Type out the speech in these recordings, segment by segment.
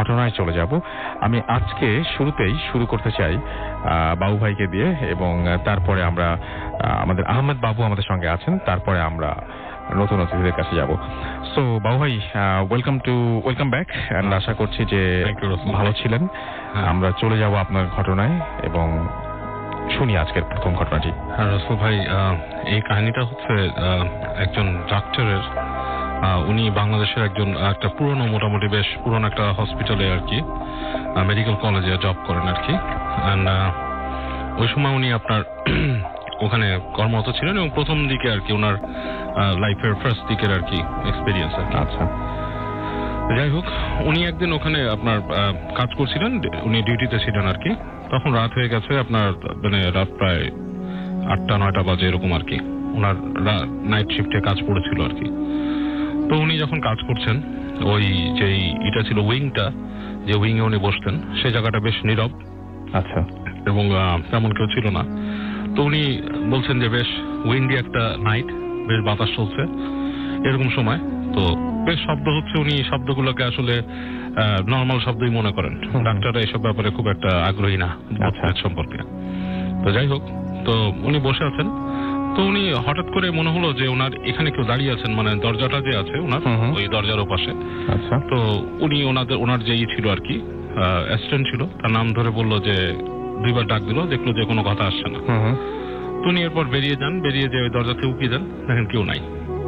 ঘটনায় চলে যাব। আমি আজকে শুরু করতে চাই বাবু ভাইকে দিয়ে, এবং তারপরে আমরা আমাদের আহমেদ বাবু আমাদের সঙ্গে আছেন, তারপরে আমরা নতুন অতিথিদের কাছে যাব। সো বাবু ভাই, ওয়েলকাম ব্যাক, এন্ড আশা করছি যে ভালো ছিলেন। আমরা চলে যাব আপনার ঘটনায় এবং শুনি আজকের প্রথম ঘটনাটি। হ্যাঁ রসুল ভাই, এই কাহিনীটা হচ্ছে একজন ডাক্তারের, উনি বাংলাদেশের একটা পুরনো, মোটামুটি বেশ পুরনো একটা হসপিটালে আর কি, মেডিকেল কলেজে জব করেন আর কি। ওই সময় উনি আপনার ওখানে কর্মরত ছিলেন এবং প্রথম দিকে আর কি ওনার লাইফের ফার্স্ট দিকের আর কি এক্সপিরিয়েন্স আর কি। আচ্ছা, যাই হোক, উনি একদিন ওখানে আপনার কাজ করছিলেন, উনি ডিউটিতে ছিলেন আর কি। তখন রাত হয়ে গেছে, আপনার মানে রাত প্রায় 8টা-9টা বাজে এরকম আর কি। ওনার নাইট শিফটে কাজ পড়েছিল আর কি। তো উনি যখন কাজ করছেন, ওই যে এটা ছিল উইংটা, যে উইং এ উনি বসতেন, সেই জায়গাটা বেশ নীরব। আচ্ছা, এবং তেমন কেউ ছিল না। তো উনি বলছেন যে বেশ উইন্ডি একটা নাইট, বেশ বাতাস চলছে এরকম সময়। তো বেশ শব্দ হচ্ছে, উনি শব্দগুলোকে আসলে নর্মাল শব্দই মনে করেন। ডাক্তাররা এইসব ব্যাপারে খুব একটা আগ্রহী না সম্পর্কে। তো যাই হোক, তো উনি বসে আছেন। তো উনি হঠাৎ করে মনে হলো যে ওনার এখানে কেউ দাঁড়িয়ে আছেন, মানে দরজাটা যে আছে ওনার, ওই দরজার ওপাশে। আচ্ছা, তো উনি ওনার যে ছিল আর কি, অ্যাসিস্ট্যান্ট ছিল, তার নাম ধরে বললো যে, 2বার ডাক দিল, দেখলো যে কোনো কথা আসছে না। তো উনি এরপর বেরিয়ে যান, বেরিয়ে যে ওই দরজাতে উকিয়ে যান, দেখেন কেউ নাই।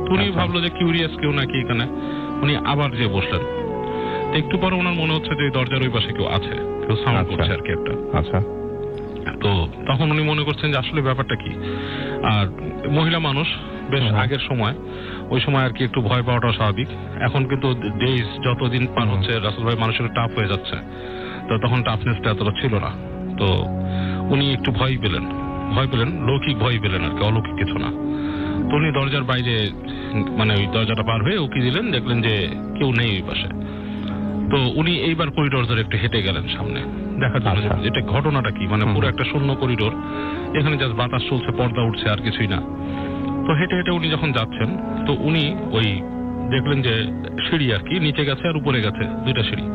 তো উনি ভাবলো যে কিউরিয়াস কেউ নাকি এখানে। উনি আবার যে বসলেন, একটু পরে ওনার মনে হচ্ছে যে দরজার ওই পাশে কেউ আছে, কেউ সাউন্ড করছে আর কি একটা। আচ্ছা, তো তখন উনি মনে করছেন যে আসলে ব্যাপারটা কি। আর মহিলা মানুষ, বেশ আগের সময়, ওই সময় আর কি একটু ভয় পাওয়াটা স্বাভাবিক। এখন কিন্তু ডেজ যতদিন পার হচ্ছে রাসেল ভাই, মানুষের টাফ হয়ে যাচ্ছে। তো তখন টাফনেসটা এতটা ছিল না। তো উনি একটু ভয় পেলেন, লৌকিক ভয় পেলেন আর কি, অলৌকিক কিছু না। তো উনি দরজার বাইরে, মানে ওই দরজাটা পার হয়ে উকি দিলেন, দেখলেন যে কেউ নেই ওই পাশে। তো উনি এইবার করিডোর ধরে একটু হেঁটে গেলেন সামনে, দেখার জন্য এটা ঘটনাটা কি। মানে পুরো একটা শূন্য করিডোর, এখানে জাস্ট বাতাস চলছে, পর্দা উঠছে, আর কিছুই না। তো হেঁটে হেঁটে উনি যখন যাচ্ছেন, তো উনি ওই দেখলেন যে সিঁড়ি আর কি, নিচে গেছে আর উপরে গেছে, 2টা সিঁড়ি।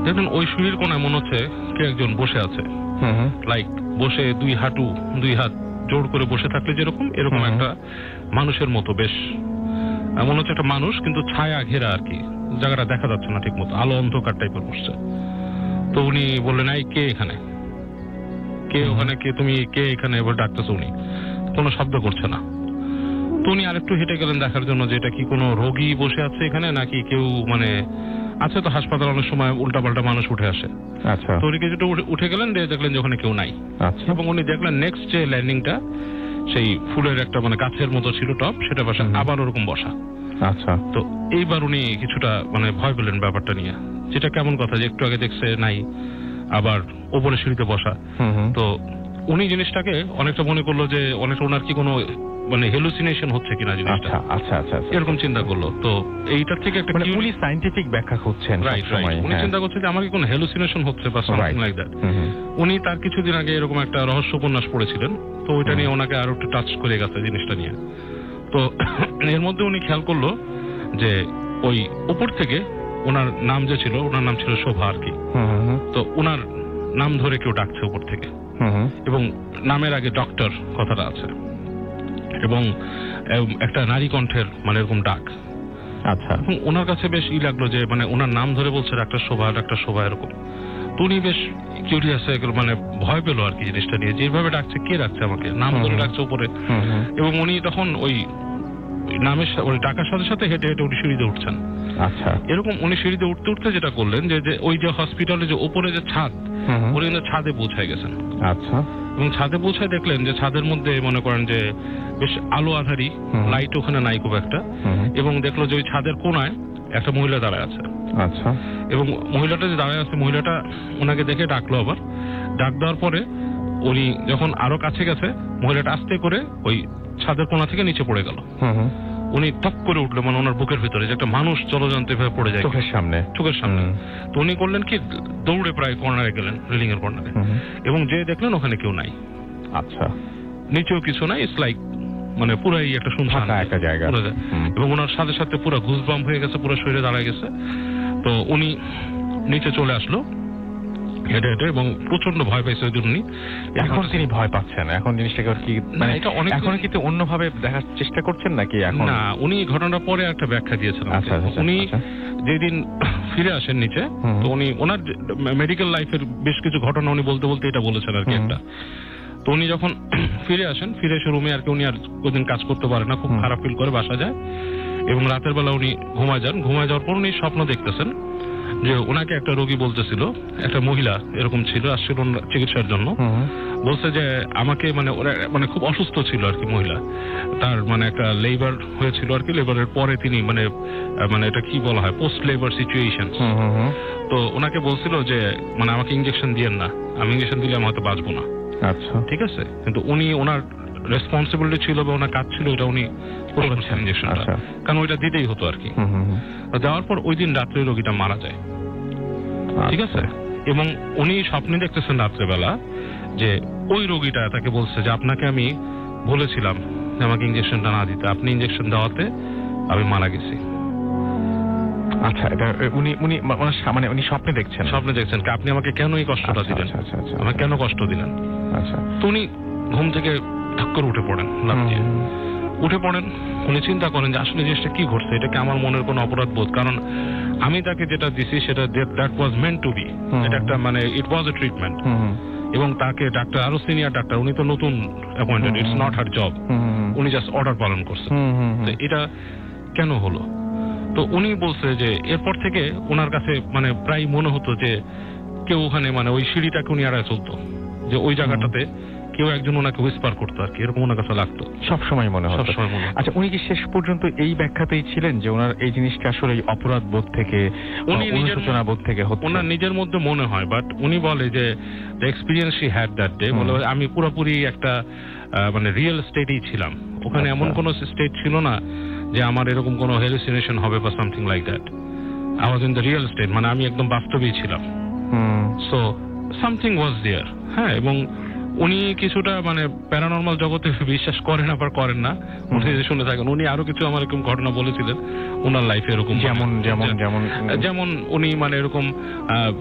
দেখলেন ওই সিঁড়ির কোনায় মনে হচ্ছে কে একজন বসে আছে, লাইক বসে 2 হাত জোড় করে বসে থাকলে যেরকম, এরকম একটা মানুষের মতো, বেশ মনে হচ্ছে একটা মানুষ, কিন্তু ছায়া ঘেরা আর কি, জায়গাটা দেখা যাচ্ছে না ঠিক মতো, আলো অন্ধকার টাইপের বসছে। তো উনি বললেন, এই কে এখানে, কে ওখানে, কে তুমি, কে এখানে, এবার ডাকতেছে। উনি কোনো শব্দ করছে না। তো উনি আরেকটু হেঁটে গেলেন দেখার জন্য যে এটা কি কোনো রোগী বসে আছে এখানে, নাকি কেউ, মানে আছে তো হাসপাতাল অনেক সময় উল্টাপাল্টা মানুষ উঠে আসে। আচ্ছা, তো উনি কিছুটা উঠে গেলেন, দেখলেন যে ওখানে কেউ নাই। আচ্ছা, এবং উনি দেখলেন নেক্সট যে ল্যান্ডিংটা, সেই ফুলের একটা মানে গাছের মতো ছিল টপ, সেটা পাশে আবার ওরকম বসা। আচ্ছা, তো এইবার উনি কিছুটা মানে ভয় পেলেন ব্যাপারটা নিয়ে, যেটা কেমন কথা যে একটু আগে দেখছে নাই, আবার ওপরে সিঁড়িতে বসা। তো উনি জিনিসটাকে অনেকটা মনে করলো যে অনেকটা ওনার কি কোনো মানে হেলুসিনেশন হচ্ছে কিনা জিনিসটা। আচ্ছা, আচ্ছা, এরকম চিন্তা করলো। তো এইটার থেকে একটা উনি সায়েন্টিফিক ব্যাখ্যা খুঁজছেন, উনি চিন্তা করছে যে আমার কি কোনো হেলুসিনেশন হচ্ছে বা সামথিং লাইক দ্যাট। উনি তার কিছুদিন আগে এরকম একটা রহস্য উপন্যাস পড়েছিলেন, তো ওইটা নিয়ে ওনাকে আরো একটু টাচ করে গেছে জিনিসটা নিয়ে। তো এর মধ্যে উনি খেয়াল করলো যে ওই উপর থেকে ওনার নাম যে ছিল, ওনার নাম ছিল শোভা আর কি। তো ওনার নাম ধরে কেউ ডাকছে উপর থেকে, এবং নামের আগে ডক্টর কথাটা আছে, এবং একটা নারী কণ্ঠের মানে এরকম ডাক। আচ্ছা, এবং ওনার কাছে বেশ লাগলো যে মানে ওনার নাম ধরে বলছে ডাক্তার শোভা এরকম। তো উনি বেশ কিউরিয়াস হয়ে গেল, মানে ভয় পেলো আর কি জিনিসটা নিয়ে, যেভাবে ডাকছে, কে ডাকছে আমাকে, নাম ধরে ডাকছে উপরে। এবং উনি তখন ওই নামের ডাকার সাথে সাথে হেঁটে হেঁটে উনি সিঁড়িতে উঠছেন। আচ্ছা, এরকম উনি সিঁড়িতে উঠতে উঠতে যেটা করলেন যে ওই যে হসপিটালে যে উপরে যে ছাদ, উনি কিন্তু ছাদে পৌঁছায় গেছেন। আচ্ছা, এবং ছাদে পৌঁছায় দেখলেন যে ছাদের মধ্যে মনে করেন যে বেশ আলো আধারি, লাইট ওখানে নাই খুব একটা। এবং দেখলো যে ওই ছাদের কোনায় একটা মহিলা দাঁড়ায় আছে। আচ্ছা, এবং মহিলাটা যে দাঁড়ায় আছে, মহিলাটা ওনাকে দেখে ডাকলো। আবার ডাক দেওয়ার পরে উনি যখন আরো কাছে গেছে, মহিলাটা আস্তে করে ওই ছাদের কোনা থেকে নিচে পড়ে গেল। উনি টপ করে উঠলো, মানে ওনার বুকের ভিতরে যে একটা মানুষ জলযন্ত্রে ভাবে পড়ে যায় চোখের সামনে। তো উনি করলেন কি, দৌড়ে প্রায় কর্নারে গেলেন, রেলিং এর কর্নারে, এবং যে দেখলেন ওখানে কেউ নাই। আচ্ছা, নিচেও কিছু নাই, ইটস লাইক মানে পুরাই একটা শুনশান একটা জায়গা। এবং ওনার সাথে সাথে পুরো গুজবাম্প হয়ে গেছে, পুরো শরীরে দাঁড়ায় গেছে। তো উনি নিচে চলে আসলো হেঁটে হেঁটে, এবং প্রচন্ড ভয় পাইছে ওই জন্য। এখন তিনি ভয় পাচ্ছেন? এখন জিনিসটাকে কি মানে এখন কিন্তু অন্যভাবে দেখার চেষ্টা করছেন নাকি? এখন না, উনি ঘটনার পরে একটা ব্যাখ্যা দিয়েছেন। উনি যেদিন ফিরে আসেন নিচে, তো উনি ওনার মেডিকেল লাইফের বেশ কিছু ঘটনা উনি বলতে বলতে এটা বলেছেন আর কি একটা। তো উনি যখন ফিরে আসেন, ফিরে এসে রুমে আর কি উনি আর কোনদিন কাজ করতে পারে না, খুব খারাপ ফিল করে বাসা যায়, এবং রাতের বেলা উনি ঘুমায় যান। ঘুমায় যাওয়ার পর উনি স্বপ্ন দেখতেছেন যে ওনাকে একটা রোগী বলতেছিল, একটা মহিলা এরকম ছিল, আসছিল চিকিৎসার জন্য, বলছে যে আমাকে মানে খুব অসুস্থ ছিল আর কি মহিলা, তার মানে একটা লেবার হয়েছিল আর কি, লেবারের পরে তিনি মানে এটা কি বলা হয়, পোস্ট লেবার সিচুয়েশন। তো ওনাকে বলছিল যে মানে আমাকে ইনজেকশন দিয়েন না, আমি ইনজেকশন দিলে আমি হয়তো বাঁচবো না। আচ্ছা, ঠিক আছে, কিন্তু উনি ওনার রেসপন্সিবিলিটি ছিল বা ওনার কাজ ছিল এটা উনি করছেন ইনজেকশনটা, কারণ ওইটা দিতেই হতো আর কি। যাওয়ার পর ওই দিন রাত্রে রোগীটা মারা যায়, ঠিক আছে, এবং উনি স্বপ্নে দেখতেছেন রাত্রেবেলা যে ওই রোগীটা তাকে বলছে যে আপনাকে আমি বলেছিলাম যে আমাকে ইনজেকশনটা না দিতে, আপনি ইনজেকশন দেওয়াতে আমি মারা গেছি। আচ্ছা, এটা উনি স্বপ্নে দেখছেন? স্বপ্নে দেখছেন আপনি আমাকে কেন এই কষ্টটা দিলেন, আমাকে কেন কষ্ট দিলেন। আচ্ছা, তো উনি ঘুম থেকে ধাক করে উঠে পড়েন, উঠে পড়েন। উনি চিন্তা করেন যে আসলে জিনিসটা কি ঘটছে, এটা কি আমার মনের কোনো অপরাধ বোধ, কারণ আমি তাকে যেটা দিছি সেটা that was meant to be, এটা একটা মানে ইট ওয়াজ এ ট্রিটমেন্ট, এবং তাকে ডাক্তার, আরো সিনিয়র ডাক্তার, উনি তো নতুন appointed, it's not her job, উনি জাস্ট অর্ডার পালন করছেন। তো এটা কেন হলো? তো উনি বলছে যে এরপর থেকে ওনার কাছে মানে প্রায় মনে হতো যে কেউ ওখানে মানে ওই সিঁড়িটাকে উনি এড়ায় চলতো, যে ওই জায়গাটাতে কেউ একজন ওনাকে হুইসপার করতো আর কি, এরকম ওনার কাছে লাগতো সবসময় মনে হতো। আচ্ছা, উনি কি শেষ পর্যন্ত এই ব্যাখ্যাতেই ছিলেন যে ওনার এই জিনিসটা আসলে অপরাধ বোধ থেকে, অনুশোচনা বোধ থেকে হতো? ওনার নিজের মধ্যে মনে হয়, বাট উনি বলে যে the experience she had that day, বলে আমি পুরোপুরি একটা মানে রিয়েল স্টেটেই ছিলাম, ওখানে এমন কোনো স্টেট ছিল না যে আমার এরকম কোনো হ্যালুসিনেশন হবে বা something like that. I was in the real estate, মানে আমি একদম বাস্তবেই ছিলাম। সো সামথিং ওয়াজ দেয়ার। হ্যাঁ, এবং উনি কিছুটা মানে প্যারানর্মাল জগতে বিশ্বাস করেন আবার করেন না, উনি শুনে থাকেন। উনি আরো কিছু আমার এরকম ঘটনা বলেছিলেন ওনার লাইফে, এরকম যেমন উনি মানে এরকম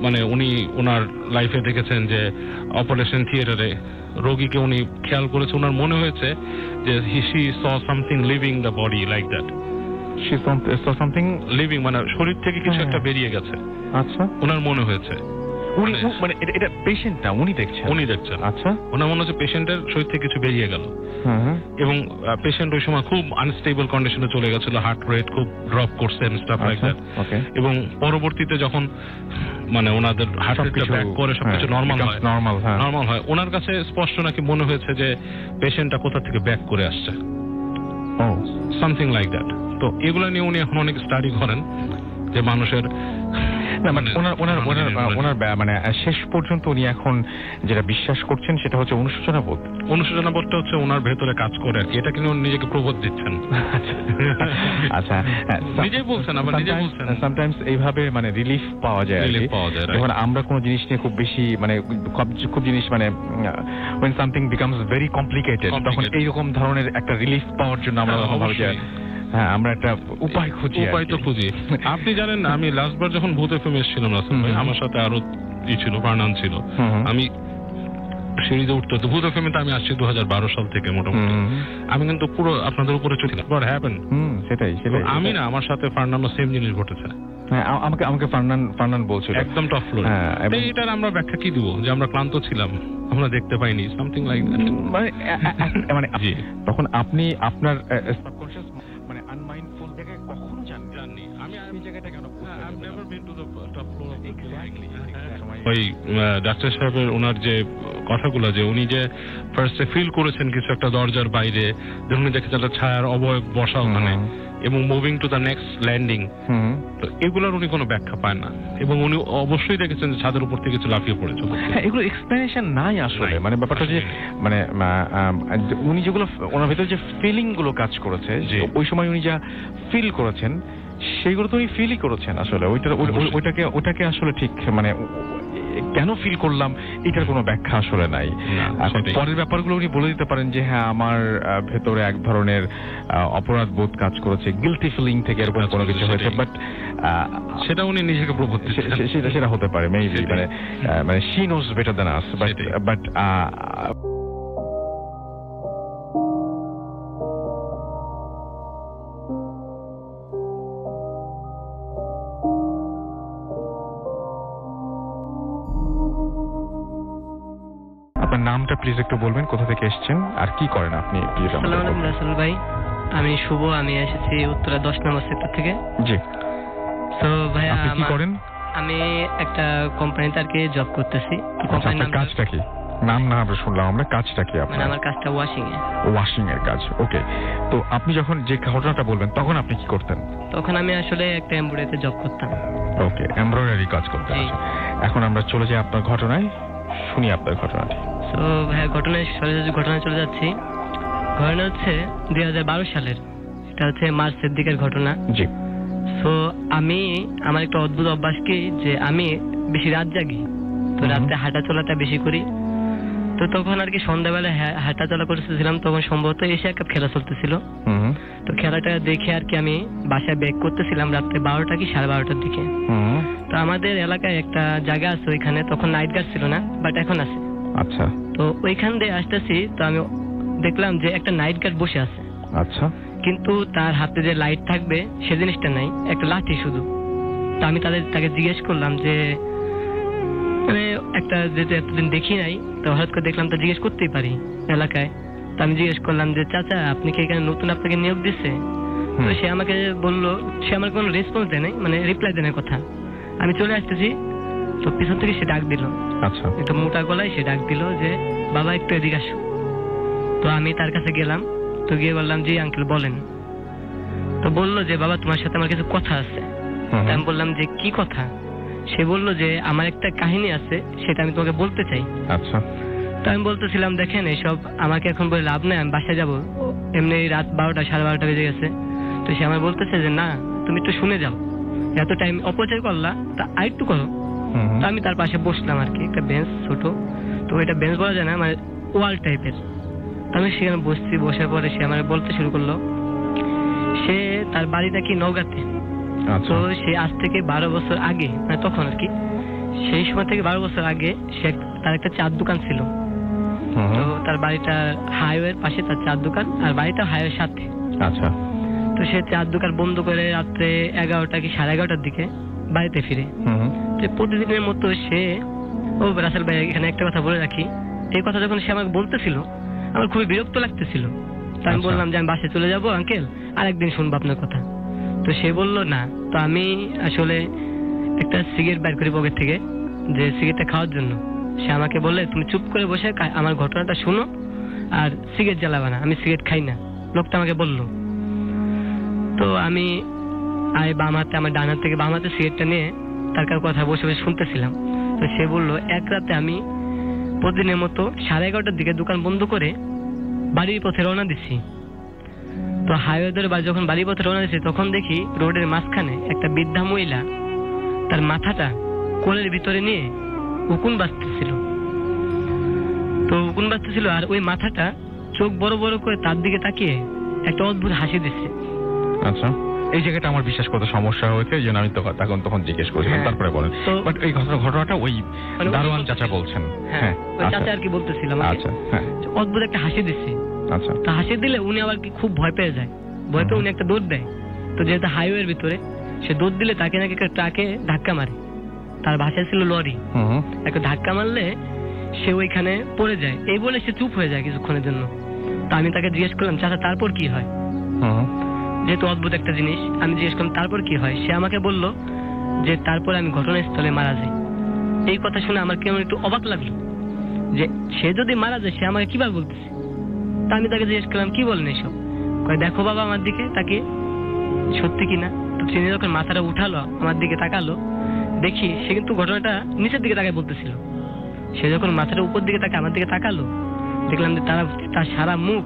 মানে উনি ওনার লাইফে দেখেছেন যে অপারেশন থিয়েটারে রোগীকে উনি খেয়াল করেছে, ওনার মনে হয়েছে যে she saw something leaving the body like that, she saw something leaving, মানে শরীর থেকে কিছু একটা বেরিয়ে গেছে। আচ্ছা, ওনার মনে হয়েছে উনি মানে এটা পেশেন্ট না, উনি দেখছেন। আচ্ছা, ওনার মনে হচ্ছে পেশেন্টের শরীর থেকে কিছু বেরিয়ে গেল, এবং পেশেন্ট ওই সময় খুব আনস্টেবল কন্ডিশনে চলে গেছিল, হার্ট রেট খুব ড্রপ করছে এন্ড স্টাফ লাইক দ্যাট। এবং পরবর্তীতে যখন মানে ওনাদের হার্ট রেটটা ব্যাক করে সবকিছু নরমাল হয়, ওনার কাছে স্পষ্ট নাকি মনে হয়েছে যে পেশেন্টটা কোথা থেকে ব্যাক করে আসছে, সামথিং লাইক দ্যাট। তো এগুলো নিয়ে উনি এখন অনেক স্টাডি করেন যে মানুষের মানে শেষ পর্যন্ত উনি এখন যেটা বিশ্বাস করছেন সেটা হচ্ছে অনুশোচনা বোধটা হচ্ছে ওনার ভেতরে কাজ করে আর কি, এটা কিন্তু উনি নিজেকে প্রবোধ দিচ্ছেন। আচ্ছা, নিজেই বলছেন, আবার নিজে বলছেন সামটাইমস এইভাবে মানে রিলিফ পাওয়া যায়। যখন আমরা কোনো জিনিস নিয়ে খুব বেশি মানে খুব জিনিস মানে when something becomes very complicated, তখন এইরকম ধরনের একটা রিলিফ পাওয়ার জন্য আমরা ভাবি যে হ্যাঁ আমরা একটা উপায় খুঁজি। আপনি জানেন, আমি লাস্টবার যখন ভূত এফএম এসেছিলাম রাসেল ভাই, আমার সাথে আরো ছিল, ফারনান ছিল, আমি সিঁড়িতে উঠতে হতো। ভূত এফএম আমি আসছি 2012 সাল থেকে মোটামুটি, আমি কিন্তু পুরো আপনাদের উপরে চলছিলাম। সেটাই আমি না, আমার সাথে ফারনানও সেম জিনিস ঘটেছে। হ্যাঁ, আমাকে ফারনান বলছিল একদম টপ ফ্লোর। এটার আমরা ব্যাখ্যা কি দিব, যে আমরা ক্লান্ত ছিলাম, আমরা দেখতে পাইনি, সামথিং লাইক দ্যাট। মানে তখন আপনি আপনার সাবকনশিয়াস মানে আনমাইন্ডফুল থেকে কখনো জাননি আমি এই জায়গাটা কেন ওই ডাক্তার সাহেবের ওনার যে কথাগুলো, যে উনি যে ফার্স্টে ফিল করেছেন কিছু একটা দরজার বাইরে, যখন দেখেছেন একটা ছায়ার অবয়ব বসা ওখানে, এবং moving to the next landing, তো এগুলোর উনি কোনো ব্যাখ্যা পায় না, এবং উনি অবশ্যই দেখেছেন যে ছাদের উপর থেকে কিছু লাফিয়ে পড়েছে। হ্যাঁ, এগুলো এক্সপ্লেনেশন নাই আসলে। মানে ব্যাপারটা যে মানে উনি যেগুলো ওনার ভেতরে যে ফিলিং গুলো কাজ করেছে, ওই সময় উনি যা ফিল করেছেন সেইগুলো তো উনি ফিলই করেছেন আসলে। ওইটাকে আসলে ঠিক মানে কেন ফিল করলাম এটার কোনো ব্যাখ্যা আসলে নাই। পরের ব্যাপারগুলো উনি বলে দিতে পারেন যে হ্যাঁ আমার ভেতরে এক ধরনের অপরাধ বোধ কাজ করেছে, গিলটি ফিলিং থেকে এরকম কোনো কিছু হয়েছে, বাট সেটা উনি নিজেকে প্রবোধ দিচ্ছেন, সেটা হতে পারে মেবি, মানে she knows better than us, but আপনার নামটা প্লিজ একটু বলবেন, কোথা থেকে এসেছেন আর কি করেন আপনি? আসসালামু আলাইকুম রাসেল ভাই, আমি শুভ, আমি এসেছি উত্তরা 10 নম্বর সেক্টর থেকে। জি। তো ভাই আপনি কি করেন? আমি একটা কোম্পানিতে আর কি জব করতেছি। কোম্পানির কাজটা কি? নাম না আমরা শুনলাম, আমরা কাজটা কি আপনার? আমার কাজটা ওয়াশিং এর কাজ। ওকে, তো আপনি যখন যে ঘটনাটা বলবেন তখন আপনি কি করতেন? তখন আমি আসলে একটা এমব্রয়ডারিতে জব করতাম। ওকে, এমব্রয়ডারি কাজ করতেন। এখন আমরা চলে যাই আপনার ঘটনায়, শুনি আপনার ঘটনাটি। তো ভাই ঘটনায় চলে যাচ্ছি। ঘটনা হচ্ছে 2012 সালের, এটা হচ্ছে মার্চের দিকের ঘটনা। জি। তো আমার একটা অদ্ভুত অভ্যাস কি, যে আমি বেশি রাত জাগি, তো রাতে হাঁটা চলাটা বেশি করি। তো তখন আর কি সন্ধ্যাবেলা হাঁটা চলা করতেছিলাম, তখন সম্ভবত এশিয়া কাপ খেলা চলতেছিল। তো খেলাটা দেখে আর কি আমি বাসায় ব্যাক করতেছিলাম রাত্রে 12টা কি 12:30টার দিকে। তো আমাদের এলাকায় একটা জায়গা আছে, ওইখানে তখন নাইট গার্ড ছিল না, বাট এখন আছে। আচ্ছা। তো ওইখান দিয়ে আসতেছি, তো আমি দেখলাম যে একটা নাইট গার্ড বসে আছে। আচ্ছা। কিন্তু তার হাতে যে লাইট থাকবে সে জিনিসটা নাই, একটা লাঠি শুধু। তো আমি তাকে জিজ্ঞেস করলাম যে মানে একটা যেহেতু এতদিন দেখি নাই, তো হঠাৎ করে দেখলাম, তো জিজ্ঞেস করতেই পারি এলাকায়। তো আমি জিজ্ঞেস করলাম যে চাচা আপনি কি এখানে নতুন, আপনাকে নিয়োগ দিচ্ছে? তো সে আমাকে বললো, সে আমার কোনো রেসপন্স দেয় নাই, মানে রিপ্লাই দেয় না কথা। আমি চলে আসতেছি, তো পিছন থেকে সে ডাক দিল। আচ্ছা। একটু মোটা গলায় সে ডাক দিল যে বাবা একটু এদিকে আসো। তো আমি তার কাছে গেলাম, তো গিয়ে বললাম জি আঙ্কেল বলেন। তো বললো যে বাবা তোমার সাথে আমার কিছু কথা আছে। আমি বললাম যে কি কথা? সে বললো যে আমার একটা কাহিনী আছে, সেটা আমি তোমাকে বলতে চাই। আচ্ছা। তো আমি বলতেছিলাম দেখেন এসব আমাকে এখন বলে লাভ নাই, আমি বাসায় যাবো, এমনি রাত 12টা 12:30 বেজে গেছে। তো সে আমার বলতেছে যে না তুমি একটু শুনে যাও, এত টাইম অপচয় করলা, তা আরেকটু করো। তো আমি তার পাশে বসলাম আর কি, একটা বেঞ্চ ছোট, তো এটা বেঞ্চ বলা যায় না, মানে ওয়াল টাইপের। তো আমি সেখানে বসছি, বসার পরে সে আমার বলতে শুরু করলো, সে তার বাড়িটা কি নওগাঁতে। তো সে আজ থেকে 12 বছর আগে, মানে তখন আর কি সেই সময় থেকে 12 বছর আগে সে তার একটা চার দোকান ছিল। তো তার বাড়িটা হাইওয়ের পাশে, তার চার দোকান, আর বাড়িটা হাইওয়ের সাথে। আচ্ছা। তো সে চার দোকান বন্ধ করে রাত্রে 11টা কি 11:30টার দিকে বাড়িতে ফিরে। তো প্রতিদিনের মতো সে, ও রাসেল ভাই এখানে একটা কথা বলে রাখি, এই কথা যখন সে আমাকে বলতেছিল আমার খুবই বিরক্ত লাগতেছিল। তো আমি বললাম যে আমি বাসায় চলে যাবো আঙ্কেল, আরেকদিন শুনবো আপনার কথা। তো সে বললো না। তো আমি আসলে একটা সিগারেট বের করি পকেট থেকে, যে সিগারেটটা খাওয়ার জন্য। সে আমাকে বলে তুমি চুপ করে বসে আমার ঘটনাটা শুনো, আর সিগারেট জ্বালাবে না, আমি সিগারেট খাই না, লোকটা আমাকে বললো। তো আমি বাম হাতে, আমার ডান হাত থেকে বাম হাতে সিগারেটটা নিয়ে তার কথা বসে বসে শুনতেছিলাম। তো সে বললো এক রাতে আমি প্রতিদিনের মতো 11:30টার দিকে দোকান বন্ধ করে বাড়ির পথে রওনা দিচ্ছি। তো হাইওয়ে ধরে যখন বাড়ির পথে রওনা দিচ্ছি, তখন দেখি রোডের মাঝখানে একটা বৃদ্ধা মহিলা তার মাথাটা কোলের ভিতরে নিয়ে উকুন বাজতেছিল। তো উকুন বাজতেছিল, আর ওই মাথাটা চোখ বড় বড় করে তার দিকে তাকিয়ে একটা অদ্ভুত হাসি দিচ্ছে। আচ্ছা, এই জায়গাটা আমার বিশ্বাস করতে সমস্যা হয়েছে, এই জন্য আমি তখন জিজ্ঞেস করছিলাম। তারপরে বলেন। বাট এই ঘটনাটা ওই দারোয়ান চাচা বলছেন। হ্যাঁ, ওই চাচা আর কি বলতেছিলাম। আচ্ছা, হ্যাঁ, অদ্ভুত একটা হাসি দিচ্ছে। আচ্ছা। তো হাসি দিলে উনি আবার কি খুব ভয় পেয়ে যায়, ভয় পেয়ে উনি একটা দৌড় দেয়। তো যেহেতু হাইওয়ের ভিতরে, সে দৌড় দিলে তাকে নাকি একটা ট্রাকে ধাক্কা মারে, তার ভাষায় ছিল লরি। একটা ধাক্কা মারলে সে ওইখানে পড়ে যায়, এই বলে সে চুপ হয়ে যায় কিছুক্ষণের জন্য। তো আমি তাকে জিজ্ঞেস করলাম চাচা তারপর কি হয়, যেহেতু অদ্ভুত একটা জিনিস। আমি জিজ্ঞেস করলাম তারপর কি হয়, সে আমাকে বলল যে তারপর আমি ঘটনাস্থলে মারা যাই। এই কথা শুনে আমার কেমন একটু অবাক লাগলো, যে সে যদি মারা যায় সে আমাকে কিভাবে বলতেছে। তা আমি তাকে জিজ্ঞেস করলাম কি বলেন এসব? দেখো বাবা আমার দিকে তাকিয়ে, সত্যি কিনা। তো সে যখন মাথাটা উঠালো আমার দিকে তাকালো, দেখি সে কিন্তু ঘটনাটা নিচের দিকে তাকায় বলতেছিল। সে যখন মাথাটা উপর দিকে তাকায় আমার দিকে তাকালো, দেখলাম যে তার সারা মুখ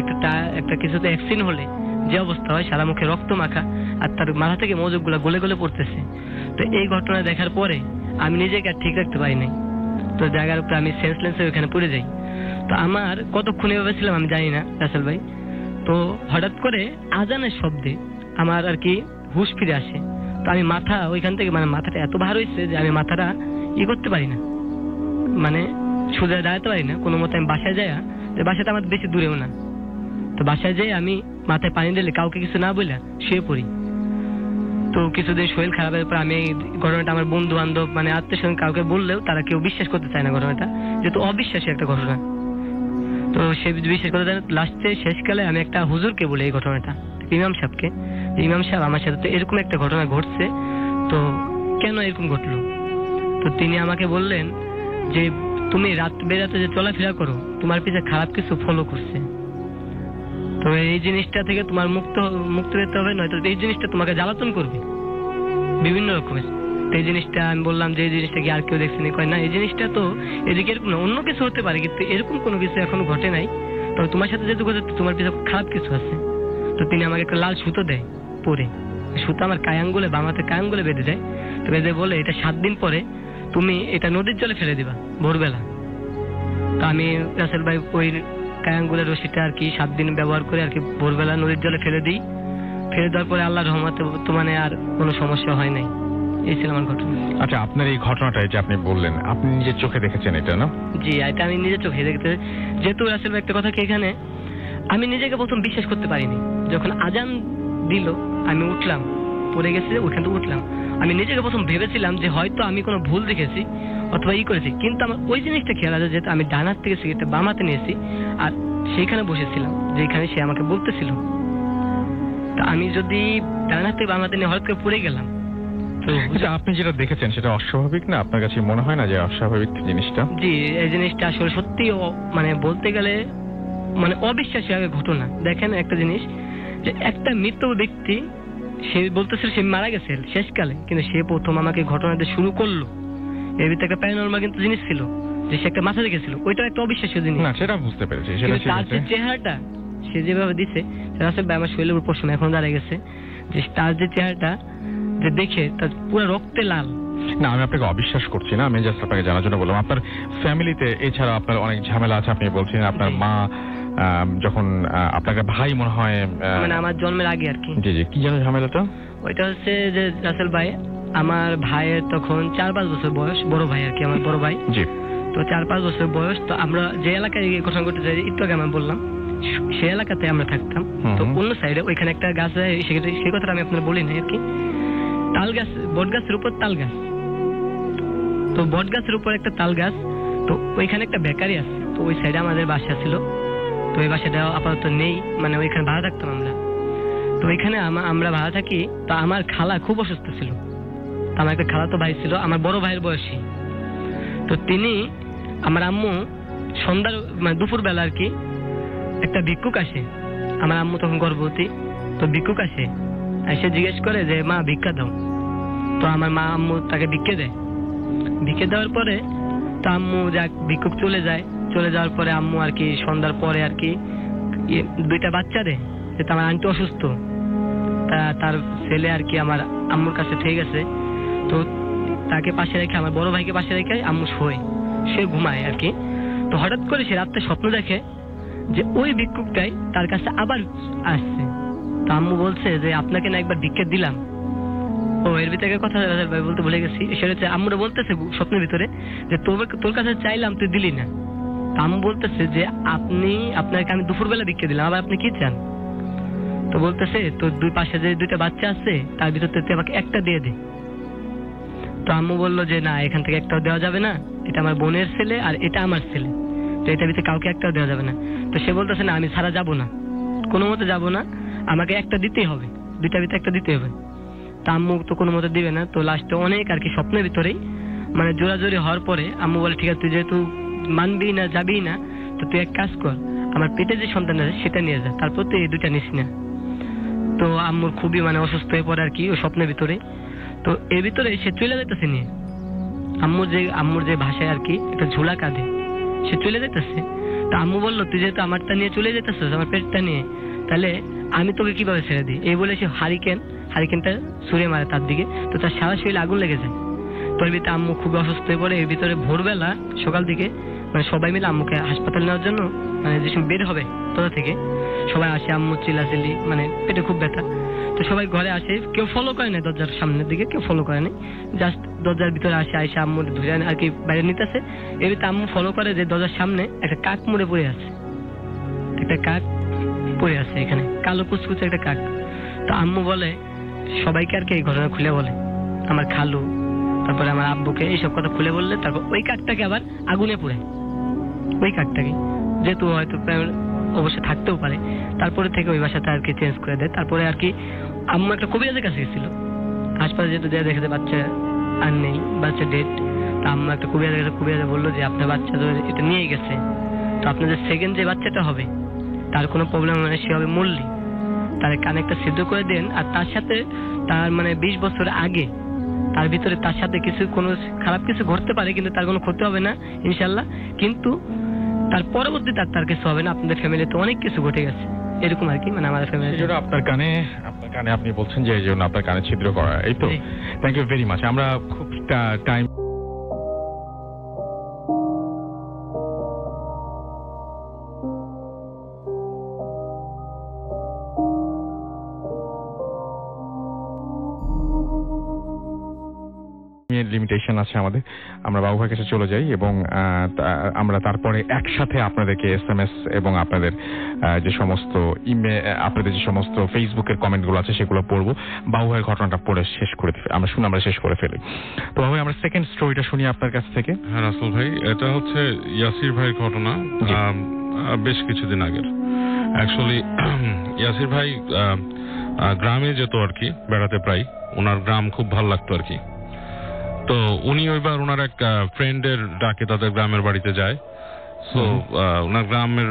একটা কিছুতে অ্যাক্সিডেন্ট হলে যে অবস্থা হয়, সারা মুখে রক্ত মাখা, আর তার মাথা থেকে মৌজগুলা গলে গলে পড়তেছে। তো এই ঘটনা দেখার পরে আমি নিজেকে আর ঠিক রাখতে পারি নাই। তো জায়গার উপরে আমি সেন্সলেস হয়ে ওখানে পড়ে যাই। তো আমার কতক্ষণ এভাবে ছিলাম আমি জানি না রাসেল ভাই। তো হঠাৎ করে আজানের শব্দে আমার আর কি হুশ ফিরে আসে। তো আমি মাথা ওইখান থেকে মানে মাথাটা এত ভার হয়েছে যে আমি মাথাটা করতে পারি না, মানে সোজা দাঁড়াতে পারি না কোনো মতে। আমি বাসায় যাই, যে বাসাটা আমার বেশি দূরেও না, তো বাসায় যাই আমি মাথায় পানি দিলে কাউকে কিছু না বলে শুয়ে পড়ি। তো কিছুদিন শরীর খারাপের পর আমি এই ঘটনাটা আমার বন্ধু বান্ধব মানে আত্মীয় স্বজন কাউকে বললেও তারা কেউ বিশ্বাস করতে চায় না ঘটনাটা, যেহেতু অবিশ্বাসী একটা ঘটনা। তো সে বিশ্বাস করতে চায় না। লাস্টে শেষকালে আমি একটা হুজুরকে বলি এই ঘটনাটা, ইমাম সাহেবকে, ইমাম সাহেব আমার সাথে তো এরকম একটা ঘটনা ঘটছে, তো কেন এরকম ঘটলো? তো তিনি আমাকে বললেন যে তুমি রাত বেরাতে যে চলাফেরা করো, তোমার পিছে খারাপ কিছু ফলো করছে, তো এই জিনিসটা থেকে তোমার মুক্ত পেতে হবে, নয়তো এই জিনিসটা তোমাকে জ্বালাতন করবে বিভিন্ন রকমের। তো এই জিনিসটা আমি বললাম যে এই জিনিসটা কি আর কেউ দেখছেনি? কয় না, এই জিনিসটা তো এদিকে এরকম না, অন্য কিছু হতে পারে, কিন্তু এরকম কোনো কিছু এখনো ঘটে নাই, তবে তোমার সাথে যেহেতু ঘটে তোমার পিছনে খারাপ কিছু আছে। তো তিনি আমাকে একটা লাল সুতো দেয় পরে, সুতো আমার কায়াঙ্গুলে বামাতে কায়াঙ্গুলে বেঁধে দেয়। তো বেঁধে বলে এটা 7 দিন পরে তুমি এটা নদীর জলে ফেলে দিবা ভোরবেলা। তো আমি রাসেল ভাই ওই কায়াঙ্গুলের রশিটা আর কি 7 দিন ব্যবহার করে আর কি ভোরবেলা নদীর জলে ফেলে দিই। ফেলে দেওয়ার পরে আল্লাহর রহমতে বর্তমানে আর কোনো সমস্যা হয় নাই। এই ছিল আমার ঘটনা। আচ্ছা, আপনার এই ঘটনাটা যে আপনি বললেন, আপনি নিজের চোখে দেখেছেন এটা না? জি, এটা আমি নিজের চোখে দেখতে, যেহেতু রাসেল ভাই একটা কথা কি এখানে আমি নিজেকে প্রথম বিশ্বাস করতে পারিনি। যখন আজান দিল আমি উঠলাম, পড়ে গেছে ওখান থেকে উঠলাম, আমি নিজেকে প্রথম ভেবেছিলাম যে হয়তো আমি কোনো ভুল দেখেছি অথবা করেছি, কিন্তু আমার ওই জিনিসটা খেয়াল আছে যেহেতু আমি ডান হাত থেকে সিগারেটটা বাম হাতে নিয়েছি আর সেইখানে বসেছিলাম যেখানে সে আমাকে বলতেছিল। তা আমি যদি ডান হাত থেকে বাম হাতে নিয়ে হঠাৎ করে পড়ে গেলাম। তো আপনি যেটা দেখেছেন সেটা অস্বাভাবিক না? আপনার কাছে মনে হয় না যে অস্বাভাবিক জিনিসটা? জি, এই জিনিসটা আসলে সত্যি মানে বলতে গেলে মানে অবিশ্বাসী ঘটনা। দেখেন একটা জিনিস, যে একটা মৃত ব্যক্তি সে বলতেছিল সে মারা গেছে শেষকালে, কিন্তু সে প্রথম আমাকে ঘটনাটা শুরু করলো। এর ভিতরে একটা প্যারানরমাল কিন্তু জিনিস ছিল, যে সে একটা মাথা রেখেছিল, ওইটা একটা অবিশ্বাসী জিনিস না, সেটা বুঝতে পেরেছি। তার যে চেহারাটা সে যেভাবে দিছে, রাসেল ভাই আমার শরীরের উপর প্রশ্ন এখন দাঁড়িয়ে গেছে, যে তার যে চেহারাটা যে দেখে তার পুরো রক্তে লাল। না, আমি আপনাকে অবিশ্বাস করছি না, আমি জাস্ট আপনাকে জানার জন্য বললাম। আপনার ফ্যামিলিতে এছাড়া আপনার অনেক ঝামেলা আছে, আপনি বলছেন আপনার মা যখন আপনাকে ভাই মনে হয় মানে আমার জন্মের আগে আর কি। জি জি, কি যেন ঝামেলাটা? ওইটা হচ্ছে যে রাসেল ভাই আমার ভাইয়ের তখন 4-5 বছর বয়স, বড় ভাই আর কি, আমার বড় ভাই। জি। তো 4-5 বছর বয়স। তো আমরা যে এলাকায় ঘটনা করতে চাই একটু আগে আমি বললাম, সেই এলাকাতে আমরা থাকতাম। তো অন্য সাইডে ওইখানে একটা গাছ, সেই কথাটা আমি আপনার বলি না আর কি, তাল গাছ, বট গাছের উপর তাল গাছ। তো বট গাছের উপর একটা তাল গাছ, তো ওইখানে একটা বেকারি আছে। তো ওই সাইডে আমাদের বাসা ছিল। তো ওই বাসাটা আপাতত নেই, মানে ওইখানে ভাড়া থাকতাম আমরা। তো ওইখানে আমরা ভাড়া থাকি। তো আমার খালা খুব অসুস্থ ছিল। তো আমার একটা খালা তো ভাই ছিল আমার বড় ভাইয়ের বয়সী। তো তিনি আমার আম্মু সন্ধ্যার মানে দুপুর বেলা আর কি একটা ভিক্ষুক আসে, আমার আম্মু তখন গর্ভবতী। তো ভিক্ষুক আসে, এসে জিজ্ঞেস করে যে মা ভিক্ষা দাও। তো আমার মা আম্মু তাকে ভিক্ষে দেয়। ভিক্ষে দেওয়ার পরে তো আম্মু যাক ভিক্ষুক চলে যায়। চলে যাওয়ার পরে আম্মু আর কি সন্ধ্যার পরে আর কি 2টা বাচ্চা দেয়, যেটা আমার আন্টি অসুস্থ, তার ছেলে আর কি আমার আম্মুর কাছে থেকে গেছে। তো তাকে পাশে রেখে আমার বড় ভাইকে পাশে রেখে আম্মু শোয়, সে ঘুমায় আর কি। তো হঠাৎ করে সে রাত্রে স্বপ্ন দেখে যে ওই ভিক্ষুকটাই তার কাছে আবার আসছে। তো আম্মু বলছে যে আপনাকে না একবার ভিক্ষা দিলাম। ও এর ভিতরে কথা বলতে ভুলে গেছি, সেটা হচ্ছে আম্মুরা বলতেছে স্বপ্নের ভিতরে যে তোর কাছে চাইলাম তুই দিলি না। আম্মু বলতেছে যে আপনাকে আমি দুপুরবেলা ভিক্ষা দিলাম, আবার আপনি কি চান? তো বলতেছে তোর দুই পাশে যে 2টা বাচ্চা আছে তার ভিতর তুই আমাকে একটা দিয়ে দে। তো আম্মু বললো যে না, এখান থেকে একটাও দেওয়া যাবে না, এটা আমার বোনের ছেলে আর এটা আমার ছেলে, তো এটার ভিতরে কাউকে একটাও দেওয়া যাবে না। তো সে বলতেছে না, আমি ছাড়া যাবো না, কোনো মতে যাবো না, আমাকে একটা দিতেই হবে, 2টার ভিতরে একটা দিতে হবে। তা আম্মু তো কোনো মতে দিবে না। তো লাস্টে অনেক আর কি স্বপ্নের ভিতরেই মানে জোরাজোরি হওয়ার পরে আম্মু বলে ঠিক আছে তুই যেহেতু মানবি না যাবি না, তো তুই এক কাজ কর, আমার পেটে যে সন্তান আছে সেটা নিয়ে যা, তারপর তুই এই 2টা নিস না। তো আম্মুর খুবই মানে অসুস্থ হয়ে পড়ে আর কি ওই স্বপ্নের ভিতরে। তো এর ভিতরে সে চলে যেতেছে নিয়ে, আম্মুর যে ভাষায় আর কি একটা ঝোলা কাঁধে, সে চলে যেতেছে। তো আম্মু বললো তুই যেহেতু আমারটা নিয়ে চলে যেতেছিস, আমার পেটটা নিয়ে, তাহলে আমি তোকে কিভাবে ছেড়ে দিই? এই বলে সে হারিকেনটা ছুঁড়ে মারে তার দিকে। তো তার সারা শরীরে আগুন লেগে যায়। তো এর ভিতরে আম্মু খুবই অসুস্থ হয়ে পড়ে। এর ভিতরে ভোরবেলা সকাল দিকে মানে সবাই মিলে আম্মুকে হাসপাতালে নেওয়ার জন্য মানে যে সময় বের হবে তোরা থেকে সবাই আসে, আম্মু চিল্লাচিল্লি, মানে পেটে খুব ব্যথা। তো সবাই ঘরে আসে, কেউ ফলো করে না দরজার সামনের দিকে, কেউ ফলো করে না, জাস্ট দরজার ভিতরে আসে, আইসা আম্মুর ধরে আর কি বাইরে নিতেছে। এর ভিতরে আম্মু ফলো করে যে দরজার সামনে একটা কাক মরে পড়ে আছে, একটা কাক পড়ে আছে এখানে, কালো কুচকুচে একটা কাক। তো আম্মু বলে সবাইকে আর কি এই ঘটনা খুলে বলে, আমার খালু, তারপরে আমার আব্বুকে এইসব কথা খুলে বললে তারপর ওই কাকটাকে আবার আগুনে পুড়ে, ওই কাকটাকে, যেহেতু হয়তো অবশ্যই থাকতেও পারে, তারপরে থেকে ওই বাসাটা আর কি চেঞ্জ করে দেয়। তারপরে আর কি আম্মু একটা কবিরাজের কাছে গেছিল, হাসপাতালে যেহেতু যা দেখেছে বাচ্চা আর নেই, বাচ্চা ডেড। তা আম্মু একটা কবিরাজের কাছে, কবিরাজে বললো যে আপনার বাচ্চা তো এটা নিয়েই গেছে, তো আপনার যে সেকেন্ড যে বাচ্চাটা হবে তার কোনো প্রবলেম মানে সে হবে মল্লি, তার কানে একটা ছিদ্র করে দেন, আর তার সাথে তার মানে 20 বছর আগে তার ভিতরে তার সাথে কিছু কোনো খারাপ কিছু ঘটতে পারে, কিন্তু তার কোনো ক্ষতি হবে না ইনশাল্লাহ, কিন্তু তার পরবর্তীতে তার কিছু হবে না। আপনাদের ফ্যামিলিতে অনেক কিছু ঘটে গেছে এরকম আর কি, মানে আমাদের ফ্যামিলি। আপনার কানে আপনি বলছেন যে এই জন্য আপনার কানে ছিদ্র করা, এই তো? Thank you very much. আমরা খুব টাইম লিমিটেশন আছে আমাদের, আমরা বাবু ভাইয়ের কাছে চলে যাই এবং আমরা তারপরে একসাথে আপনাদেরকে SMS এবং আপনাদের যে সমস্ত ইমেল, আপনাদের যে সমস্ত ফেসবুকের কমেন্টগুলো আছে সেগুলো পড়বো। বাবু ভাইয়ের ঘটনাটা পড়ে শেষ করে আমরা শেষ করে ফেলি। তো বাবু ভাই, আমরা সেকেন্ড স্টোরিটা শুনি আপনার কাছ থেকে। হ্যাঁ রাসেল ভাই, এটা হচ্ছে ইয়াসির ভাইয়ের ঘটনা, বেশ কিছুদিন আগের। অ্যাকচুয়ালি ইয়াসির ভাই গ্রামে যেত আর কি বেড়াতে, প্রায় ওনার গ্রাম খুব ভালো লাগতো আর কি। তো উনি ওইবার ওনার এক ফ্রেন্ডের ডাকে তাদের গ্রামের বাড়িতে যায়। সো ওনার গ্রামের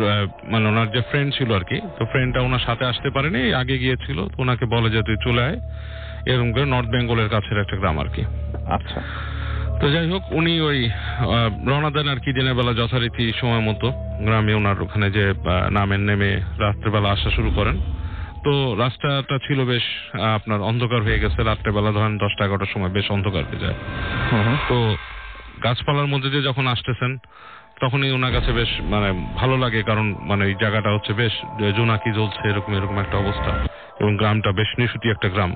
মানে ওনার যে ফ্রেন্ড ছিল আর কি, তো ফ্রেন্ডটা ওনার সাথে আসতে পারেনি, আগে গিয়েছিল। তো ওনাকে বলে যে তুই চলে আয়, এরকম করে নর্থ বেঙ্গলের কাছের একটা গ্রাম আর কি। আচ্ছা। তো যাই হোক, উনি ওই রওনা দেন আর কি দিনের বেলা যথারীতি সময় মতো গ্রামে। ওনার ওখানে যে নামেন, নেমে রাত্রেবেলা আসা শুরু করেন। তো রাস্তাটা ছিল বেশ আপনার অন্ধকার হয়ে গেছে, রাত্রেবেলা ধরেন 10টা-11টার সময় বেশ অন্ধকার হয়ে যায়। তো গাছপালার মধ্যে দিয়ে যখন আসতেছেন তখনই ওনার কাছে বেশ মানে ভালো লাগে, কারণ মানে এই জায়গাটা হচ্ছে বেশ জোনাকি জ্বলছে, এরকম একটা অবস্থা, এবং গ্রামটা বেশ নিশুতি একটা গ্রাম,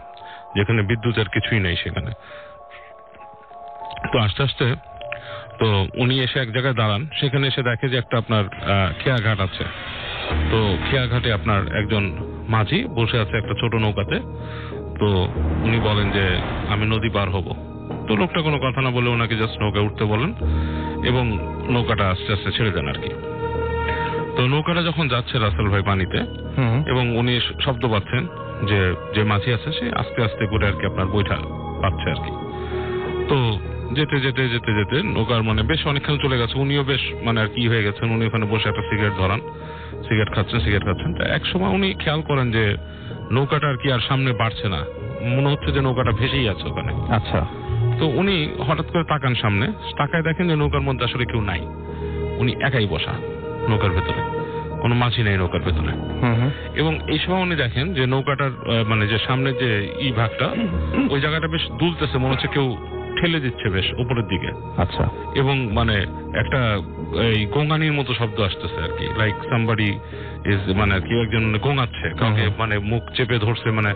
যেখানে বিদ্যুতের কিছুই নেই সেখানে। তো আস্তে আস্তে তো উনি এসে এক জায়গায় দাঁড়ান, সেখানে এসে দেখে যে একটা আপনার খেয়াঘাট আছে। তো খেয়াঘাটে আপনার একজন মাঝি বসে আছে একটা ছোট নৌকাতে। তো উনি বলেন যে আমি নদী পার হব। তো লোকটা কোনো কথা না বলে ওনাকে জাস্ট নৌকায় উঠতে বলেন এবং নৌকাটা আস্তে আস্তে ছেড়ে দেন আর কি। তো নৌকাটা যখন যাচ্ছে রাসেল ভাই পানিতে, এবং উনি শব্দ পাচ্ছেন যে মাঝি আছে সে আস্তে আস্তে করে আর কি আপনার বৈঠা পাচ্ছে আর কি। তো যেতে যেতে যেতে যেতে নৌকার মানে বেশ অনেকক্ষণ চলে গেছে, উনিও বেশ মানে আর কি হয়ে গেছেন। উনি ওখানে বসে একটা সিগারেট ধরান, সিগারেট খাচ্ছেন। এক সময় উনি খেয়াল করেন যে নৌকাটা আর কি আর সামনে বাড়ছে না, মনে হচ্ছে যে নৌকাটা ভেসেই আছে ওখানে। আচ্ছা। তো উনি হঠাৎ করে তাকান সামনে, তাকায় দেখেন যে নৌকার মধ্যে আসলে কেউ নাই, উনি একাই বসা নৌকার ভেতরে, কোনো মাঝি নেই নৌকার ভেতরে। এবং এই সময় উনি দেখেন যে নৌকাটার মানে যে সামনে যে ভাগটা, ওই জায়গাটা বেশ দুলতেছে, মনে হচ্ছে কেউ ঠেলে দিচ্ছে বেশ উপরের দিকে। আচ্ছা। এবং মানে একটা এই গোঙানির মতো শব্দ আসতেছে আর কি, লাইক সামবডি ইজ মানে আর কি একজন গোঙাচ্ছে কাউকে, মানে মুখ চেপে ধরছে, মানে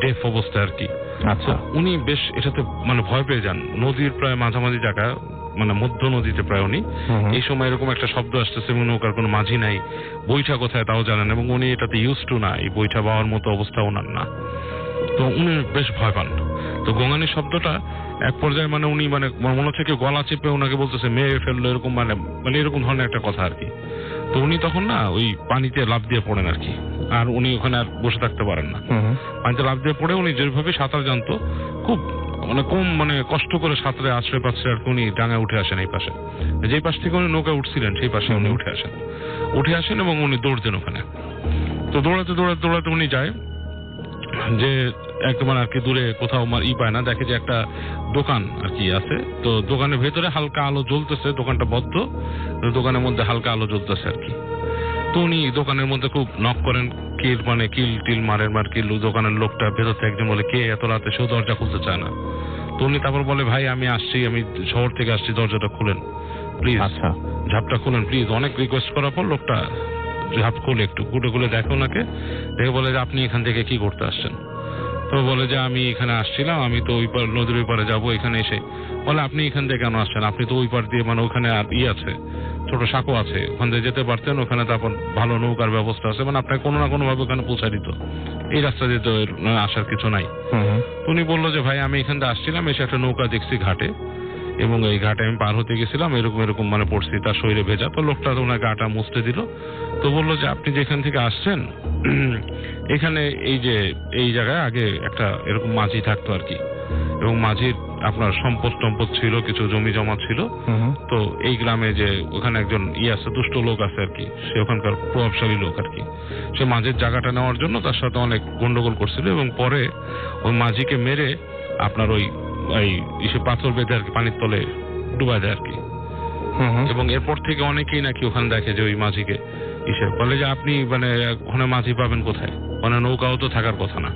ডেফ অবস্থা আর কি। আচ্ছা। উনি বেশ এটাতে মানে ভয় পেয়ে যান। নদীর প্রায় মাঝামাঝি জায়গা, মানে মধ্য নদীতে প্রায় উনি, এই সময় এরকম একটা শব্দ আসতেছে এবং নৌকার কোনো মাঝি নাই, বৈঠা কোথায় তাও জানেন, এবং উনি এটাতে ইউজ টু না, এই বৈঠা পাওয়ার মতো অবস্থা ওনার না। তো উনি বেশ ভয় পান। তো গোঙানির শব্দটা এক পর্যায়ে মানে উনি মানে মনে হচ্ছে কেউ গলা চেপে ওনাকে বলতেছে মেরে ফেললো, এরকম মানে এরকম ধরনের একটা কথা আর কি। তো উনি তখন না ওই পানিতে লাফ দিয়ে পড়েন আর কি, আর উনি ওখানে আর বসে থাকতে পারেন না। পানিতে লাফ দিয়ে পড়ে উনি যেভাবে সাঁতার জানতো, খুব মানে কম মানে কষ্ট করে সাঁতরে আশ্রয় পাচ্ছে আর কি, উনি ডাঙায় উঠে আসেন। এই পাশে যেই পাশ থেকে উনি নৌকায় উঠছিলেন সেই পাশে উনি উঠে আসেন এবং উনি দৌড় দেন ওখানে। তো দৌড়াতে উনি যায় যে একদম আর কি দূরে কোথাও পায় না, দেখে যে একটা দোকান আর কি আছে। তো দোকানের ভেতরে হালকা আলো জ্বলতেছে, দোকানটা বদ্ধ, দোকানের মধ্যে হালকা আলো জ্বলতেছে আর কি। তো উনি দোকানের মধ্যে খুব নক করেন, কিল টিল মারেন দোকানের লোকটা ভেতর থেকে একজন বলে কে এত রাতে, সেও দরজা খুলতে চায় না। তো উনি তারপর বলে ভাই আমি আসছি, আমি শহর থেকে আসছি, দরজাটা খুলেন প্লিজ। আচ্ছা। ঝাপটা খুলেন প্লিজ। অনেক রিকোয়েস্ট করার পর লোকটা ঝাপ খুলে একটু খুলে দেখে ওনাকে, দেখে বলে যে আপনি এখান থেকে কি করতে আসছেন। তো বলে যে আমি এখানে আসছিলাম, আমি তো ওই পার নদীর ওই পারে যাবো, এখানে এসে বলে আপনি এখান থেকে কেন আসছেন, আপনি তো ওই পার দিয়ে মানে ওখানে আছে ছোট সাঁকো আছে, ওখান দিয়ে যেতে পারতেন, ওখানে তারপর ভালো নৌকার ব্যবস্থা আছে, মানে আপনাকে কোনো না কোনো ভাবে ওখানে পৌঁছায় দিত, এই রাস্তা দিয়ে তো আসার কিছু নাই। উনি বললো যে ভাই আমি এখান থেকে আসছিলাম, এসে একটা নৌকা দেখছি ঘাটে, এবং এই ঘাটে আমি পার হতে গেছিলাম, এরকম এরকম মানে পড়ছি, তার শরীরে ভেজা। তো লোকটা ওনার গাটা মুছতে দিল। তো বললো যে আপনি যেখান থেকে আসছেন এখানে এই যে এই জায়গায় আগে একটা এরকম মাঝি থাকতো আর কি, এবং মাঝির আপনার সম্পদ টম্পদ ছিল, কিছু জমি জমা ছিল। তো এই গ্রামে যে ওখানে একজন আছে, দুষ্ট লোক আছে আর কি, সে ওখানকার প্রভাবশালী লোক আর কি, সে মাঝির জায়গাটা নেওয়ার জন্য তার সাথে অনেক গন্ডগোল করছিল, এবং পরে ওই মাঝিকে মেরে আপনার ওই পাথর বেঁধে আর কি পানির তলে ডুবা দেয় আর কি। এবং এরপর থেকে অনেকেই নাকি ওখানে দেখে যে ওই মাঝিকে বলে যে আপনি মানে ওখানে মাঝি পাবেন কোথায়, মানে নৌকাও তো থাকার কথা না,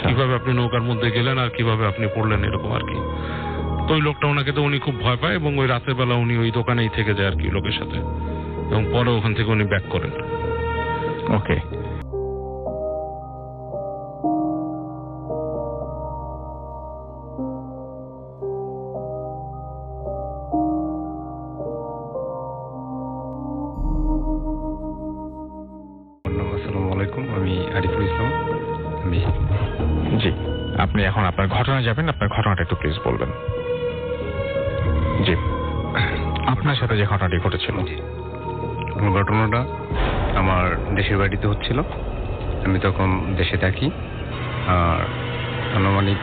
কিভাবে আপনি নৌকার মধ্যে গেলেন আর কিভাবে আপনি পড়লেন, এরকম আর কি। তো ওই লোকটা ওনাকে তো উনি খুব ভয় পায়, এবং ওই রাতের বেলা উনি ওই দোকানেই থেকে যায় আর কি লোকের সাথে, এবং পরে ওখান থেকে উনি ব্যাক করেন। ওকে, আসসালামু আলাইকুম, আমি আরিফুল ইসলাম। জি, আপনি এখন আপনার ঘটনা যাবেন, আপনার ঘটনাটা একটু প্লিজ বলবেন। জি, আপনার সাথে যে ঘটনাটি ঘটেছিল। আমার ঘটনাটা আমার দেশের বাড়িতে হচ্ছিল, আমি তখন দেশে থাকি। আর আনুমানিক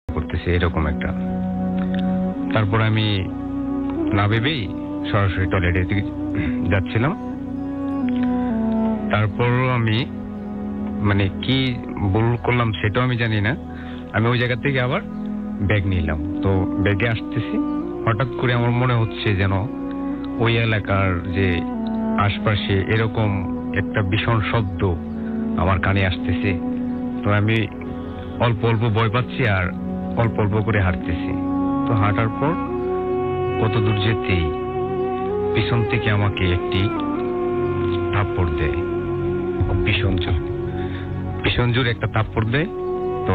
করতেছে এরকম একটা। তারপর আমি না ভেবেই সরাসরি টয়লেটের দিকে যাচ্ছিলাম। তারপরও আমি মানে কি ভুল করলাম সেটাও আমি জানি না। আমি ওই জায়গা থেকে আবার ব্যাগ নিলাম। তো ব্যাগে আসতেছি, হঠাৎ করে আমার মনে হচ্ছে যেন ওই এলাকার যে আশপাশে এরকম একটা ভীষণ শব্দ আমার কানে আসতেছে। তো আমি অল্প অল্প ভয় পাচ্ছি আর অল্প অল্প করে হাঁটতেছি। তো হাঁটার পর কত দূর যেতেই পিছন থেকে আমাকে একটি থাপ্পড় দেয়, ভীষণ জোরে একটা থাপ্পড় দেয়। তো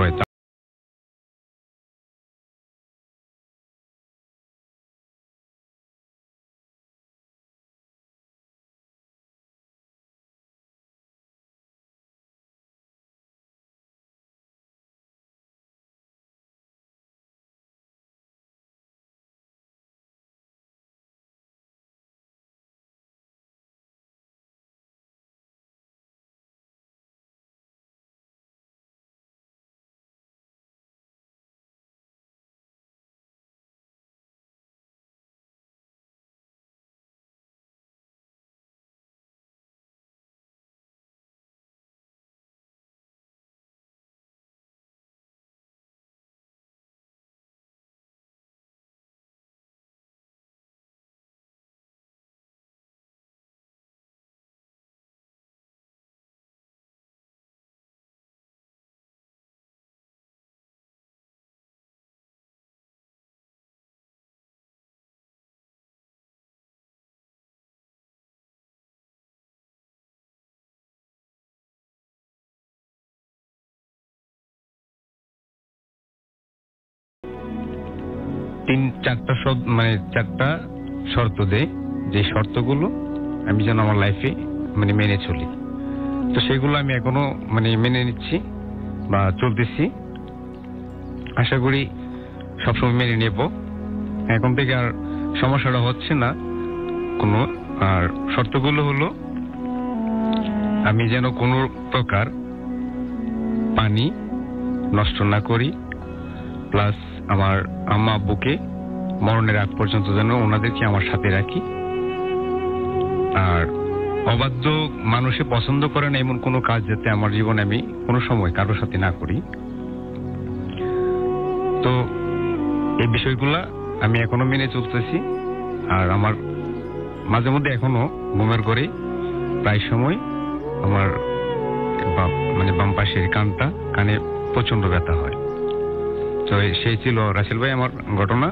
চারটা শর্ত দেয়, যে শর্তগুলো আমি যেন আমার লাইফে মেনে চলি। তো সেগুলো আমি এখনো মেনে নিচ্ছি বা চলতেছি। আশা করি সবসময় মেনে নেব। এখন থেকে আর সমস্যাটা হচ্ছে না কোনো। আর শর্তগুলো হলো, আমি যেন কোনো প্রকার পানি নষ্ট না করি, প্লাস আমার আম্মা আব্বুকে মরণের আগ পর্যন্ত যেন ওনাদেরকে আমার সাথে রাখি। আর অবাধ্য মানুষে পছন্দ করে না এমন কোনো কাজ যাতে আমার জীবনে আমি কোনো সময় কারোর সাথে না করি। তো এই বিষয়গুলা আমি এখনো মেনে চলতেছি। আর আমার মাঝে মধ্যে এখনো ঘুমের ঘরে প্রায় সময় আমার বাম পাশের কানে প্রচন্ড ব্যথা হয়। তো সেই ছিল রাসেল ভাই আমার ঘটনা।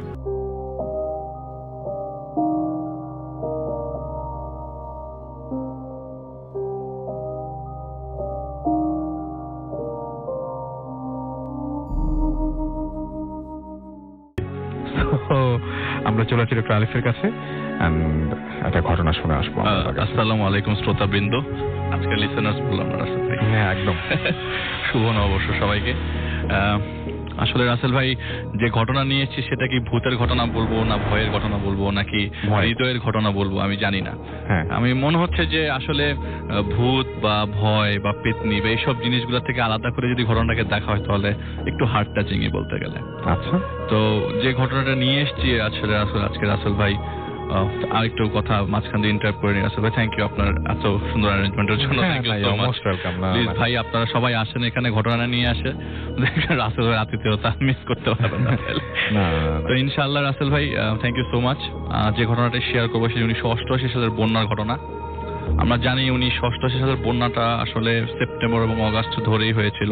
আমরা চলে যাচ্ছি ডক্টর আলিফের কাছে একটা ঘটনা শুনে আসবো। আসসালামু আলাইকুম শ্রোতাবৃন্দ, আজকে লিসেনার্স বললাম না রাসেল ভাই। হ্যাঁ, একদম শুভ নববর্ষ সবাইকে। আসলে রাসেল ভাই যে ঘটনা নিয়ে এসেছি সেটা কি ভূতের ঘটনা বলবো, না ভয়ের ঘটনা বলবো, নাকি হৃদয়ের ঘটনা বলবো আমি জানি না। আমি মনে হচ্ছে যে আসলে ভূত বা ভয় বা পেতনি বা এইসব জিনিসগুলো থেকে আলাদা করে যদি ঘটনাটাকে দেখা হয় তাহলে একটু হার্ট টাচিংই বলতে গেলে। আচ্ছা, তো যে ঘটনাটা নিয়ে এসেছি আসলে আজকে রাসেল ভাই আরেকটু কথা মাঝখান দিয়ে ইন্টারাপ্ট করে নিয়ে আসলে ভাই, থ্যাংক ইউ আপনার এত সুন্দর অ্যারেঞ্জমেন্টের জন্য। প্লিজ ভাই, আপনারা সবাই আসেন এখানে, ঘটনা নিয়ে আসে, রাসেল ভাই আতিথেয়তা মিস করতে পারবেন না। তো ইনশাআল্লাহ রাসেল ভাই, থ্যাংক ইউ সো মাচ। যে ঘটনাটা শেয়ার করবো সেটা 1988 সালের বন্যার ঘটনা। আমরা জানি 1988 সালের বন্যাটা আসলে সেপ্টেম্বর এবং অগাস্ট ধরেই হয়েছিল।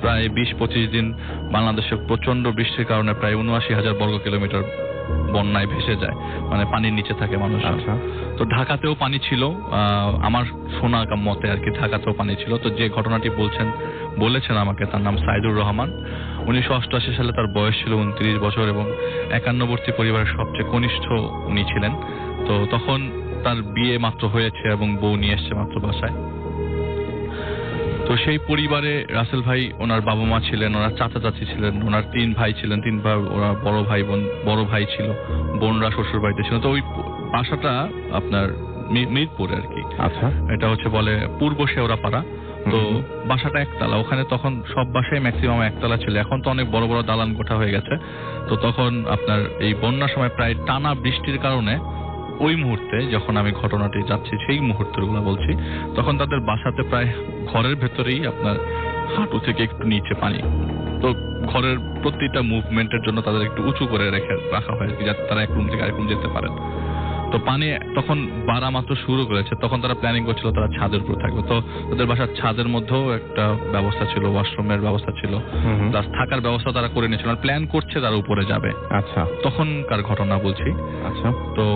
প্রায় 20-25 দিন বাংলাদেশে প্রচন্ড বৃষ্টির কারণে প্রায় 79,000 বর্গ কিলোমিটার বন্যায় ভেসে যায়, পানির নিচে থাকে মানুষ। তো ঢাকাতেও পানি ছিল, আমার শোনা মতে আর কি, ঢাকাতেও পানি ছিল। তো যে ঘটনাটি বলেছেন আমাকে, তার নাম সাইদুর রহমান। 1988 সালে তার বয়স ছিল 29 বছর এবং একান্নবর্তী পরিবারের সবচেয়ে কনিষ্ঠ উনি ছিলেন। তো তখন তার বিয়ে মাত্র হয়েছে এবং বউ নিয়ে এসছে মাত্র বাসায়। তো সেই পরিবারে রাসেল ভাই, ওনার বাবা মা ছিলেন, ওনার চাচা চাচি ছিলেন, ওনার 3 ভাই ছিলেন, 3 ভাই, ওনার বড় ভাই ছিল, বোনরা শ্বশুর বাড়িতে ছিল। তো ওই বাসাটা আপনার মিরপুরে আর কি। আচ্ছা, এটা হচ্ছে বলে পূর্ব শেওড়াপাড়া। তো বাসাটা একতলা, ওখানে তখন সব বাসায় ম্যাক্সিমাম একতলা ছিল। এখন তো অনেক বড় বড় দালান কোঠা হয়ে গেছে। তো তখন আপনার এই বন্যার সময় প্রায় টানা বৃষ্টির কারণে ওই মুহূর্তে যখন আমি ঘটনাটি যাচ্ছি সেই মুহূর্তগুলো বলছি, তখন তাদের বাসাতে প্রায় ঘরের ভেতরেই আপনার হাঁটু থেকে একটু নিচে পানি। তো ঘরের প্রতিটা মুভমেন্টের জন্য তাদের একটু উঁচু করে রাখা হয় যাতে তারা এক রুম থেকে আরেক রুম যেতে পারেন। তো পানি তখন বাড়া মাত্র শুরু করেছে, তখন তারা প্ল্যানিং করছিল তারা ছাদের উপর থাকবে। তো তাদের বাসার ছাদের মধ্যেও একটা ব্যবস্থা ছিল, ওয়াশরুমের ব্যবস্থা ছিল, প্লাস থাকার ব্যবস্থা তারা করে নিয়েছিল, প্ল্যান করছে তারা উপরে যাবে। আচ্ছা, তখনকার ঘটনা বলছি। আচ্ছা, তো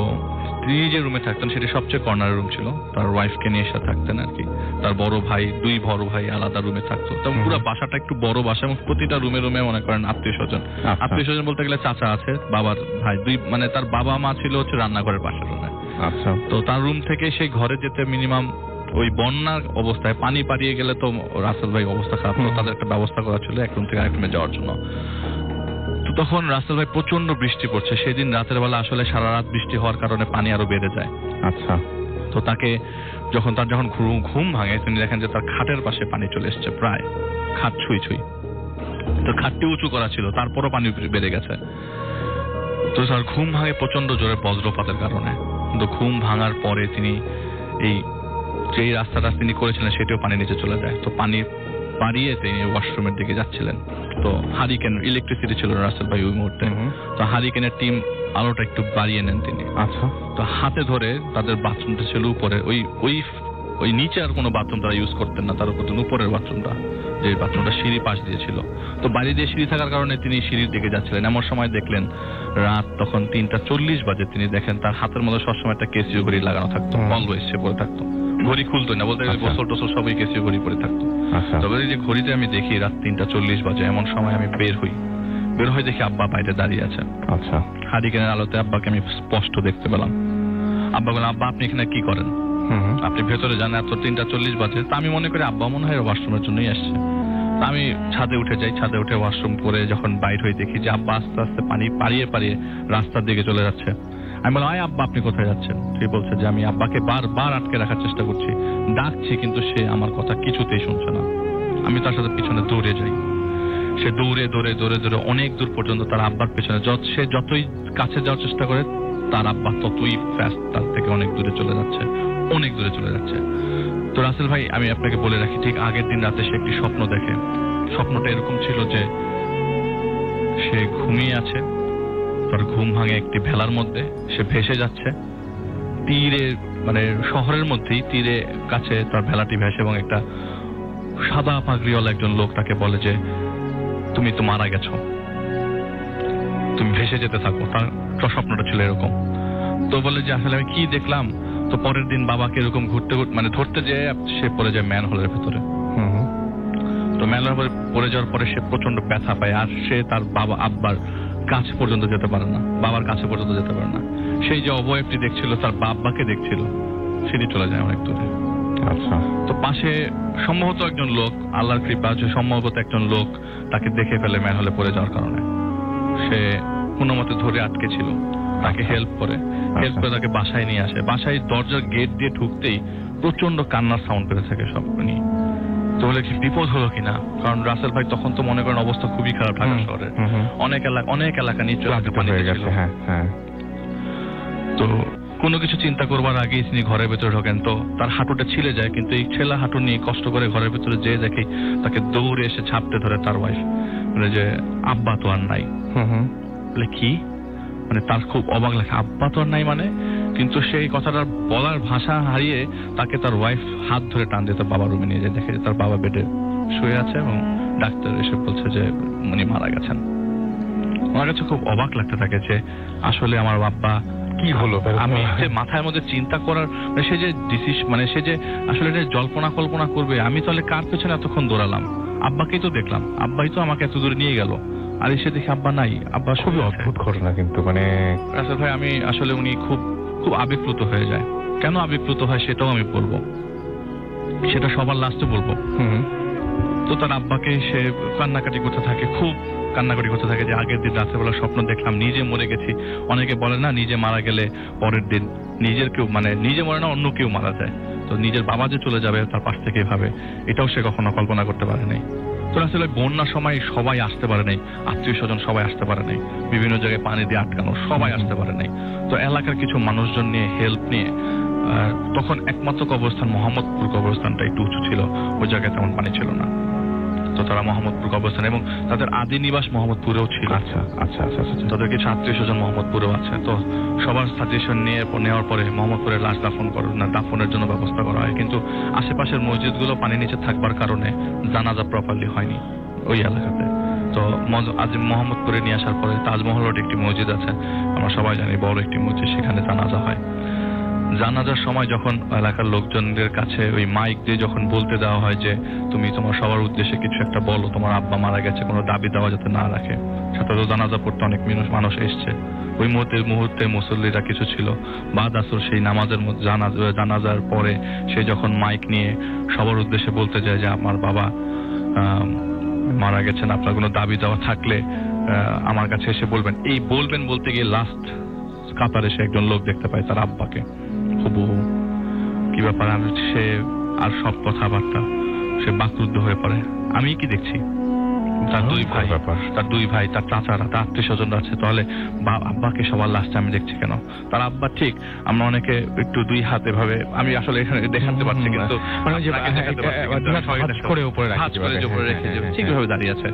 তিনি যে রুমে থাকতেন সেটি সবচেয়ে কর্নার রুম ছিল, তার ওয়াইফকে নিয়ে এসে থাকতেন আর কি। তার বড় ভাই, 2 বড় ভাই আলাদা রুমে থাকতো। তো পুরো বাসাটা একটু বড় বাসা এবং প্রতিটা রুমে রুমে মনে করেন আত্মীয় স্বজন বলতে গেলে চাচা আছে, বাবার ভাই 2, তার বাবা মা ছিল হচ্ছে রান্নাঘরের পাশের রুমে। আচ্ছা, তো তার রুম থেকে সেই ঘরে যেতে মিনিমাম ওই বন্যার অবস্থায় পানি পাড়িয়ে গেলে তো রাসেল ভাই অবস্থা খারাপ হলো। তাদের একটা ব্যবস্থা করা ছিল এক রুম থেকে আরেক রুমে যাওয়ার জন্য। তো তখন রাসেল ভাই প্রচন্ড বৃষ্টি পড়ছে সেদিন রাতের বেলা, আসলে সারা রাত বৃষ্টি হওয়ার কারণে পানি আরো বেড়ে যায়। আচ্ছা, তো তাকে যখন ঘুম ভাঙে, তিনি দেখেন যে তার খাটের পাশে পানি চলে এসছে, প্রায় খাট ছুঁই। তো খাটটি উঁচু করা ছিল, তারপরও পানি বেড়ে গেছে। তো তার ঘুম ভাঙে প্রচন্ড জোরে বজ্রপাতের কারণে। কিন্তু ঘুম ভাঙার পরে তিনি যেই রাস্তাটা তিনি করেছিলেন সেটিও পানি নিচে চলে যায়। তো পানি পাড়িয়ে তিনি ওয়াশরুমের দিকে যাচ্ছিলেন। তো হারিকেন, ইলেকট্রিসিটি ছিল রাসেল ভাই ওই মুহূর্তে। তো হারিকেনের টিম আলোটা একটু বাড়িয়ে নেন তিনি। আচ্ছা, তো হাতে ধরে তাদের বাথরুমটা ছিল উপরে, ওই নিচে আর কোনো বাথরুম তারা ইউজ করতেন না, তার উপর উপরের বাথরুমটা, যে বাথরুমটা সিঁড়ি পাশ দিয়ে ছিল। তো বাইরে দিয়ে সিঁড়ি থাকার কারণে তিনি সিঁড়ির দিকে যাচ্ছিলেন। এমন সময় দেখলেন রাত তখন 3:40 বাজে, তিনি দেখেন তার হাতের মধ্যে সবসময় একটা কেসিও ঘড়ি লাগানো থাকতো, অলওয়েজ সে পরে থাকতো, ঘড়ি খুলতো না, বলতে গেলে গোসল টোসল সবই কেসিও ঘড়ি পরে থাকতো। তবে যে ঘড়িতে আমি দেখি রাত 3:40 বাজে, এমন সময় আমি বের হই, বের হয়ে দেখি আব্বা বাইরে দাঁড়িয়ে আছে। আচ্ছা। হারিকেনের আলোতে আব্বাকে আমি স্পষ্ট দেখতে পেলাম। আব্বা বললেন, আব্বা আপনি এখানে কি করেন? আপনি ভেতরে যান, এত 3:40 বাজে। তা আমি মনে করি আব্বা মনে হয় ওয়াশরুমের জন্যই আসছে। আমি ছাদে উঠে যাই, ছাদে উঠে ওয়াশরুম করে যখন বাইর হয়ে দেখি যে আব্বা আস্তে আস্তে পানি পাড়িয়ে পাড়িয়ে রাস্তার দিকে চলে যাচ্ছে। আমি বললাম, আয় আব্বা আপনি কোথায় যাচ্ছেন? সে বলছে যে আমি আব্বাকে বারবার আটকে রাখার চেষ্টা করছি, ডাকছি, কিন্তু সে আমার কথা কিছুতেই শুনছে না। আমি তার সাথে পিছনে দৌড়ে যাই। সে দৌড়ে দৌড়ে দৌড়ে দৌড়ে অনেক দূর পর্যন্ত তার আব্বার পেছনে, সে যতই কাছে যাওয়ার চেষ্টা করে তার আব্বা ততই ফাস্ট তার থেকে অনেক দূরে চলে যাচ্ছে, অনেক দূরে চলে যাচ্ছে। তো রাসেল ভাই আমি আপনাকে বলে রাখি, ঠিক আগের দিন রাতে সে একটি স্বপ্ন দেখে। স্বপ্নটা এরকম ছিল যে সে ঘুমিয়ে আছে, তার ঘুম ভাঙে একটি ভেলার মধ্যে, সে ভেসে যাচ্ছে তীরে, মানে শহরের মধ্যেই তীরে কাছে তার ভেলাটি ভেসে, এবং একটা সাদা পাগড়িওয়ালা একজন লোক তাকে বলে যে তুমি তো মারা গেছো, তুমি ভেসে যেতে থাকো। তার স্বপ্নটা ছিল এরকম। তো বলে যে আসলে আমি কি দেখলাম? তো পরের দিন বাবাকে এরকম ঘুরতে মানে ধরতে যেয়ে সে পড়ে যায় ম্যান হোলের ভেতরে। তো ম্যান হোলের পড়ে যাওয়ার পরে সে প্রচন্ড ব্যথা পায়, আর সে তার বাবা আব্বার কাছে পর্যন্ত যেতে পারে না, বাবার কাছে পর্যন্ত যেতে পারে না। সেই যে অবয়বটি দেখছিল, তার বাবাকে দেখছিল, সেটি চলে যায় অনেক দূরে। আচ্ছা। তো পাশে সম্ভবত একজন লোক, আল্লাহর কৃপা আছে, সম্ভবত একজন লোক তাকে দেখে ফেলে ম্যান হলে পড়ে যাওয়ার কারণে। সে কোনো মতে ধরে আটকে ছিল, তাকে হেল্প করে তাকে বাসায় নিয়ে আসে। বাসায় দরজার গেট দিয়ে ঢুকতেই প্রচন্ড কান্নার সাউন্ড পেতে থাকে সব নিয়ে। তো বলে কি বিপদ হলো কিনা, কারণ রাসেল ভাই তখন তো মনে করেন অবস্থা খুবই খারাপ ঢাকা শহরে, অনেক এলাকা নিচে হয়ে গেছে। তো কোনো কিছু চিন্তা করবার আগেই তিনি ঘরের ভেতরে ঢোকেন। তো তার হাঁটুটা ছিলে যায়, কিন্তু এই ছেলা হাঁটু নিয়ে কষ্ট করে ঘরের ভেতরে যেয়ে দেখি তাকে দৌড়ে এসে ছাপতে ধরে তার ওয়াইফ, মানে যে আব্বা তো আর নাই। বলে কি, মানে তার খুব অবাক লাগে, আব্বা তো আর নাই মানে? কিন্তু সেই কথাটা বলার ভাষা হারিয়ে তাকে তার ওয়াইফ হাত ধরে টান দিয়ে তার বাবার রুমে নিয়ে যায়। দেখে যে তার বাবা বেডে শুয়ে আছে এবং ডাক্তার এসে বলছে যে উনি মারা গেছেন। আমার কাছে খুব অবাক লাগতে থাকে যে আসলে আমার বাবা কি হলো। আমি যে মাথার মধ্যে চিন্তা করার, সে যে ডিসিশন, মানে সে যে আসলে জল্পনা কল্পনা করবে, আমি তাহলে কার পেছনে এতক্ষণ দৌড়ালাম? আব্বাকেই তো দেখলাম, আব্বাই তো আমাকে এত দূরে নিয়ে গেল, আর এসে দেখি আব্বা নাই। আব্বা খুবই অদ্ভুত ঘটনা কিন্তু, মানে রাসেল ভাই আমি আসলে উনি খুব খুব আবেগপ্লুত হয়ে যায়। কেন আবেগপ্লুত হয় সেটাও আমি বলবো, সেটা সবার লাস্টে বলবো। তো তার আব্বাকে সে কান্নাকাটি করতে থাকে, খুব কান্নাকাটি করতে থাকে যে আগের দিন রাত্রেবেলা স্বপ্ন দেখলাম নিজে মরে গেছি। অনেকে বলে না, নিজে মারা গেলে পরের দিন নিজের কেউ, মানে নিজে মরে না অন্য কেউ মারা যায়, তো নিজের বাবা যে চলে যাবে তার পাশ থেকে ভাবে, এটাও সে কখনো কল্পনা করতে পারে নাই। তো আসলে বন্যার সময় সবাই আসতে পারে নাই, আত্মীয় স্বজন সবাই আসতে পারে নাই, বিভিন্ন জায়গায় পানি দিয়ে আটকানো, সবাই আসতে পারে নাই। তো এলাকার কিছু মানুষজন নিয়ে হেল্প নিয়ে, তখন একমাত্র কবরস্থান মোহাম্মদপুর কবরস্থানটা একটু উঁচু ছিল, ওই জায়গায় তেমন পানি ছিল না। তো তারা মোহাম্মদপুর কবরস্থান, এবং তাদের আদি নিবাস মোহাম্মদপুরেও ছিল। আচ্ছা আচ্ছা আচ্ছা। তাদের কিছু আত্মীয় স্বজন মোহাম্মদপুরেও আছে। তো সবার সাজেশন নেওয়ার পরে মোহাম্মদপুরে লাশ দাফনের জন্য ব্যবস্থা করা হয়। কিন্তু আশেপাশের মসজিদগুলো পানি নিচে থাকবার কারণে জানাজা প্রপারলি হয়নি ওই এলাকাতে। তো আজ মোহাম্মদপুরে নিয়ে আসার পরে তাজমহল রোডে একটি মসজিদ আছে, আমরা সবাই জানি, বড় একটি মসজিদ, সেখানে জানাজা হয়। জানাজার সময় যখন এলাকার লোকজনদের কাছে ওই মাইক দিয়ে যখন বলতে দেওয়া হয় যে তুমি তোমার সবার উদ্দেশ্যে কিছু একটা বলো, তোমার আব্বা মারা গেছে, কোনো দাবি দেওয়া যাতে না রাখে। সাথে তো জানাজা পড়তে অনেক মানুষ এসছে। ওই মুহূর্তে মুসল্লিরা কিছু ছিল, বাদ আসর সেই নামাজের জানাজার পরে সে যখন মাইক নিয়ে সবার উদ্দেশ্যে বলতে যায় যে আমার বাবা মারা গেছেন, আপনার কোনো দাবি দেওয়া থাকলে আমার কাছে এসে বলবেন। এই বলবেন বলতে গিয়ে লাস্ট কাতারে সে একজন লোক দেখতে পায়, তার আব্বাকে। হুবহু কি ব্যাপার, সে আর সব কথাবার্তা সে বাকরুদ্ধ হয়ে পড়ে। আমি কি দেখছি, তার দুই ভাই, তার চাচারা, তার আত্মীয় স্বজনরা আছে, তাহলে আব্বাকে সবার লাস্টে আমি দেখছি কেন? তার আব্বা ঠিক, আমরা অনেকে একটু দুই হাত এভাবে, আমি আসলে এখানে দেখাতে পারছি, কিন্তু ঠিকভাবে দাঁড়িয়ে আছে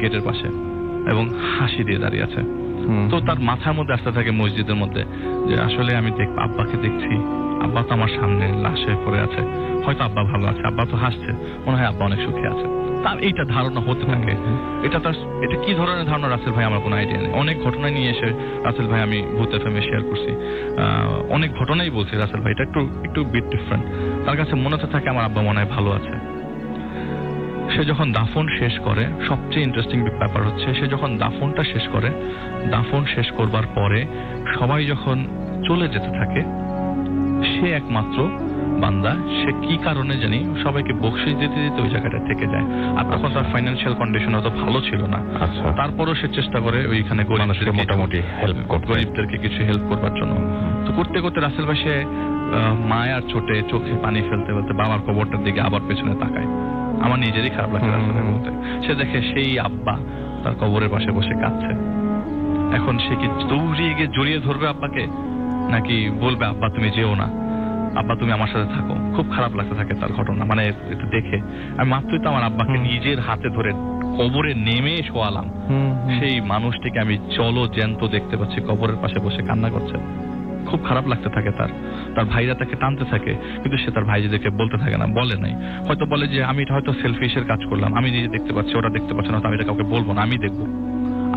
গেটের পাশে এবং হাসি দিয়ে দাঁড়িয়ে আছে। তো তার মাথার মধ্যে আসতে থাকে মসজিদের মধ্যে যে আসলে আমি আব্বাকে দেখছি, আব্বা তো আমার সামনে লাশ হয়ে পড়ে আছে, হয়তো আব্বা ভালো আছে, আব্বা তো হাসছে, মনে হয় আব্বা অনেক সুখী আছে। তার এইটা ধারণা হতে থাকে। এটা কি ধরনের ধারণা রাসেল ভাই আমার কোনো আইডিয়া নেই। অনেক ঘটনা নিয়ে এসে রাসেল ভাই আমি ভূত এফএম এ শেয়ার করছি, অনেক ঘটনাই বলছি রাসেল ভাই, এটা একটু বিট ডিফারেন্ট। তার কাছে মনে হতে থাকে আমার আব্বা মনে হয় ভালো আছে। সে যখন দাফন শেষ করে, সবচেয়ে ইন্টারেস্টিং ব্যাপার হচ্ছে সে যখন দাফনটা শেষ করে, দাফন শেষ করবার পরে সবাই যখন চলে যেতে থাকে, সে একমাত্র বান্দা, সে কি কারণে জানি সবাইকে বকশিশ দিতে দিতে ওই জায়গাটা থেকে যায়। আর তখন তার ফাইন্যান্সিয়াল কন্ডিশন অত ভালো ছিল না, তারপরও সে চেষ্টা করে ওইখানে মোটামুটি গরিবদেরকে কিছু হেল্প করবার জন্য। তো করতে করতে রাসেল ভাই সে মায়ার চোটে চোখে পানি ফেলতে ফেলতে বাবার কবরটার দিকে আবার পেছনে তাকায়। আমার নিজেরই খারাপ লাগে রাসেলের বলতে। সে দেখে সেই আব্বা তার কবরের পাশে বসে কাঁদছে। এখন সে কি দৌড়িয়ে গিয়ে জড়িয়ে ধরবে আব্বাকে, নাকি বলবে আব্বা তুমি যেও না, আব্বা তুমি আমার সাথে থাকো? খুব খারাপ লাগতে থাকে তার ঘটনা, মানে একটু দেখে। আমি মাত্রই তো আমার আব্বাকে নিজের হাতে ধরে কবরে নেমে শোয়ালাম, সেই মানুষটিকে আমি চলো জ্যান্ত দেখতে পাচ্ছি কবরের পাশে বসে কান্না করছে। খুব খারাপ লাগতে থাকে তার ভাইরা তাকে টানতে থাকে, কিন্তু সে তার ভাইদেরকে বলতে থাকে না, বলে নাই। হয়তো বলে যে আমি হয়তো সেলফিশের কাজ করলাম, আমি নিজে দেখতে পাচ্ছি, ওরা দেখতে পাচ্ছে না, আমি এটা কাউকে বলবো না, আমি দেখবো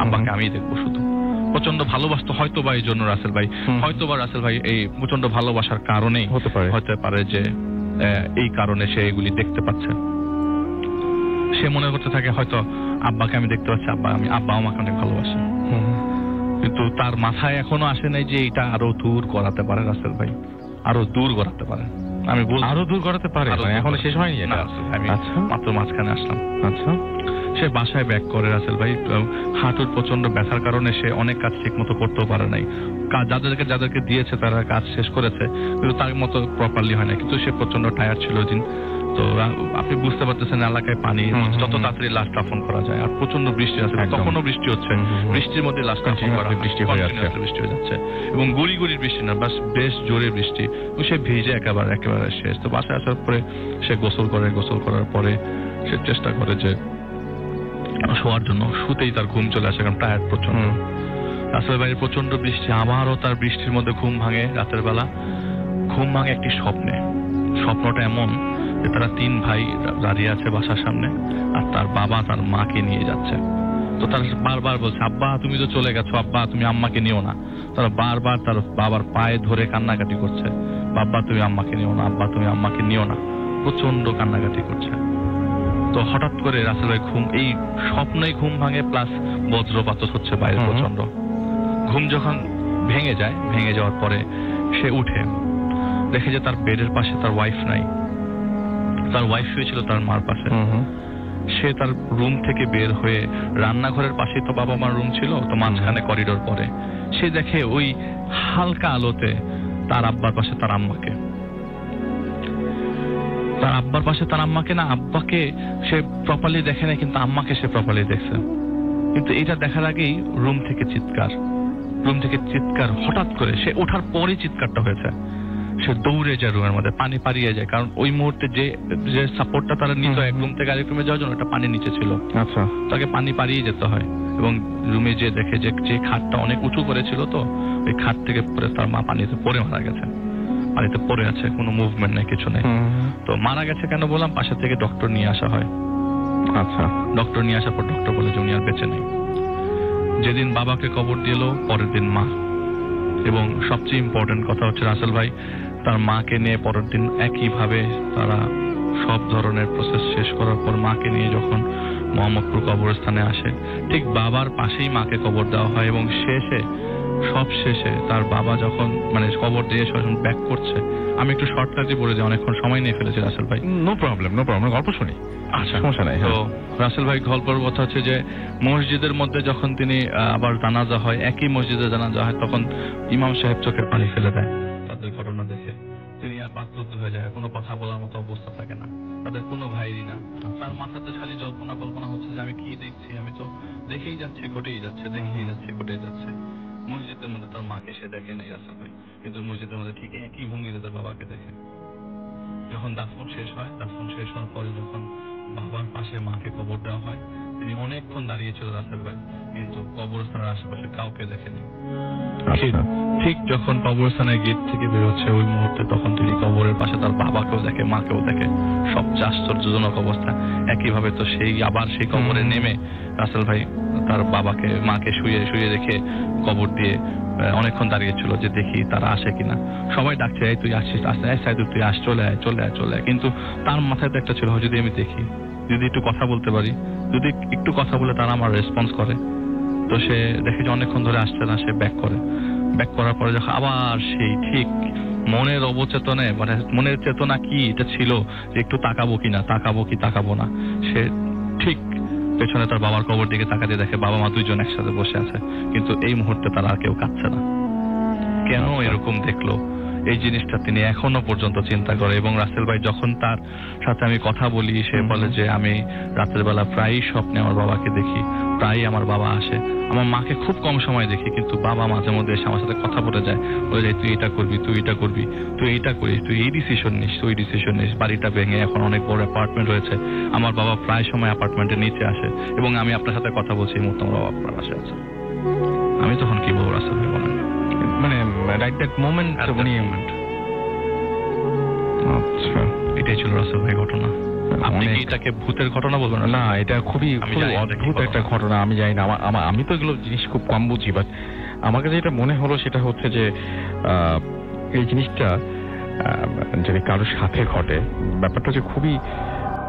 আব্বাকে, আমি দেখবো শুধু। প্রচন্ড ভালোবাসতো হয়তো বা এই জন্য রাসেল ভাই, হয়তো বা রাসেল ভাই এই প্রচন্ড ভালোবাসার কারণেই হতে পারে যে এই কারণে সে এগুলি দেখতে পাচ্ছে। সে মনে করতে থাকে হয়তো আব্বাকে আমি দেখতে পাচ্ছি, আব্বা আমাকে অনেক ভালোবাসে। কিন্তু তার মাথায় এখনো আসে নাই যে এটা আরো দূর করাতে পারে রাসেল ভাই, আরো দূর করাতে পারে। আমি বলছি আরো দূর করাতে পারে, এখনো শেষ হয়নি এটা। আমি মাত্র মাঝখানে আসলাম। আচ্ছা, সে বাসায় ব্যাক করে রাসেল ভাই, হাঁটুর প্রচন্ড ব্যথার কারণে সে অনেক কাজ ঠিক মতো করতেও পারে নাই। যাদেরকে দিয়েছে তারা কাজ শেষ করেছে, কিন্তু তার মতো প্রপারলি হয় না। কিন্তু সে প্রচন্ড টায়ার্ড ছিল দিন। তো আপনি বুঝতে পারতেছেন এলাকায় পানি, যত তাড়াতাড়ি লাশ দাফন করা যায়। আর প্রচন্ড বৃষ্টি আছে, তখনও বৃষ্টি হচ্ছে, বৃষ্টির মধ্যে লাশ দাফন করা, বৃষ্টি হয়ে যাচ্ছে এবং গুড়ি গুড়ির বৃষ্টি না, বাস বেশ জোরে বৃষ্টি। সে ভিজে একেবারে শেষ। তো বাসায় আসার পরে সে গোসল করার পরে সে চেষ্টা করে যে শোয়ার জন্য, শুতেই তার ঘুম চলে আসে, কারণ টায়ার্ড প্রচন্ড। রাসেলের বাইরে প্রচন্ড বৃষ্টি, আবারও তার বৃষ্টির মধ্যে ঘুম ভাঙে। রাতের বেলা ঘুম ভাঙে একটি স্বপ্নে। স্বপ্নটা এমন যে তারা 3 ভাই দাঁড়িয়ে আছে বাসার সামনে, আর তার বাবা তার মাকে নিয়ে যাচ্ছে। তো তারা বারবার বলছে আব্বা তুমি তো চলে গেছো, আব্বা তুমি আম্মাকে নিও না। তারা বারবার তার বাবার পায়ে ধরে কান্নাকাটি করছে, বাবা তুমি আম্মাকে নিও না, আব্বা তুমি আম্মাকে নিও না। প্রচন্ড কান্নাকাটি করছে। তো হঠাৎ করে রাসেল ভাই এই স্বপ্নেই ঘুম ভাঙে, প্লাস বজ্রপাত হচ্ছে বাইরে প্রচন্ড। ঘুম যখন ভেঙে যাওয়ার পরে সে উঠে দেখে যে তার বেডের পাশে তার ওয়াইফ নাই, তার ওয়াইফ শুয়েছিল তার মার পাশে। সে তার রুম থেকে বের হয়ে রান্নাঘরের পাশেই তো বাবা মার রুম ছিল, তো মাঝখানে করিডোর পরে সে দেখে ওই হালকা আলোতে তার আব্বার পাশে তার আম্মাকে, তার আব্বার পাশে তার আম্মাকে না, আব্বাকে সে প্রপারলি দেখে না, কিন্তু আম্মাকে সে প্রপারলি দেখছে। কিন্তু এটা দেখার আগেই রুম থেকে চিৎকার হঠাৎ করে, সে ওঠার পরেই চিৎকারটা হয়েছে। সে দৌড়ে যায় রুমের মধ্যে, পানি পাড়িয়ে যায়, কারণ ওই মুহূর্তে যে সাপোর্টটা তারা নিত এক রুম থেকে আরেক রুমে যাওয়ার জন্য, এটা পানির নিচে ছিল। আচ্ছা, তাকে পানি পাড়িয়ে যেতে হয়। এবং রুমে যে দেখে যে খাটটা অনেক উঁচু করেছিল, তো ওই খাট থেকে পরে তার মা পানিতে পড়ে মারা গেছে। পানিতে পড়ে আছে, কোনো মুভমেন্ট নেই, কিছু নেই। তো মারা গেছে কেন বললাম, পাশে থেকে ডক্টর নিয়ে আসা হয়। আচ্ছা, ডক্টর নিয়ে আসার পর ডক্টর বলে যে উনি আর বেঁচে নেই। যেদিন বাবাকে কবর দিল, পরের দিন মা। এবং সবচেয়ে ইম্পর্টেন্ট কথা হচ্ছে রাসেল ভাই তার মাকে নিয়ে পরের দিন একইভাবে তারা সব ধরনের প্রসেস শেষ করার পর মাকে নিয়ে যখন মোহাম্মদপুর কবরস্থানে আসে, ঠিক বাবার পাশেই মাকে কবর দেওয়া হয়। এবং সব শেষে তার বাবা যখন কবর দিয়ে যখন ব্যাক করছে, আমি একটু শর্টকাটে বলে দিই, অনেকক্ষণ সময় নিয়ে ফেলেছি রাসেল ভাই। নো প্রবলেম, গল্প শুনি। আচ্ছা, সমস্যা নাই। তো রাসেল ভাই গল্পের কথা হচ্ছে যে মসজিদের মধ্যে যখন তিনি আবার জানাজা হয়, একই মসজিদে জানাজা হয়, তখন ইমাম সাহেব চোখের পানি ফেলে দেয় তাদের ঘটনা দেখে। তিনি আর বাকরুদ্ধ হয়ে যায়, কোনো কথা বলার মতো অবস্থা থাকে না, তাদের কোনো ভাইরই না। তার মাথাতে খালি কল্পনা হচ্ছে যে আমি কি দেখছি, আমি তো দেখেই যাচ্ছি, ঘটেই যাচ্ছে। মসজিদের মধ্যে তার মাকে সে দেখে নেই রাসেল ভাই, কিন্তু মসজিদের মধ্যে ঠিক একই ভঙ্গিতে তার বাবাকে দেখে। যখন দাফন শেষ হওয়ার পরে যখন বাবার পাশে মাকে কবর দেওয়া হয়, তিনি অনেকক্ষণ দাঁড়িয়েছিল রাসেল ভাই, কিন্তু কবরস্থানের আশেপাশে কাউকে দেখেনি। ঠিক যখন কবরস্থানের গেট থেকে বেরোচ্ছে ওই মুহূর্তে, তখন তিনি কবরের পাশে তার বাবাকেও দেখে, মাকেও দেখে। সবচেয়ে আশ্চর্যজনক অবস্থা। একইভাবে তো আবার সেই কবরে নেমে রাসেল ভাই তার মাকে শুয়ে রেখে কবর দিয়ে অনেকক্ষণ দাঁড়িয়েছিল যে দেখি তারা আসে কিনা। সবাই ডাকছে, এই তুই আসছিস, আসতে সাইদুর তুই আস, চলে আয়। কিন্তু তার মাথায় তো একটা ছিল, যদি আমি দেখি যদি একটু কথা বলতে পারি, যদি একটু কথা বলে তারা আমার রেসপন্স করে, তো সে দেখে যে অনেকক্ষণ ধরে আসছে না, সে ব্যাক করে। ব্যাক করার পরে যখন আবার সেই ঠিক মনের অবচেতনে, মানে মনের চেতনা কি এটা ছিল যে একটু তাকাবো কিনা, তাকাবো কি তাকাবো না, সে ঠিক পেছনে তার বাবার কবর দিকে তাকাতে দেখে বাবা মা দুইজন একসাথে বসে আছে, কিন্তু এই মুহূর্তে তারা আর কেউ কাঁদছে না। কেন এরকম দেখলো, এই জিনিসটা তিনি এখনো পর্যন্ত চিন্তা করে। এবং রাসেল ভাই যখন তার সাথে আমি কথা বলি, সে বলে যে আমি রাতের বেলা প্রায়ই স্বপ্নে আমার বাবাকে দেখি, প্রায়ই আমার বাবা আসে। আমার মাকে খুব কম সময় দেখি, কিন্তু বাবা মাঝে মধ্যে এসে আমার সাথে কথা বলে যায়, বলে যায় তুই এটা করবি, তুই এটা করবি, তুই এইটা করিস, তুই এই ডিসিশন নিস, তুই ডিসিশন নিস। বাড়িটা ভেঙে এখন অনেক বড় অ্যাপার্টমেন্ট হয়েছে, আমার বাবা প্রায় সময় অ্যাপার্টমেন্টের নিচে আসে, এবং আমি আপনার সাথে কথা বলছি এই মুহূর্তে আমার বাবা আপনার পাশে আছে। আমি তখন কি বলবো রাসেল ভাই বলেন? মানে রাইট দ্যাট মোমেন্ট উনি আচ্ছা, এটাই ছিল রাসেল ভাই ঘটনা। আপনি কি এটাকে ভূতের ঘটনা বলবেন? না, এটা খুবই অদ্ভুত একটা ঘটনা। আমি জানি না, আমি তো এগুলো জিনিস খুব কম বুঝি, বাট আমাকে যেটা মনে হলো সেটা হচ্ছে যে এই জিনিসটা যদি কারোর সাথে ঘটে, ব্যাপারটা যে খুবই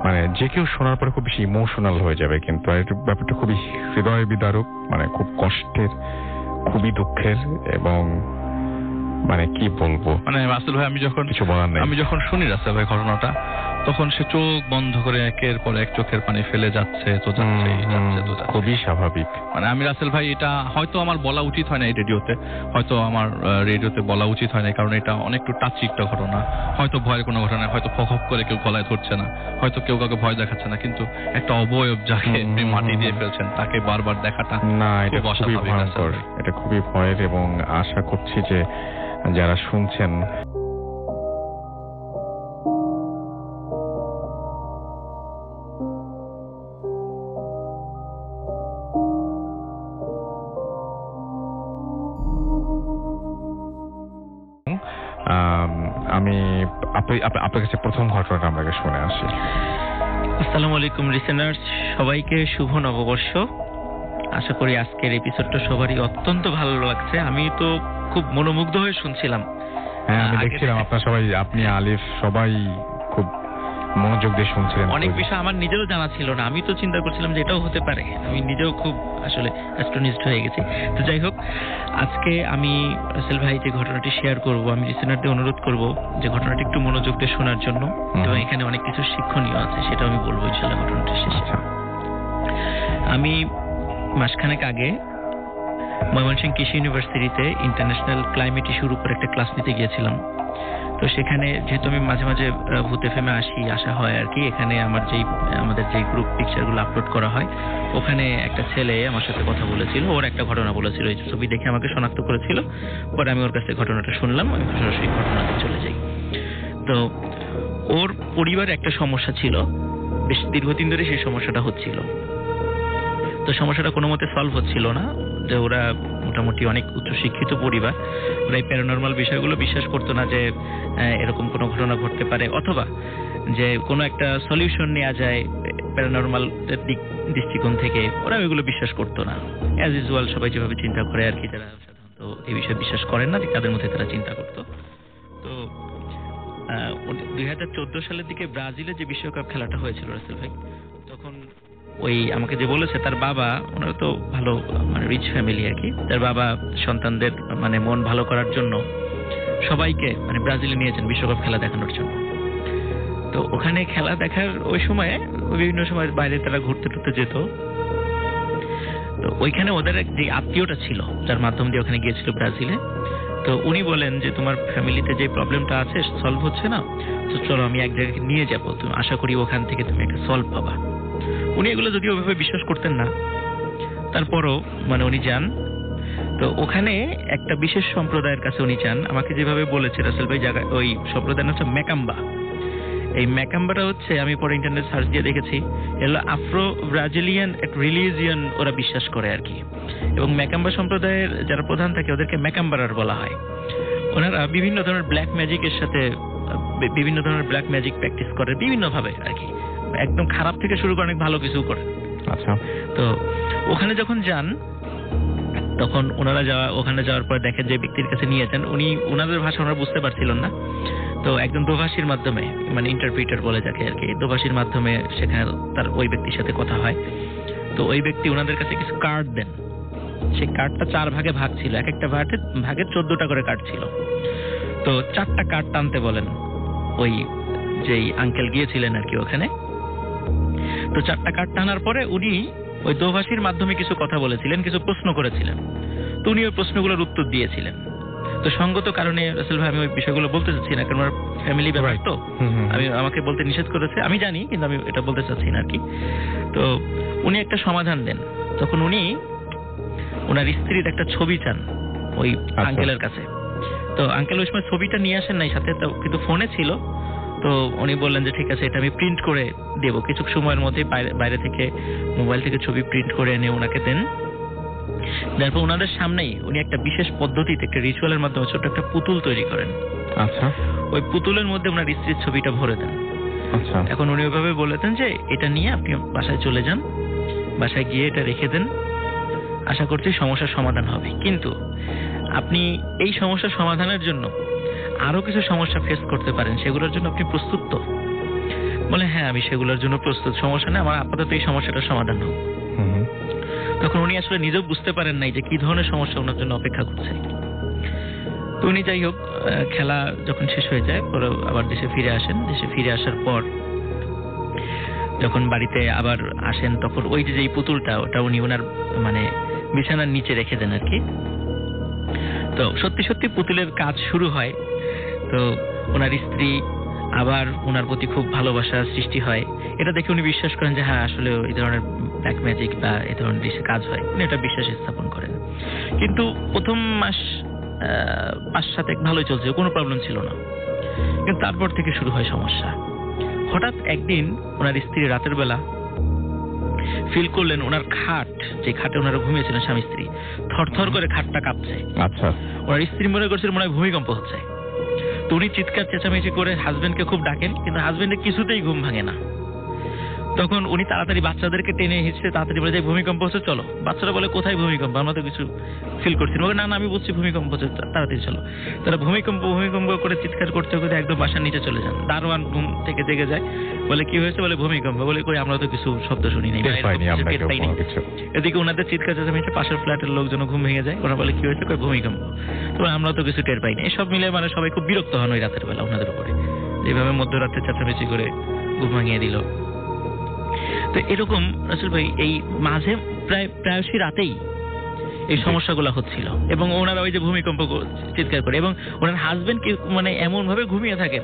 মানে যে কেউ শোনার পরে খুব বেশি ইমোশনাল হয়ে যাবে, কিন্তু ব্যাপারটা খুবই হৃদয় বিদারক, মানে খুব কষ্টের, খুবই দুঃখের, এবং মানে কি বলবো, মানে রাসেল ভাই আমি যখন কিছু বলার নেই। আমি যখন শুনি রাসেল ভাই ঘটনাটা, তখন সে চোখ বন্ধ করে একের পর এক চোখের পানি ফেলে যাচ্ছে তো যাচ্ছে, খুবই স্বাভাবিক। মানে আমি রাসেল ভাই এটা হয়তো আমার বলা উচিত হয় না এই রেডিওতে, হয়তো আমার রেডিওতে বলা উচিত হয় না, কারণ এটা অনেকটু টাচি একটা ঘটনা, হয়তো ভয়ের কোনো ঘটনা, হয়তো ফক করে কেউ গলায় ধরছে না, হয়তো কেউ কাউকে ভয় দেখাচ্ছে না, কিন্তু একটা অবয়ব যাকে আপনি মাটি দিয়ে ফেলছেন তাকে বারবার দেখাটা না, এটা খুবই ভয়ঙ্কর, এটা খুবই ভয়ের। এবং আশা করছি যে যারা শুনছেন আমি আপনার কাছে প্রথম ঘটনাটা আমরা শুনে আসি। আসসালামু আলাইকুম লিসেনার্স, সবাইকে শুভ নববর্ষ। আশা করি আজকের এপিসোডটা সবারই অত্যন্ত ভালো লাগছে। আমি তো খুব মনোমুগ্ধ হয়ে শুনছিলাম। হ্যাঁ, আমি দেখছিলাম আপনারা সবাই, আপনি আলিফ সবাই খুব মনোযোগ দিয়ে শুনছিলেন। অনেক বিষয় আমার নিজেরও জানা ছিল না, আমি তো চিন্তা করছিলাম যে এটাও হতে পারে। আমি নিজেও খুব আসলে অ্যাস্ট্রোনিস্ট হয়ে গেছি। তো যাই হোক, আজকে আমি রাসেল ভাই যে ঘটনাটি শেয়ার করব, আমি লিসেনারদের অনুরোধ করব যে ঘটনাটি একটু মনোযোগ দিয়ে শোনার জন্য, এবং এখানে অনেক কিছু শিক্ষণীয় আছে, সেটা আমি বলবো ইনশাআল্লাহ ঘটনাটি শেষে। আমি মাসখানেক আগে ময়মনসিংহ কৃষি ইউনিভার্সিটিতে ইন্টারন্যাশনাল ক্লাইমেট ইস্যুর উপর একটা ক্লাস নিতে গিয়েছিলাম। তো সেখানে যেহেতু আমি মাঝে মাঝে ভূত এফএমে আসা হয় আর কি, এখানে আমাদের যেই গ্রুপ পিকচারগুলো আপলোড করা হয়, ওখানে একটা ছেলে আমার সাথে কথা বলেছিল, ওর একটা ঘটনা বলেছিল, এই ছবি দেখে আমাকে শনাক্ত করেছিল। পরে আমি ওর কাছে ঘটনাটা শুনলাম, আমি সরাসরি ঘটনাতে চলে যাই। তো ওর পরিবারে একটা সমস্যা ছিল, বেশ দীর্ঘদিন ধরে সেই সমস্যাটা হচ্ছিল। তো সমস্যাটা কোনো মতে সলভ হচ্ছিল না, যে ওরা মোটামুটি অনেক উচ্চশিক্ষিত পরিবার, ওরা এই প্যারানরমাল বিষয়গুলো বিশ্বাস করতো না যে এরকম কোনো ঘটনা ঘটতে পারে, অথবা যে কোনো একটা সলিউশন নেওয়া যায় প্যারানরমাল দৃষ্টিকোণ থেকে, ওরা ওইগুলো বিশ্বাস করতো না। অ্যাজ ইউজুয়াল সবাই যেভাবে চিন্তা করে আর কি, যারা সাধারণত এই বিষয়ে বিশ্বাস করেন না, তাদের মধ্যে তারা চিন্তা করতো। তো 2014 সালের দিকে ব্রাজিলে যে বিশ্বকাপ খেলাটা হয়েছিল রাসেল ভাই, তখন ওই আমাকে যে বলেছে তার বাবা, ওনারা তো ভালো মানে রিচ ফ্যামিলি আর কি, তার বাবা সন্তানদের মানে মন ভালো করার জন্য সবাইকে মানে ব্রাজিলে নিয়েছেন বিশ্বকাপ খেলা দেখানোর জন্য। তো ওখানে খেলা দেখার ওই সময়ে বিভিন্ন সময় বাইরে তারা ঘুরতে টুরতে যেত। তো ওইখানে ওদের যে আত্মীয়টা ছিল, যার মাধ্যম দিয়ে ওখানে গিয়েছিল ব্রাজিলে, তো উনি বলেন যে তোমার ফ্যামিলিতে যে প্রবলেমটা আছে সলভ হচ্ছে না, তো চলো আমি এক জায়গায় নিয়ে যাবো, তুমি আশা করি ওখান থেকে তুমি একটা সলভ পাবা। উনি এগুলো যদিও ওইভাবে বিশ্বাস করতেন না, তারপরও মানে উনি যান। তো ওখানে একটা বিশেষ সম্প্রদায়ের কাছে উনি যান, আমাকে যেভাবে বলেছে রাসেল ভাই, জায়গা ওই সম্প্রদায়ের হচ্ছে ম্যাকাম্বা। এই ম্যাকাম্বাটা হচ্ছে, আমি পরে ইন্টারনেট সার্চ দিয়ে দেখেছি, এগুলো আফ্রো ব্রাজিলিয়ান এক রিলিজিয়ন ওরা বিশ্বাস করে আর কি। এবং ম্যাকাম্বা সম্প্রদায়ের যারা প্রধান থাকে ওদেরকে ম্যাকাম্বারার বলা হয়। ওনারা বিভিন্ন ধরনের ব্ল্যাক ম্যাজিকের সাথে বিভিন্ন ধরনের ব্ল্যাক ম্যাজিক প্র্যাকটিস করে বিভিন্নভাবে আর কি, একদম খারাপ থেকে শুরু করে অনেক ভালো কিছু করে। আচ্ছা। তো ওখানে যখন যান, তখন ওনারা ওখানে যাওয়ার পর দেখেন যে ব্যক্তির কাছে নিয়ে যান, উনি ওনাদের ভাষা ওনারা বুঝতে পারছিলেন না, তো একজন দোভাষীর মাধ্যমে, মানে ইন্টারপ্রিটার বলে যাকে আর কি, দোভাষীর মাধ্যমে সেখানে তার ওই ব্যক্তির সাথে কথা হয়। তো ওই ব্যক্তি ওনাদের কাছে কিছু কার্ড দেন, সেই কার্ডটা 4 ভাগে ভাগ ছিল, এক একটা ভাগে 14টা করে কার্ড ছিল। তো 4টা কার্ড টানতে বলেন ওই যেই আঙ্কেল গিয়েছিলেন আর কি ওখানে। তো 4টা কার্ড টানার পরে উনি ওই দোভাষীর মাধ্যমে কিছু কথা বলেছিলেন, কিছু প্রশ্ন করেছিলেন, তো উনি ওই প্রশ্নগুলোর উত্তর দিয়েছিলেন। তো সঙ্গত কারণে রাসেল ভাই আমি ওই বিষয়গুলো বলতে চাচ্ছি না, কারণ আমার ফ্যামিলি ব্যাপার তো, আমাকে বলতে নিষেধ করেছে, আমি জানি, কিন্তু আমি এটা বলতে চাচ্ছি না আর কি। তো উনি একটা সমাধান দেন, তখন উনি ওনার স্ত্রীর একটা ছবি চান ওই আঙ্কেলের কাছে। তো আঙ্কেল ওই সময় ছবিটা নিয়ে আসেন নাই সাথে, কিন্তু ফোনে ছিল। তো উনি বললেন যে ঠিক আছে, এটা আমি প্রিন্ট করে দেব, কিছু সময়ের মধ্যে বাইরে থেকে মোবাইল থেকে ছবি প্রিন্ট করে এনে ওনাকে দেন। তারপর ওনাদের সামনেই উনি একটা বিশেষ পদ্ধতিতে, একটা রিচুয়ালের মাধ্যমে ছোট একটা পুতুল তৈরি করেন। আচ্ছা। ওই পুতুলের মধ্যে ওনার স্ত্রীর ছবিটা ভরে দেন। আচ্ছা। এখন উনি ওইভাবে বলেছেন যে এটা নিয়ে আপনি বাসায় চলে যান, বাসায় গিয়ে এটা রেখে দেন, আশা করছি সমস্যার সমাধান হবে। কিন্তু আপনি এই সমস্যার সমাধানের জন্য আরো কিছু সমস্যা ফেস করতে পারেন, সেগুলোর জন্য আপনি প্রস্তুত তো? বলে হ্যাঁ, আমি সেগুলোর জন্য প্রস্তুত, সমস্যা নেই, আমার আপাতত এই সমস্যাটার সমাধান হোক। তখন উনি আসলে নিজেও বুঝতে পারেন নাই যে কি ধরনের সমস্যা ওনার জন্য অপেক্ষা করছে। তো উনি যাই হোক, খেলা যখন শেষ হয়ে যায় পরে আবার দেশে ফিরে আসেন। দেশে ফিরে আসার পর যখন বাড়িতে আবার আসেন, তখন ওই যে পুতুলটা, ওটা উনি ওনার মানে বিছানার নিচে রেখে দেন আর কি। তো সত্যি সত্যি পুতুলের কাজ শুরু হয়। তো ওনার স্ত্রী আবার ওনার প্রতি খুব ভালোবাসা সৃষ্টি হয়। এটা দেখে উনি বিশ্বাস করেন যে হ্যাঁ, আসলে এই ধরনের ব্ল্যাক ম্যাজিক বা এই ধরনের কাজ হয়, উনি এটা বিশ্বাস স্থাপন করেন। কিন্তু প্রথম মাস 5-7 ভালোই চলছে, কোনো প্রবলেম ছিল না। কিন্তু তারপর থেকে শুরু হয় সমস্যা। হঠাৎ একদিন ওনার স্ত্রী রাতের বেলা ফিল করলেন ওনার খাট, যে খাটে ওনারা ঘুমিয়েছিলেন স্বামী স্ত্রী, থরথর করে খাটটা কাঁপছে। আচ্ছা। ওনার স্ত্রী মনে করছিল মনে হয় ভূমিকম্প হচ্ছে। তো উনি চিৎকার চেঁচামেচি করে হাজবেন্ডকে খুব ডাকেন, কিন্তু হাজবেন্ডের কিছুতেই ঘুম ভাঙে না। তখন উনি তাড়াতাড়ি বাচ্চাদেরকে টেনে হিঁচড়ে তাড়াতাড়ি বলে যে ভূমিকম্প হচ্ছে, চলো। বাচ্চারা বলে কোথায় ভূমিকম্প, আমরা তো কিছু ফিল করছি না। না, আমি বুঝছি ভূমিকম্প হচ্ছে, তাড়াতাড়ি চলো। তারা ভূমিকম্প করে চিৎকার করতে করতে একদম বাসার নিচে চলে যান। দারোয়ান ঘুম থেকে জেগে যায়, বলে কি হয়েছে, বলে ভূমিকম্প। বলে কই, আমরা তো কিছু শব্দ শুনি নাই। এদিকে ওনাদের চিৎকার চেঁচামেচি পাশের ফ্ল্যাটের লোকজন ঘুম ভেঙে যায়। ওরা বলে কি হয়েছে, কই ভূমিকম্প। তো আমরা তো কিছু টের পাইনি। এসব মিলে মানে সবাই খুব বিরক্ত হন ওই রাতের বেলা ওনাদের উপরে, এইভাবে মধ্যরাতে চেঁচামেচি করে ঘুম ভাঙিয়ে দিল। তো এরকম রাসেল ভাই এই মাঝে প্রায়শই রাতেই এই সমস্যাগুলো হচ্ছিল, এবং ওনারা ওই যে ভূমিকম্প চিৎকার করে, এবং ওনার হাজবেন্ড মানে এমন ভাবে ঘুমিয়ে থাকেন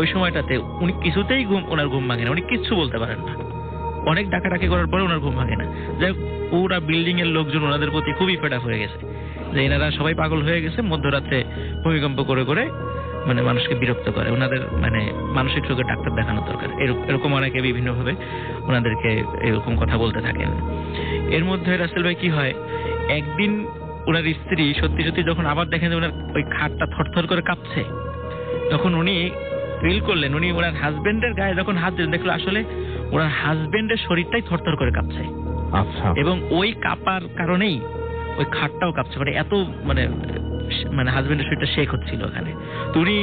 ওই সময়টাতে, উনি কিছুতেই ওনার ঘুম ভাঙে না, উনি কিচ্ছু বলতে পারেন না। অনেক ডাকাডাকি করার পরে ওনার ঘুম ভাঙে না। যাই পুরা বিল্ডিং এর লোকজন ওনাদের প্রতি খুবই ফেড আপ হয়ে গেছে যে এনারা সবাই পাগল হয়ে গেছে, মধ্যরাতে ভূমিকম্প করে করে মানে মানুষকে বিরক্ত করে। ওনাদের মানে মানসিক রোগের ডাক্তার দেখানো দরকার, এরকম অনেকে বিভিন্ন ভাবে ওনাদেরকে এরকম কথা বলতে থাকেন। এর মধ্যে রাসেল ভাই কি হয়, একদিন ওনার স্ত্রী সত্যি সত্যি যখন আবার দেখেন যে ওনার ওই খাটটা থরথর করে কাঁপছে, তখন উনি ফিল করলেন, উনি ওনার হাজবেন্ডের গায়ে যখন হাত দিলেন, দেখলো আসলে ওনার হাজবেন্ডের শরীরটাই থরথর করে কাঁপছে। আচ্ছা। এবং ওই কাঁপার কারণেই ওই খাটটাও কাঁপছে, মানে এত মানে হাজবেন্ডের শরীরটা শেক হচ্ছিল ওখানে। তো উনি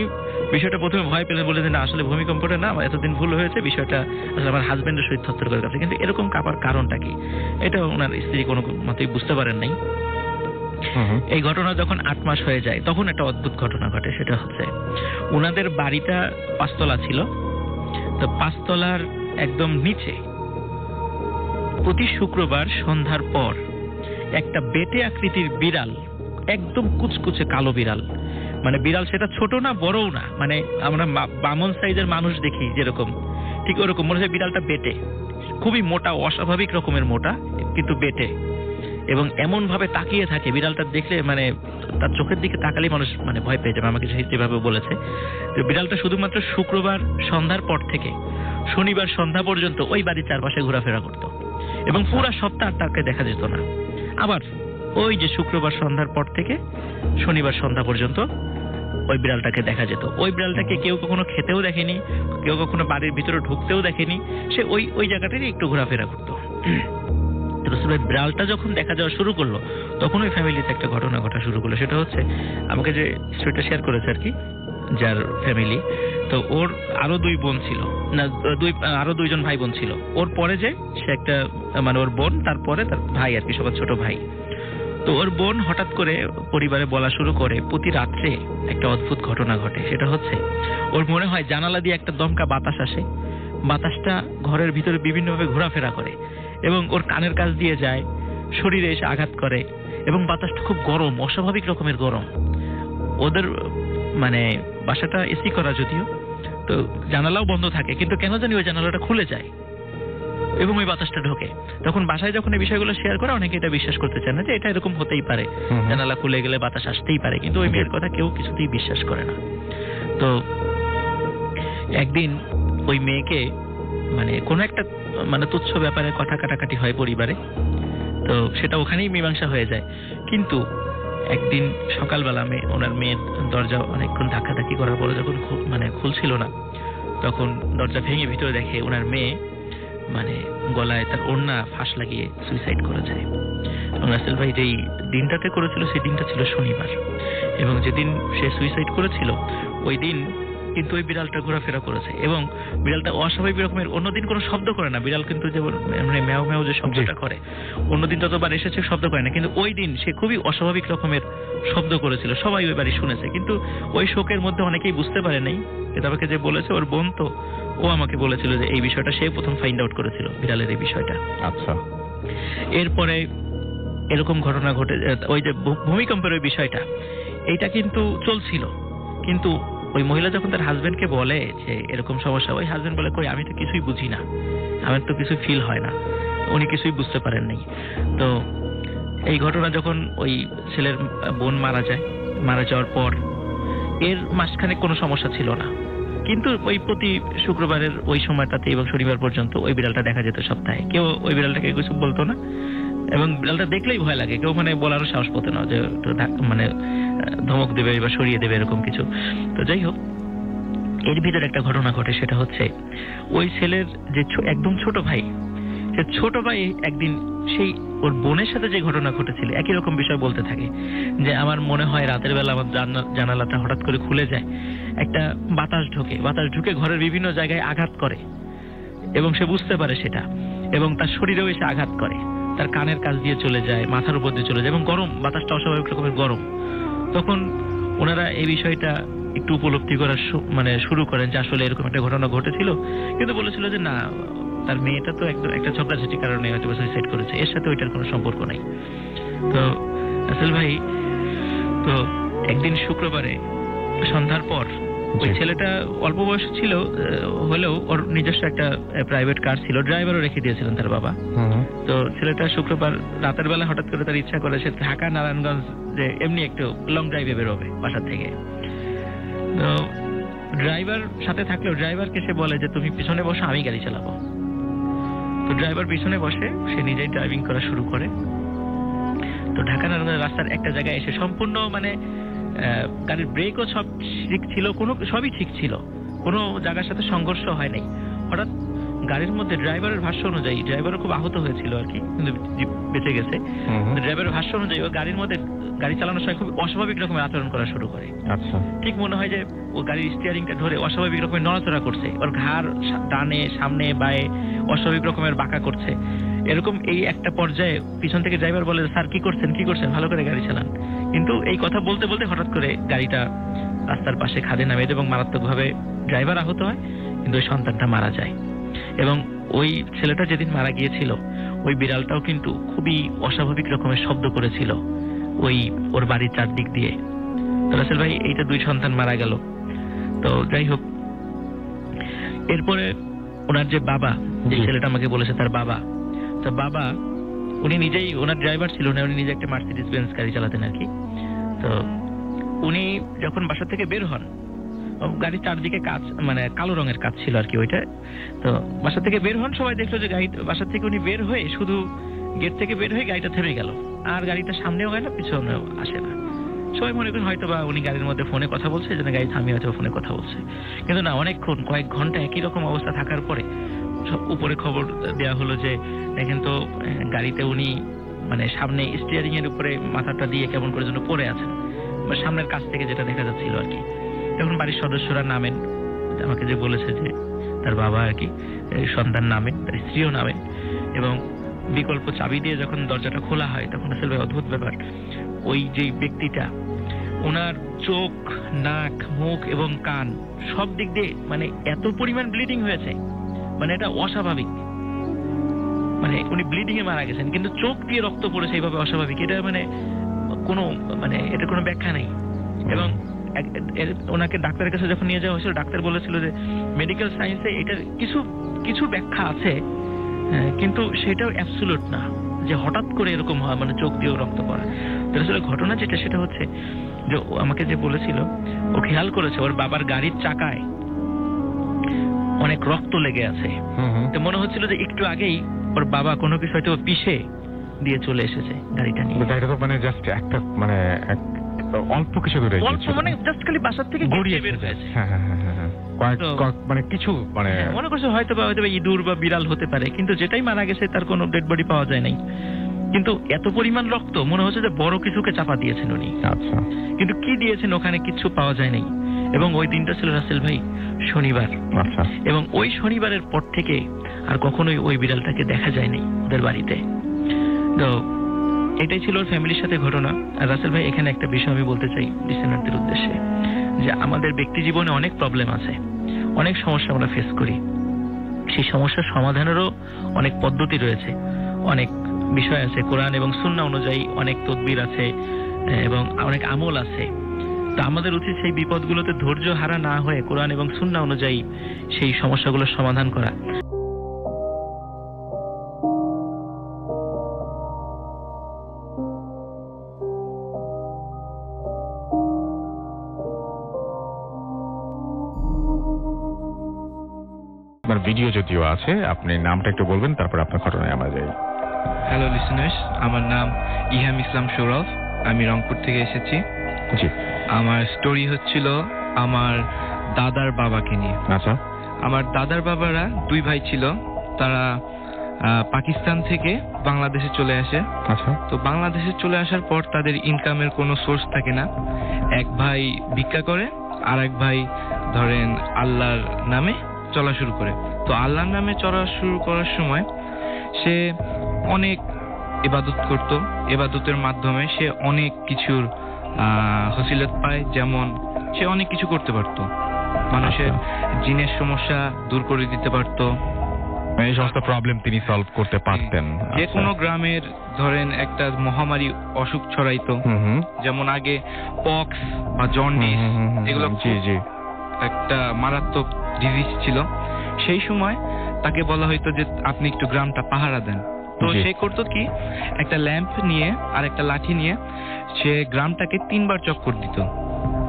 বিষয়টা প্রথমে ভয় পেলেন, বলে যে না, আসলে ভূমিকম্পটা না, এতদিন ভুল হয়েছে, বিষয়টা আসলে আমার হাজবেন্ডের শরীর থরথর করে কাঁপছে। কিন্তু এরকম কাঁপার কারণটা কি, এটা ওনার স্ত্রী কোনো মতেই বুঝতে পারেন নাই। এই ঘটনা যখন 8 মাস হয়ে যায়, তখন একটা অদ্ভুত ঘটনা ঘটে। সেটা হচ্ছে ওনাদের বাড়িটা 5 তলা ছিল। তো 5 তলার একদম নিচে প্রতি শুক্রবার সন্ধ্যার পর একটা বেটে আকৃতির বিড়াল, একদম কুচকুচে কালো বিড়াল, মানে বিড়াল সেটা ছোট না বড়ও না, মানে আমরা বামন সাইজের মানুষ দেখি যেরকম, ঠিক ওরকম মনে হয় বিড়ালটা বেটে, খুবই মোটা, অস্বাভাবিক রকমের মোটা, কিন্তু বেটে, এবং এমন ভাবে তাকিয়ে থাকে বিড়ালটা দেখলে মানে তার চোখের দিকে তাকালেই মানুষ মানে ভয় পেয়ে যাবে। আমাকে যেভাবে বলেছে, তো বিড়ালটা শুধুমাত্র শুক্রবার সন্ধ্যার পর থেকে শনিবার সন্ধ্যা পর্যন্ত ওই বাড়ির চারপাশে ঘোরাফেরা করতো, এবং পুরা সপ্তাহ তাকে দেখা যেত না। আবার ওই যে শুক্রবার সন্ধ্যার পর থেকে শনিবার সন্ধ্যা পর্যন্ত ওই বিড়ালটাকে দেখা যেত। ওই বিড়ালটাকে কেউ কখনো খেতেও দেখেনি, কেউ কখনো বাড়ির ভিতরে ঢুকতেও দেখেনি, সে ওই জায়গাটারই একটু ঘোরাফেরা করতো। বিড়ালটা যখন দেখা যাওয়া শুরু করলো, তখন ওই ফ্যামিলিতে একটা ঘটনা ঘটা শুরু করলো। সেটা হচ্ছে আমাকে যে স্টোরিটা শেয়ার করেছে আর কি, যার ফ্যামিলি, তো ওর আরো 2 বোন ছিল না, আরো 2জন ভাই বোন ছিল। ওর পরে যে সে একটা মানে ওর বোন, তারপরে তার ভাই আর কি, সবার ছোট ভাই। তো ওর বোন হঠাৎ করে পরিবারে বলা শুরু করে প্রতি রাত্রে একটা অদ্ভুত ঘটনা ঘটে। সেটা হচ্ছে ওর মনে হয় জানালা দিয়ে একটা দমকা বাতাস আসে, বাতাসটা ঘরের ভিতরে বিভিন্নভাবে ঘোরাফেরা করে এবং ওর কানের কাছ দিয়ে যায়, শরীরে এসে আঘাত করে এবং বাতাসটা খুব গরম, অস্বাভাবিক রকমের গরম। ওদের মানে বাসাটা এসি করা যদিও, তো জানালাও বন্ধ থাকে, কিন্তু কেন জানি ওই জানালাটা খুলে যায় এবং ওই বাতাসটা ঢোকে। তখন বাসায় যখন এই বিষয়গুলো শেয়ার করে অনেকে এটা বিশ্বাস করতে চায় না যে এটা এরকম হতেই পারে, জানালা খুলে গেলে বাতাস আসতেই পারে, কিন্তু ওই মেয়ের কথা কেউ কিছুতেই বিশ্বাস করে না। তো একদিন ওই মেয়েকে মানে কোনো একটা মানে তুচ্ছ ব্যাপারে কথা কাটাকাটি হয় পরিবারে, তো সেটা ওখানেই মীমাংসা হয়ে যায়। কিন্তু একদিন সকালবেলা ওনার মেয়ের দরজা অনেকক্ষণ ধাক্কাধাক্কি করার পরে যখন মানে খুলছিল না, তখন দরজা ভেঙে ভিতরে দেখে ওনার মেয়ে মানে গলায় তার ওড়না ফাঁস লাগিয়ে সুইসাইড করেছে। এবং রাসেল ভাই যেই দিনটাতে করেছিল সেই দিনটা ছিল শনিবার, এবং যেদিন সে সুইসাইড করেছিল ওই দিন কিন্তু ওই বিড়ালটা ঘোরাফেরা করেছে এবং বিড়ালটা অস্বাভাবিক রকমের, অন্যদিন কোনো শব্দ করে না বিড়াল, কিন্তু যে মানে ম্যাও ম্যাও যে শব্দটা করে অন্যদিন ততবার এসেছে শব্দ করে না, কিন্তু ওই দিন সে খুবই অস্বাভাবিক রকমের শব্দ করেছিল। সবাই ওই বাড়ি শুনেছে, কিন্তু ওই শোকের মধ্যে অনেকেই বুঝতে পারে নাই। আমাকে যে বলেছে ওর বোন, তো ও আমাকে বলেছিল যে এই বিষয়টা সে প্রথম ফাইন্ড আউট করেছিল, বিড়ালের এই বিষয়টা। আচ্ছা, এরপরে এরকম ঘটনা ঘটে, ওই যে ভূমিকম্পের ওই বিষয়টা, এইটা কিন্তু চলছিল, কিন্তু ওই মহিলা যখন তার হাজবেন্ডকে বলে যে এরকম সমস্যা, ওই হাজবেন্ড বলে কই আমি তো কিছুই বুঝি না, আমার তো কিছু ফিল হয় না, উনি কিছুই বুঝতে পারেন নাই। তো এই ঘটনা যখন ওই ছেলের বোন মারা যাওয়ার পর এর মাঝখানে কোনো সমস্যা ছিল না, কিন্তু ওই প্রতি শুক্রবারের ওই সময়টাতে এবং শনিবার পর্যন্ত ওই বিড়ালটা দেখা যেত সপ্তাহে। কেউ ওই বিড়ালটাকে কিছু বলতো না এবং বিড়ালটা দেখলেই ভয় লাগে, কেউ মানে বলারও সাহস পেতো না যে মানে ধমক দেবে বা সরিয়ে দেবে এরকম কিছু। তো যাই হোক, এর ভিতরে একটা ঘটনা ঘটে, সেটা হচ্ছে ওই ছেলের যে একদম ছোট ভাই, সে ছোট ভাই একদিন সেই ওর বোনের সাথে যে ঘটনা ঘটেছিল একই রকম বিষয় বলতে থাকে যে আমার মনে হয় রাতের বেলা আমার জানালাটা হঠাৎ করে খুলে যায়, একটা বাতাস ঢুকে ঘরের বিভিন্ন জায়গায় আঘাত করে এবং সে বুঝতে পারে সেটা, এবং তার শরীরেও এসে আঘাত করে, তার কানের কাছ দিয়ে চলে যায়, মাথার উপর দিয়ে চলে যায় এবং গরম, বাতাসটা অস্বাভাবিক রকমের গরম। তখন ওনারা এই বিষয়টা একটু উপলব্ধি করা মানে শুরু করেন যে আসলে এরকম একটা ঘটনা ঘটেছিল, কিন্তু বলেছিল যে না, তার মেয়েটা তো একটা ঝগড়াঝাটির কারণে হয়তো সুইসাইড করেছে, এর সাথে ওইটার কোনো সম্পর্ক নাই। তো রাসেল ভাই, তো একদিন শুক্রবারে সন্ধ্যার পর ওই ছেলেটা অল্প বয়স ছিল হলেও ওর নিজস্ব একটা প্রাইভেট কার ছিল, ড্রাইভারও রেখে দিয়েছিলেন তার বাবা। তো ছেলেটা শুক্রবার রাতের বেলা হঠাৎ করে তার ইচ্ছা করে সে ঢাকা নারায়ণগঞ্জ যে এমনি একটু লং ড্রাইভে বেরোবে বাসা থেকে। তো ড্রাইভার সাথে থাকলেও ড্রাইভারকে সে বলে যে তুমি পিছনে বসো, আমি গাড়ি চালাবো। তো ড্রাইভার পিছনে বসে সে নিজেই ড্রাইভিং করা শুরু করে। তো ঢাকা নারায়ণগঞ্জ রাস্তার একটা জায়গায় এসে সম্পূর্ণ মানে গাড়ির ব্রেকও সব ঠিক ছিল, সবই ঠিক ছিল, কোনো জায়গার সাথে সংঘর্ষ হয় নাই। হঠাৎ গাড়ির মধ্যে ড্রাইভারের ভাষ্য অনুযায়ী, ড্রাইভারও খুব আহত হয়েছিল আর কি, কিন্তু বেঁচে গেছে। ড্রাইভারের ভাষ্য অনুযায়ী ও গাড়ির মধ্যে গাড়ি চালানোর সময় খুব অস্বাভাবিক রকমের আচরণ করা শুরু করে। আচ্ছা, ঠিক মনে হয় যে ও গাড়ির স্টিয়ারিংটা ধরে অস্বাভাবিক রকমের নড়াচড়া করছে, ওর ঘাড় ডানে সামনে বায়ে অস্বাভাবিক রকমের বাঁকা করছে। এরকম এই একটা পর্যায়ে পিছন থেকে ড্রাইভার বলে, স্যার কি করছেন, ভালো করে গাড়ি চালান। কিন্তু এই কথা বলতে বলতে হঠাৎ করে গাড়িটা রাস্তার পাশে খাদে নামে এবং মারাত্মকভাবে ড্রাইভার আহত হয়, কিন্তু ওই সন্তানটা মারা যায়। এবং ওই ছেলেটা যেদিন মারা গিয়েছিল ওই বিড়ালটাও কিন্তু খুবই অস্বাভাবিক রকমের শব্দ করেছিল ওই ওর বাড়ির চারদিক দিয়ে। তো রাসেল ভাই, এইটা 2 সন্তান মারা গেল। তো যাই হোক, এরপরে ওনার যে বাবা, যে ছেলেটা আমাকে বলেছে তার বাবা, তো বাবা উনি নিজেই, ওনার ড্রাইভার ছিল না, উনি নিজে একটা মার্সিডিজ বেঞ্জ গাড়ি চালাতেন আর কি। তো উনি যখন বাসা থেকে বের হন, গাড়ির চারদিকে কাচ, মানে কালো রঙের কাচ ছিল আর কি ওইটা। তো বাসা থেকে বের হন, সবাই দেখলো যে গাড়ি, বাসা থেকে উনি বের হয়ে শুধু গেট থেকে বের হয়ে গাড়িটা থেমে গেল, আর গাড়িটা সামনেও হয় না পিছনেও আসে না। সবাই মনে করেন হয়তো বা উনি গাড়ির মধ্যে ফোনে কথা বলছে, এই জন্য গাড়ি থামিয়ে হয়তো ফোনে কথা বলছে, কিন্তু না, অনেকক্ষণ কয়েক ঘন্টা একই রকম অবস্থা থাকার পরে উপরে খবর দেওয়া হলো যে দেখেন তো গাড়িতে উনি মানে সামনে স্টিয়ারিং এর উপরে মাথাটা দিয়ে কেমন করে যেন পড়ে আছেন, বা সামনের কাছ থেকে যেটা দেখা যাচ্ছিল আর কি। তখন বাড়ির সদস্যরা নামেন, আমাকে যে বলেছে যে তার বাবা আর কি, সন্তান নামেন, তার স্ত্রীও নামেন, এবং বিকল্প চাবি দিয়ে যখন দরজাটা খোলা হয় তখন আসলে অদ্ভুত ব্যাপার, ওই যে ব্যক্তিটা ওনার চোখ, নাক, মুখ এবং কান সব দিক দিয়ে মানে এত পরিমাণ ব্লিডিং হয়েছে, মানে এটা অস্বাভাবিক। মানে উনি ব্লিডিং এ মারা গেছেন, কিন্তু চোখ দিয়ে রক্ত পড়েছে এইভাবে অস্বাভাবিক, এটা মানে কোনো মানে এটা কোনো ব্যাখ্যা নেই। এবং ওনাকে ডাক্তারের কাছে যখন নিয়ে যাওয়া হয়েছিল, ডাক্তার বলেছিল যে মেডিকেল সায়েন্সে এটার কিছু ব্যাখ্যা আছে, কিন্তু সেটাও অ্যাবসোলিউট না যে হঠাৎ করে এরকম হয়, মানে চোখ দিয়েও রক্ত পড়া। তো আসলে ঘটনা যেটা সেটা হচ্ছে যে আমাকে যে বলেছিল, ও খেয়াল করেছে ওর বাবার গাড়ির চাকায় অনেক রক্ত লেগে আছে। তো মনে হচ্ছিল যে একটু আগেই ওর বাবা কোনো কিছু হয়তো পিষে দিয়ে চলে এসেছে গাড়িটা নিয়ে। গাড়িটা তো মানে জাস্ট একটা মানে অল্প কিছু দূরে অল্প মানে জাস্ট খালি বাসার থেকে গড়িয়ে বের হয়েছে। মানে কিছু মানে মনে করছে হয়তো বা ইঁদুর বা বিড়াল হতে পারে, কিন্তু যেটাই মারা গেছে তার কোনো ডেড বডি পাওয়া যায় নাই। কিন্তু এত পরিমাণ রক্ত, মনে হচ্ছে যে বড় কিছুকে চাপা দিয়েছেন উনি। আচ্ছা, কিন্তু কি দিয়েছেন ওখানে কিছু পাওয়া যায় নাই। এবং ওই দিনটা ছিল রাসেল ভাই শনিবার। আচ্ছা, এবং ওই শনিবারের পর থেকে আর কখনোই ওই বিড়ালটাকে দেখা যায় নাই ওদের বাড়িতে। তো এটাই ছিল ওর ফ্যামিলির সাথে ঘটনা। আর রাসেল ভাই, এখানে একটা বিষয় আমি বলতে চাই লিসেনারদের উদ্দেশ্যে, যে আমাদের ব্যক্তি জীবনে অনেক প্রবলেম আছে, অনেক সমস্যা আমরা ফেস করি। সেই সমস্যার সমাধানেরও অনেক পদ্ধতি রয়েছে, অনেক বিষয় আছে, কোরআন এবং সুন্নাহ অনুযায়ী অনেক তদবির আছে এবং অনেক আমল আছে। তো আমাদের উচিত সেই বিপদগুলোতে ধৈর্য হারা না হয়ে কোরআন এবং সুন্নাহ অনুযায়ী সেই সমস্যাগুলোর সমাধান করা। আপনার ভিডিও যদিও আছে, আপনি নামটা একটু বলবেন, তারপর আপনার ঘটনায় আমরা যাই। হ্যালো লিসেনার্স, আমার নাম ইহাম ইসলাম সৌরভ, আমি রংপুর থেকে এসেছি। জি, আমার স্টোরি হচ্ছিল আমার দাদার বাবাকে নিয়ে। আচ্ছা, আমার দাদার বাবারা দুই ভাই ছিল, তারা পাকিস্তান থেকে বাংলাদেশে চলে আসে। আচ্ছা, তো বাংলাদেশে চলে আসার পর তাদের ইনকামের কোনো সোর্স থাকে না। এক ভাই ভিক্ষা করে, আর এক ভাই ধরেন আল্লাহর নামে চলা শুরু করে। তো আল্লাহর নামে চলা শুরু করার সময় সে অনেক ইবাদত করত, ইবাদতের মাধ্যমে সে অনেক কিছুর ফজিলত পায়, যেমন সে অনেক কিছু করতে পারত, মানুষের জিনের সমস্যা দূর করে দিতে পারত, এই সমস্ত প্রবলেম তিনি সলভ করতে পারতেন। যে কোনো গ্রামের ধরেন একটা মহামারী অসুখ ছড়াইতো, যেমন আগে পক্স বা জন্ডিস, এগুলো একটা মারাত্মক ডিজিজ ছিল। সেই সময় তাকে বলা হইতো যে আপনি একটু গ্রামটা পাহারা দেন। তো সে করতো কি, একটা ল্যাম্প নিয়ে আর একটা লাঠি নিয়ে সে গ্রামটাকে 3 বার চক্কর দিত,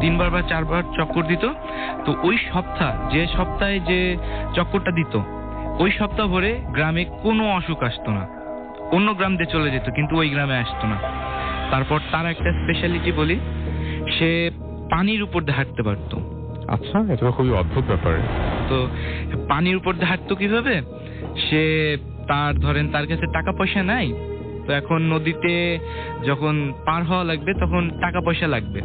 3 বার বা 4 বার চক্কর দিত। তো ওই যে সপ্তাহে যে চক্করটা দিত, ওই সপ্তাহ ভরে গ্রামে কোনো অসুখ আসতো না, অন্য গ্রাম দিয়ে চলে যেত, কিন্তু ওই গ্রামে আসতো না। তারপর তার একটা স্পেশালিটি বলি, সে পানির উপর দিয়ে হাঁটতে পারতো। আচ্ছা, এটা তো খুবই অদ্ভুত ব্যাপার। তো পানির উপর দিয়ে হাঁটতো কিভাবে, সে তার কাছে টাকা পয়সা নাই, তো এখন নদীতে যখন পার হওয়া লাগবে তখন টাকা পয়সা লাগবে।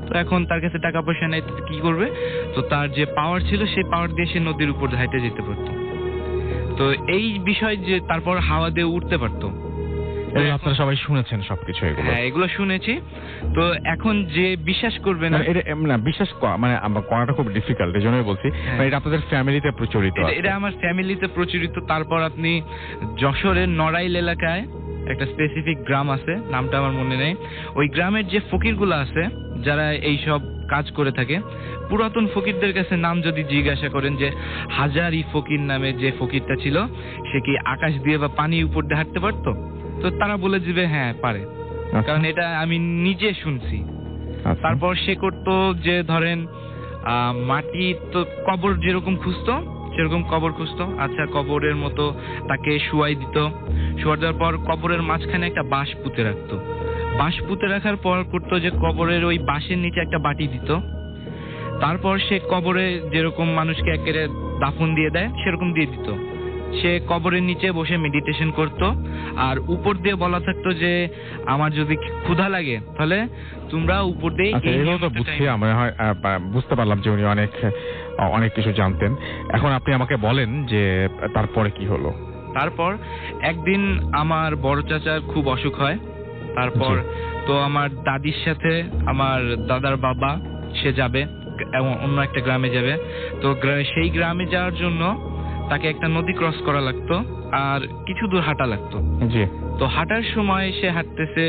তো এখন তার কাছে টাকা পয়সা নাই, তো কি করবে, তো তার যে পাওয়ার ছিল সেই পাওয়ার দিয়ে সে নদীর উপর হাঁটে যেতে পারতো। তো এই বিষয় যে তারপর হাওয়া দিয়ে উঠতে পারতো, আপনারা সবাই শুনেছেন সবকিছু এগুলো? হ্যাঁ, এগুলো শুনেছি। তো এখন যে বিশ্বাস করবে না, এটা বিশ্বাস মানে করাটা খুব ডিফিকাল্ট, এই জন্যই বলছি। এটা আপনাদের ফ্যামিলিতে প্রচলিত? এটা আমার ফ্যামিলিতে প্রচলিত। তারপর আপনি যশোরের নড়াইল এলাকায় একটা স্পেসিফিক গ্রাম আছে, নামটা আমার মনে নেই, ওই গ্রামের যে ফকিরগুলো আছে যারা এই সব কাজ করে থাকে, পুরাতন ফকিরদের কাছে নাম যদি জিজ্ঞাসা করেন যে হাজারি ফকির নামে যে ফকিরটা ছিল, সে কি আকাশ দিয়ে বা পানির উপর দিয়ে হাঁটতে পারতো, তো তারা বলে দিবে হ্যাঁ পারে, কারণ এটা আমি নিজে শুনছি। তারপর সে করতো যে ধরেন মাটি, তো কবর যেরকম খুঁজতো সেরকম কবর খুঁজতো। আচ্ছা, কবরের মতো তাকে শুয়াই দিত, শুয়াই দেওয়ার পর কবরের মাঝখানে একটা বাঁশ পুঁতে রাখতো। বাঁশ পুঁতে রাখার পর করতো যে কবরের ওই বাঁশের নিচে একটা বাটি দিত। তারপর সে কবরে যেরকম মানুষকে একেবারে দাফন দিয়ে দেয় সেরকম দিয়ে দিত। সে কবরের নিচে বসে মেডিটেশন করত, আর উপর দিয়ে বলা থাকতো যে আমার যদি ক্ষুধা লাগে তাহলে তোমরা উপর দিয়ে আচ্ছা, এগুলো তো বুঝছি, আমরা বুঝতে পারলাম যে উনি অনেক কিছু জানতেন। এখন আপনি আমাকে বলেন যে তারপরে কি হলো। তারপর একদিন আমার বড় চাচার খুব অসুখ হয়। তারপর তো আমার দাদির সাথে আমার দাদার বাবা সে যাবে এবং অন্য একটা গ্রামে যাবে। তো সেই গ্রামে যাওয়ার জন্য তাকে একটা নদী ক্রস করা লাগতো আর কিছু দূর হাঁটা লাগতো। জি। তো হাঁটার সময় সে হাঁটতেছে,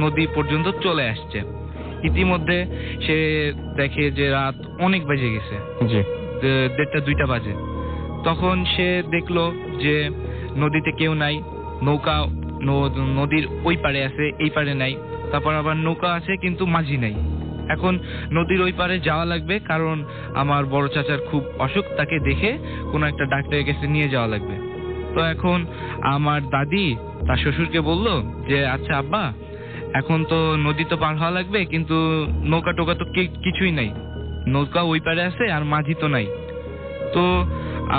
নদী পর্যন্ত চলে আসছে। ইতিমধ্যে সে দেখে যে রাত অনেক বেজে গেছে, জি, 1:30-2টা বাজে। তখন সে দেখলো যে নদীতে কেউ নাই, নৌকা নদীর ওই পারে আছে, এই পারে নাই। তারপর আবার নৌকা আছে কিন্তু মাঝি নাই। এখন নদীর ওই পারে যাওয়া লাগবে, কারণ আমার বড় চাচার খুব অসুখ, তাকে দেখে কোনো একটা ডাক্তারের কাছে নিয়ে যাওয়া লাগবে। তো এখন আমার দাদি তার শ্বশুরকে বললো যে আচ্ছা আব্বা, এখন তো নদী তো পার হওয়া লাগবে, কিন্তু নৌকা টোকা তো কিছুই নাই, নৌকা ওই পারে আছে আর মাঝি তো নাই। তো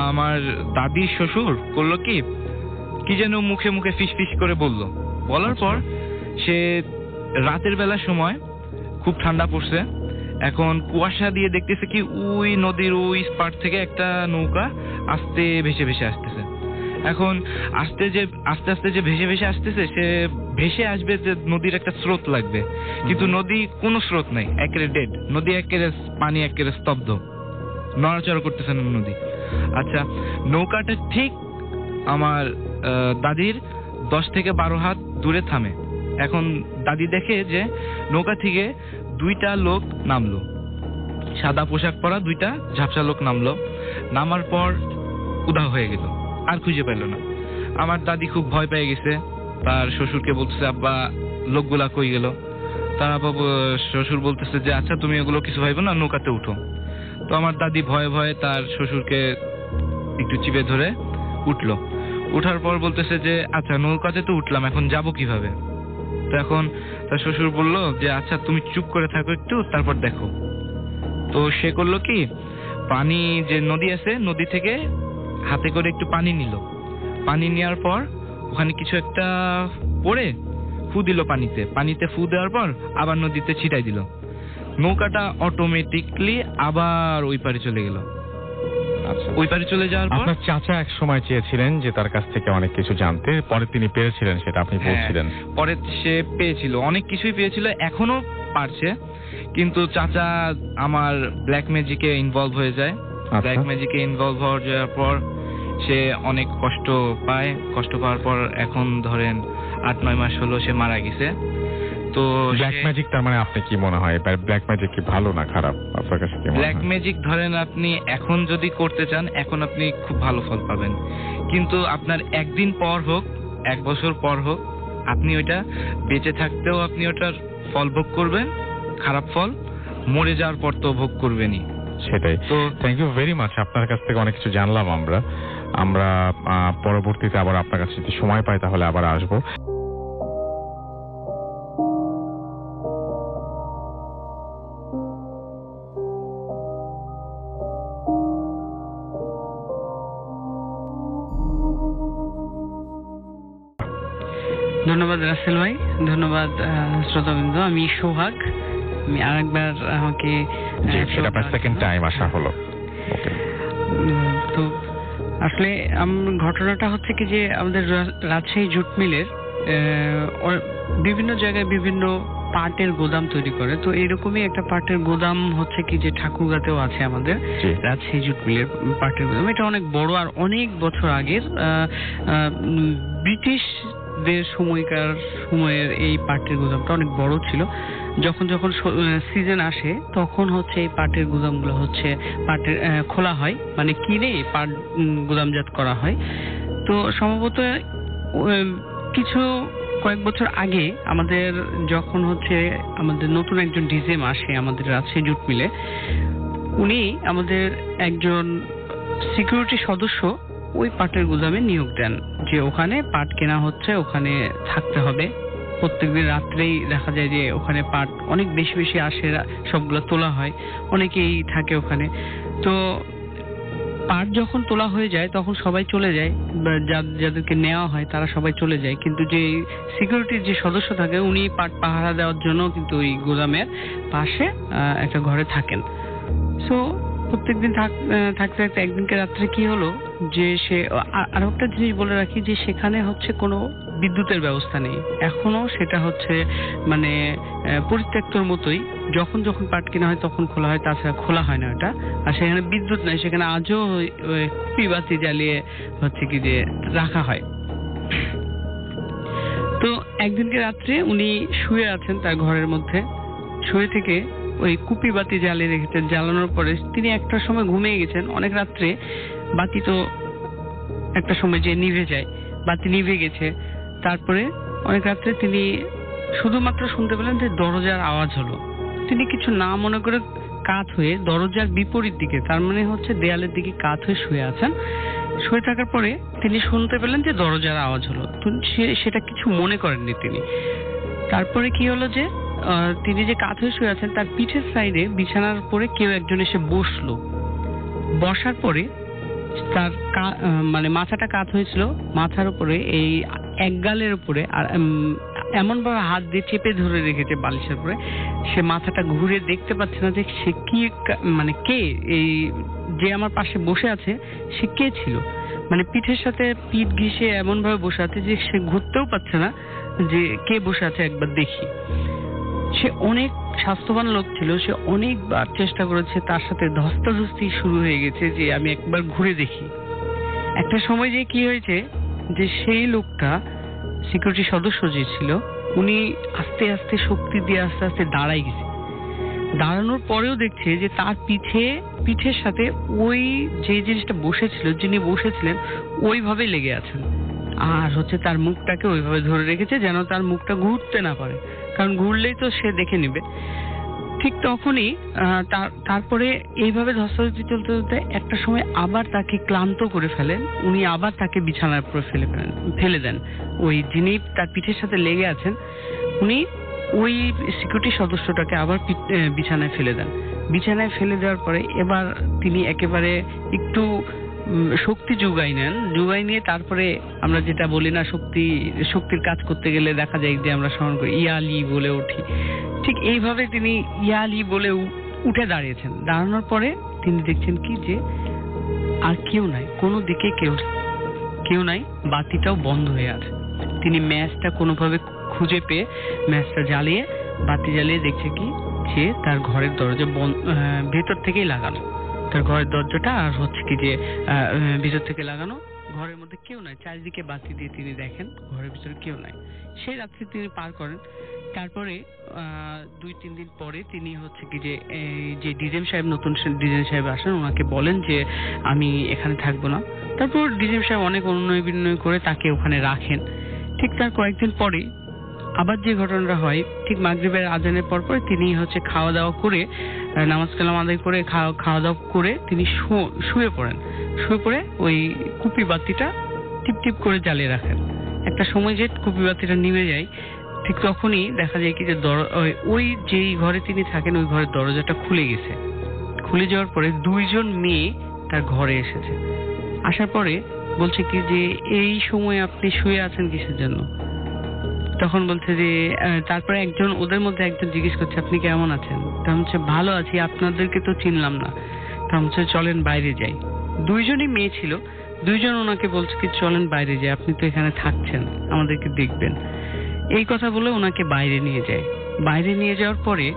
আমার দাদির শ্বশুর করলো কি যেন মুখে মুখে ফিস ফিস করে বললো। বলার পর সে রাতের বেলার সময় খুব ঠান্ডা পড়ছে, এখন কুয়াশা দিয়ে দেখতেছে কি ওই নদীর ওই পার থেকে একটা নৌকা আস্তে ভেসে ভেসে আসতেছে। এখন আস্তে আস্তে যে ভেসে ভেসে আসতেছে, সে ভেসে আসবে যে নদীর একটা স্রোত লাগবে, কিন্তু নদী কোনো স্রোত নাই, একেবারে ডেড নদী, একেবারে পানি একেবারে স্তব্ধ, নড়াচড়া করতেছে না নদী। আচ্ছা, নৌকাটা ঠিক আমার দাদির 10 থেকে 12 হাত দূরে থামে। এখন দাদি দেখে যে নৌকা থেকে 2টা লোক নামলো, সাদা পোশাক পরা 2টা ঝাপসা লোক নামলো। নামার পর উধাও হয়ে গেল, আর খুঁজে পেল না। আমার দাদি খুব ভয় পেয়ে গেছে, তার শ্বশুরকে বলতেছে আব্বা লোকগুলা কই গেল। তার শ্বশুর বলতেছে যে আচ্ছা তুমি এগুলো কিছু ভাইবো না, নৌকাতে উঠো। তো আমার দাদি ভয়ে ভয়ে তার শ্বশুরকে একটু চিপে ধরে উঠলো। উঠার পর বলতেছে যে আচ্ছা নৌকাতে তো উঠলাম, এখন যাব কিভাবে? তো এখন তার শ্বশুর বলল যে আচ্ছা তুমি চুপ করে থাকো একটু, তারপর দেখো। তো সে করলো কি, পানি যে নদী আছে, নদী থেকে হাতে করে একটু পানি নিল। পানি নেওয়ার পর ওখানে কিছু একটা পড়ে ফু দিল পানিতে ফু দেওয়ার পর আবার নদীতে ছিটাই দিল। নৌকাটা অটোমেটিকলি আবার ওই পারে চলে গেল। আচ্ছা, ওই পারে চলে যাওয়ার পর আপনার চাচা এক সময় চেয়েছিলেন যে তার কাছ থেকে অনেক কিছু জানতে, পরে তিনি পেরেছিলেন, সেটা আপনি বলছিলেন। পরে সে পেয়েছিল, অনেক কিছুই পেয়েছিল, এখনো পারছে। কিন্তু চাচা আমার ব্ল্যাক ম্যাজিকে ইনভলভ হয়ে যায়। ব্ল্যাক ম্যাজিকে ইনভলভ হওয়ার পর সে অনেক কষ্ট পায়। কষ্ট পাওয়ার পর এখন ধরেন 8-9 মাস হলো সে মারা গেছে। তো ব্ল্যাক ম্যাজিক, তার মানে আপনি কি মনে হয় ব্ল্যাক ম্যাজিক কি ভালো না খারাপ আপনার কাছে? কি ব্ল্যাক ম্যাজিক ধরেন আপনি এখন যদি করতে চান, এখন আপনি খুব ভালো ফল পাবেন, কিন্তু আপনার 1 দিন পর হোক, 1 বছর পর হোক, আপনি ওইটা বেঁচে থাকতেও আপনি ওটার ফল ভোগ করবেন, খারাপ ফল, মরে যাওয়ার পর তো ভোগ করবেনই। সেটাই। তো থ্যাংক ইউ ভেরি মাচ, আপনার কাছ থেকে অনেক কিছু জানলাম আমরা পরবর্তীতে আবার আপনার কাছে যদি সময় পাই তাহলে আবার আসবো। ধন্যবাদ রাসেল ভাই, ধন্যবাদ শ্রোতাবৃন্দ। আমি সোহাগ, আমি আরেকবার আমাকে সেকেন্ড টাইম আসা হলো। তো আসলে ঘটনাটা হচ্ছে কি যে আমাদের রাজশাহী জুট মিলের বিভিন্ন জায়গায় বিভিন্ন পাটের গোদাম তৈরি করে। তো এরকমই একটা পাটের গোদাম হচ্ছে কি যে ঠাকুরগাঁতেও আছে আমাদের রাজশাহী জুট মিলের পাটের গোদাম। এটা অনেক বড় আর অনেক বছর আগের, ব্রিটিশদের সময়ের এই পাটের গোদামটা অনেক বড় ছিল। যখন সিজন আসে তখন হচ্ছে এই পাটের গোদামগুলো হচ্ছে পাটের খোলা হয়, মানে কিনে পাট গোদামজাত করা হয়। তো সম্ভবত কয়েক বছর আগে আমাদের যখন হচ্ছে আমাদের নতুন একজন ডিজেম আসে আমাদের রাজশাহী জুট মিলে, উনি আমাদের একজন সিকিউরিটি সদস্য ওই পাটের গোদামে নিয়োগ দেন যে ওখানে পাট কেনা হচ্ছে, ওখানে থাকতে হবে। প্রত্যেকদিন রাত্রেই দেখা যায় যে ওখানে পাট অনেক বেশি বেশি আসে, সবগুলো তোলা হয়, অনেকেই থাকে ওখানে। তো পাট যখন তোলা হয়ে যায় তখন সবাই চলে যায়, যাদেরকে নেওয়া হয় তারা সবাই চলে যায়, কিন্তু যে সিকিউরিটির যে সদস্য থাকে উনি পাট পাহারা দেওয়ার জন্য কিন্তু ওই গোদামের পাশে একটা ঘরে থাকেন। সো প্রত্যেকদিন থাকতে থাকতে একদিনকে রাত্রে কি হলো যে সে আরো একটা জিনিস বলে রাখি যে সেখানে হচ্ছে কোনো বিদ্যুতের ব্যবস্থা নেই এখনো, সেটা হচ্ছে মানে পরিত্যক্তর মতোই, যখন যখন পাট কেনা হয় তখন খোলা হয়, তাছাড়া খোলা হয় না ওটা। আর সেখানে বিদ্যুৎ নাই, সেখানে আজও কুপি বাতি জ্বালিয়ে হচ্ছে কি যে রাখা হয়। তো একদিনকে রাত্রে উনি শুয়ে আছেন তার ঘরের মধ্যে, শুয়ে থেকে ওই কুপি বাতি জ্বালিয়ে রেখেছেন। জ্বালানোর পরে তিনি একটার সময় ঘুমিয়ে গেছেন, অনেক রাত্রে বাতি তো একটা সময় যে নিভে যায়, বাতি নিভে গেছে। তারপরে অনেক রাত্রে তিনি শুধুমাত্র শুনতে পেলেন যে দরজার আওয়াজ হলো। তিনি কিছু না মনে করে কাত হয়ে দরজার বিপরীত দিকে, তার মানে হচ্ছে দেয়ালের দিকে কাত হয়ে শুয়ে আছেন। শুয়ে থাকার পরে তিনি শুনতে পেলেন যে দরজার আওয়াজ হলো, সেটা কিছু মনে করেননি তিনি। তারপরে কি হলো যে তিনি যে কাত হয়ে শুয়ে আছেন তার পিঠের সাইডে বিছানার উপরে কেউ একজন এসে বসলো। বসার পরে তার মানে মাথাটা কাত হয়েছিল, মাথার উপরে এই এক গালের উপরে আর এমন ভাবে হাত দিয়ে চেপে ধরে রেখেছে বালিশের উপরে, সে মাথাটা ঘুরে দেখতে পাচ্ছে না যে সে কি মানে কে, এই যে আমার পাশে বসে আছে সে কে ছিল। মানে পিঠের সাথে পিঠ ঘিসে এমন ভাবে বসে আছে যে সে ঘুরতেও পারছে না যে কে বসে আছে, একবার দেখি। সে অনেক স্বাস্থ্যবান লোক ছিল, সে অনেকবার চেষ্টা করেছে, তার সাথে ধস্তাধস্তি শুরু হয়ে গেছে যে আমি একবার ঘুরে দেখি। একটা সময় যে কি হয়েছে যে সেই লোকটা সিকিউরিটি সদস্য যে ছিল উনি আস্তে আস্তে শক্তি দিয়ে আস্তে আস্তে দাঁড়াই গেছে। দাঁড়ানোর পরেও দেখছে যে তার পিঠের সাথে ওই যে জিনিসটা বসেছিল, যিনি বসেছিলেন ওইভাবে লেগে আছেন, আর হচ্ছে তার মুখটাকে ওইভাবে ধরে রেখেছে যেন তার মুখটা ঘুরতে না পারে, কারণ ঘুরলেই তো সে দেখে নেবে। ঠিক তখনই তারপরে এইভাবে ধস্তাধস্তি চলতে চলতে একটা সময় আবার তাকে ক্লান্ত করে ফেলেন, উনি আবার তাকে বিছানার উপরে ফেলে দেন। ওই যিনি তার পিঠের সাথে লেগে আছেন উনি ওই সিকিউরিটি সদস্যটাকে আবার বিছানায় ফেলে দেন। বিছানায় ফেলে দেওয়ার পরে এবার তিনি একেবারে একটু শক্তি জোগাই নেন, জোগাই নিয়ে তারপরে আমরা যেটা বলি না শক্তির কাজ করতে গেলে দেখা যায় যে আমরা স্মরণ করি ইয়ালি বলে উঠি, ঠিক এইভাবে তিনি ইয়ালি বলে উঠে দাঁড়িয়েছেন। দাঁড়ানোর পরে তিনি দেখছেন কি যে আর কেউ নাই, কোনো দিকে কেউ নাই, বাতিটাও বন্ধ হয়ে আছে। তিনি ম্যাচটা কোনোভাবে খুঁজে পেয়ে ম্যাচটা জ্বালিয়ে বাতি জ্বালিয়ে দেখছে কি যে তার ঘরের দরজা ভেতর থেকেই লাগানো, তার ঘরের দরজাটা আর হচ্ছে কি যে ভিতর থেকে লাগানো, ঘরের মধ্যে কেউ নাই। চারিদিকে বাতি দিয়ে তিনি দেখেন ঘরের ভিতরে কেউ নাই। সেই রাত্রি তিনি পার করেন। তারপরে 2-3 দিন পরে তিনি হচ্ছে কি যে ডিজেম সাহেব, নতুন ডিজেম সাহেব আসেন, ওনাকে বলেন যে আমি এখানে থাকবো না। তারপর ডিজেম সাহেব অনেক অনুনয় বিনয় করে তাকে ওখানে রাখেন। ঠিক তার কয়েকদিন পরে আবার যে ঘটনাটা হয়, ঠিক মাগরিবের আজানের পর তিনি হচ্ছে খাওয়া দাওয়া করে নামাজ কালাম আদায় করে খাওয়া দাওয়া করে তিনি শুয়ে পড়েন। শুয়ে পড়ে ওই কুপি বাতিটা টিপ টিপ করে জ্বালিয়ে রাখেন। একটা সময় যে কুপি বাতিটা নিভে যায়, ঠিক তখনই দেখা যায় কি যে ওই যেই ঘরে তিনি থাকেন ওই ঘরের দরজাটা খুলে গেছে। খুলে যাওয়ার পরে 2জন মেয়ে তার ঘরে এসেছে। আসার পরে বলছে কি যে এই সময় আপনি শুয়ে আছেন কিসের জন্য? তখন বলছে যে তারপরে ওদের মধ্যে একজন জিজ্ঞেস করছে আপনি কেমন আছেন? তা হচ্ছে ভালো আছি, আপনাদেরকে তো চিনলাম না। তা হচ্ছে চলেন বাইরে যাই। 2জনই মেয়ে ছিল, 2জন ওনাকে বলছে কি চলেন বাইরে যাই, আপনি তো এখানে থাকছেন, আমাদেরকে দেখবেন। এই কথা বলে ওনাকে বাইরে নিয়ে যায়। বাইরে নিয়ে যাওয়ার পরে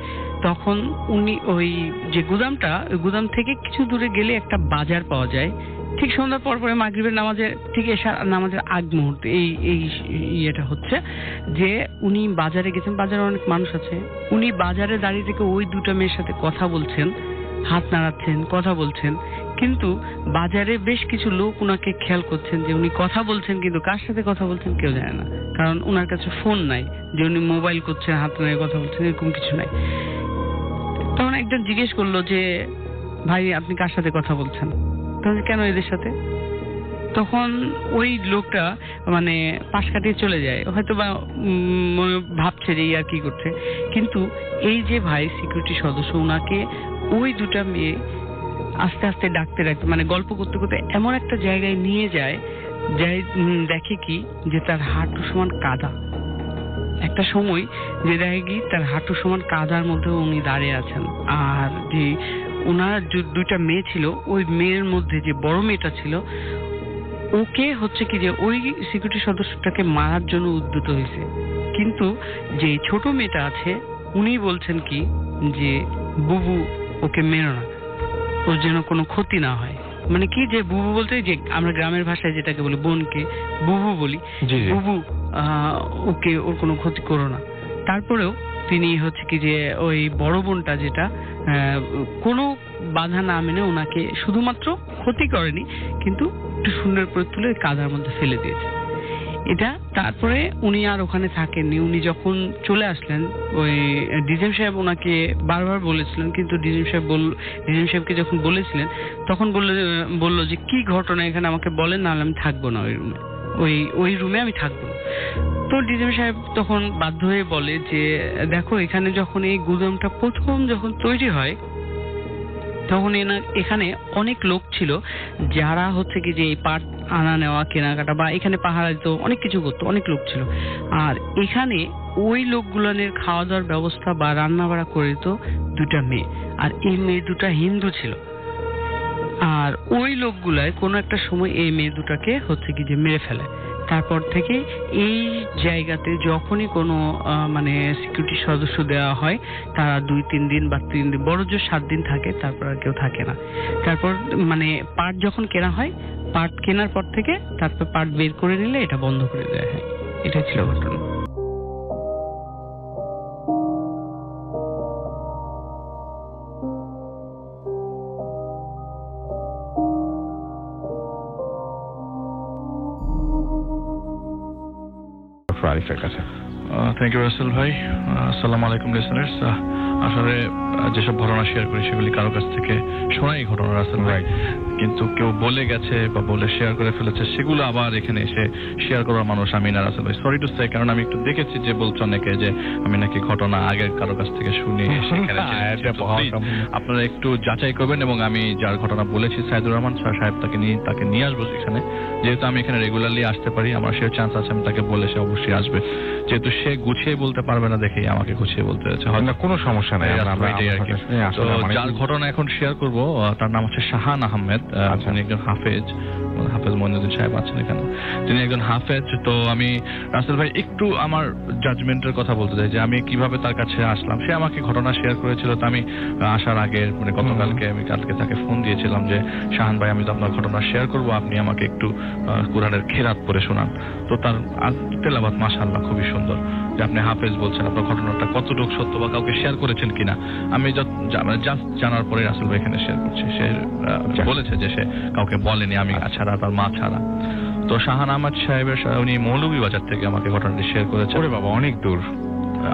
তখন উনি ওই যে গুদামটা, ওই গুদাম থেকে কিছু দূরে গেলে একটা বাজার পাওয়া যায়। ঠিক সন্ধ্যার পর পরে মাগরিবের নামাজের ঠিক এশার নামাজের আগ মুহূর্তে এই ইয়েটা হচ্ছে যে উনি বাজারে গেছেন, বাজারে অনেক মানুষ আছে, উনি বাজারে দাঁড়িয়ে থেকে ওই 2টা মেয়ের সাথে কথা বলছেন, হাত নাড়াচ্ছেন, কথা বলছেন। কিন্তু বাজারে বেশ কিছু লোক উনাকে খেয়াল করছেন যে উনি কথা বলছেন, কিন্তু কার সাথে কথা বলছেন কেউ জানে না, কারণ উনার কাছে ফোন নাই যে উনি মোবাইল করছেন, হাত নাড়িয়ে কথা বলছেন, এরকম কিছু নাই। তখন একজন জিজ্ঞেস করলো যে ভাই আপনি কার সাথে কথা বলছেন? তখন কেন এদের সাথে? তখন ওই লোকটা মানে পাশ কাটিয়ে চলে যায়, হয়তো বা ভাবছে যে আর কি করছে। কিন্তু এই যে ভাই সিকিউরিটি সদস্য, উনাকে ওই 2টা মেয়ে আস্তে আস্তে ডাকতে ডাকতে মানে গল্প করতে করতে এমন একটা জায়গায় নিয়ে যায় দেখে কি যে তার হাঁটু সমান কাদা। একটা সময় যে দেখে কি তার হাঁটু সমান কাদার মধ্যে উনি দাঁড়িয়ে আছেন, আর যে ওনার যে দুইটা মেয়ে ছিল, ওই মেয়ের মধ্যে যে বড় মেয়েটা ছিল ওকে হচ্ছে কি যে ওই সিকিউরিটি সদস্যটাকে মারার জন্য উদ্যত হয়েছে, কিন্তু যে ছোট মেয়েটা আছে উনি বলছেন কি যে বুবু ওকে মেরো না, ওর যেন কোনো ক্ষতি না হয়। মানে কি যে বুবু বলতে যে আমরা গ্রামের ভাষায় যেটাকে বলি বোনকে বুবু বলি, বুবু ওকে ওর কোনো ক্ষতি করো না। তারপরেও তিনি হচ্ছে কি যে ওই বড় বোনটা যেটা কোনো বাধা না মেনে ওনাকে শুধুমাত্র ক্ষতি করেনি, কিন্তু একটু সুন্দর করে তুলে কাদার মধ্যে ফেলে দিয়েছে। এটা তারপরে উনি আর ওখানে থাকেননি। উনি যখন চলে আসলেন, ওই ডিজিএম সাহেব ওনাকে বারবার বলেছিলেন, কিন্তু ডিজিএম সাহেবকে যখন বলেছিলেন তখন বললো যে কি ঘটনা এখানে আমাকে বলেন, নাহলে আমি থাকবো না ওই রুমে, ওই রুমে আমি থাকবো। তো ডিজিএম সাহেব তখন বাধ্য হয়ে বলে যে দেখো এখানে যখন এই গুদামটা প্রথম যখন তৈরি হয় তখন এখানে অনেক লোক ছিল যারা হচ্ছে কি যে এই পাট আনা নেওয়া কেনাকাটা বা এখানে পাহারা দিত, অনেক কিছু করতো, অনেক লোক ছিল। আর এখানে ওই লোকগুলোনের খাওয়া দাওয়ার ব্যবস্থা বা রান্না বাড়া করে দিত দুটা মেয়ে, আর এই মেয়ে দুটা হিন্দু ছিল। আর ওই লোকগুলায় কোনো একটা সময় এই মেয়ে দুটাকে হচ্ছে কি যে মেরে ফেলে। তারপর থেকে এই জায়গাতে যখনই কোনো মানে সিকিউরিটি সদস্য দেওয়া হয় তারা 2-3 দিন বা 3 দিন, বড় জোর 7 দিন থাকে, তারপর আর কেউ থাকে না। তারপর মানে পাট যখন কেনা হয়, পাট কেনার পর থেকে তারপর পাট বের করে নিলে এটা বন্ধ করে দেওয়া হয়। এটা ছিল ঘটনা। আরিফের কাছে। থ্যাংক ইউ রাসেল ভাই। আসসালামু আলাইকুম লিসেনার্স। আসলে যেসব ঘটনা শেয়ার করি সেগুলি কারো কাছ থেকে শোনাই ঘটনা রাসেল ভাই, কিন্তু কেউ বলে গেছে বা বলে শেয়ার করে ফেলেছে সেগুলো আবার এখানে এসে শেয়ার করার মানুষ আমি না রাসেল ভাই। সরি টু সে, কারণ আমি একটু দেখেছি যে বলছে অনেকে যে আমি নাকি ঘটনা আগের কারো কাছ থেকে শুনি সেখানে। আপনারা একটু যাচাই করবেন, এবং আমি যার ঘটনা বলেছি সাইদুর রহমান সাহেব তাকে নিয়ে আসবো এখানে, যেহেতু আমি এখানে রেগুলারলি আসতে পারি, আমার সে চান্স আছে আমি তাকে বলে সে অবশ্যই আসবে, যেহেতু সে গুছিয়ে বলতে পারবে না দেখেই আমাকে গুছিয়ে বলতে হচ্ছে। হয়তো কোনো সমস্যা নাই। যার ঘটনা এখন শেয়ার করব তার নাম হচ্ছে শাহান আহমেদ। তিনি একজন হাফেজ মইনুদ্দিন সাহেব আছেন এখানে, তিনি একজন হাফেজ। তো আমি রাসেল ভাই একটু আমার জাজমেন্টের কথা বলতে চাই যে আমি কিভাবে তার কাছে আসলাম। সে আমাকে ঘটনা শেয়ার করেছিল, তো আমি আসার আগে মানে গতকালকে আমি তাকে ফোন দিয়েছিলাম যে শাহান ভাই আমি তো আপনার ঘটনা শেয়ার করবো, আপনি আমাকে একটু কোরআনের খেরাত পড়ে শোনান। তো তার তেলাওয়াত মাশাআল্লাহ খুবই সুন্দর। যে আপনি হাফেজ বলছেন, আপনার ঘটনাটা কতটুকু সত্য বা কাউকে শেয়ার করেছেন কিনা আমি জাস্ট জানার পরে রাসেল ভাই এখানে শেয়ার করছি। সে বলেছে যে সে কাউকে বলেনি, আমি ছাড়া তার মা ছাড়া। তো শাহান আহমদ সাহেবের উনি মৌলভীবাজার থেকে আমাকে ঘটনাটি শেয়ার করেছেন। ওরে বাবা, অনেক দূর,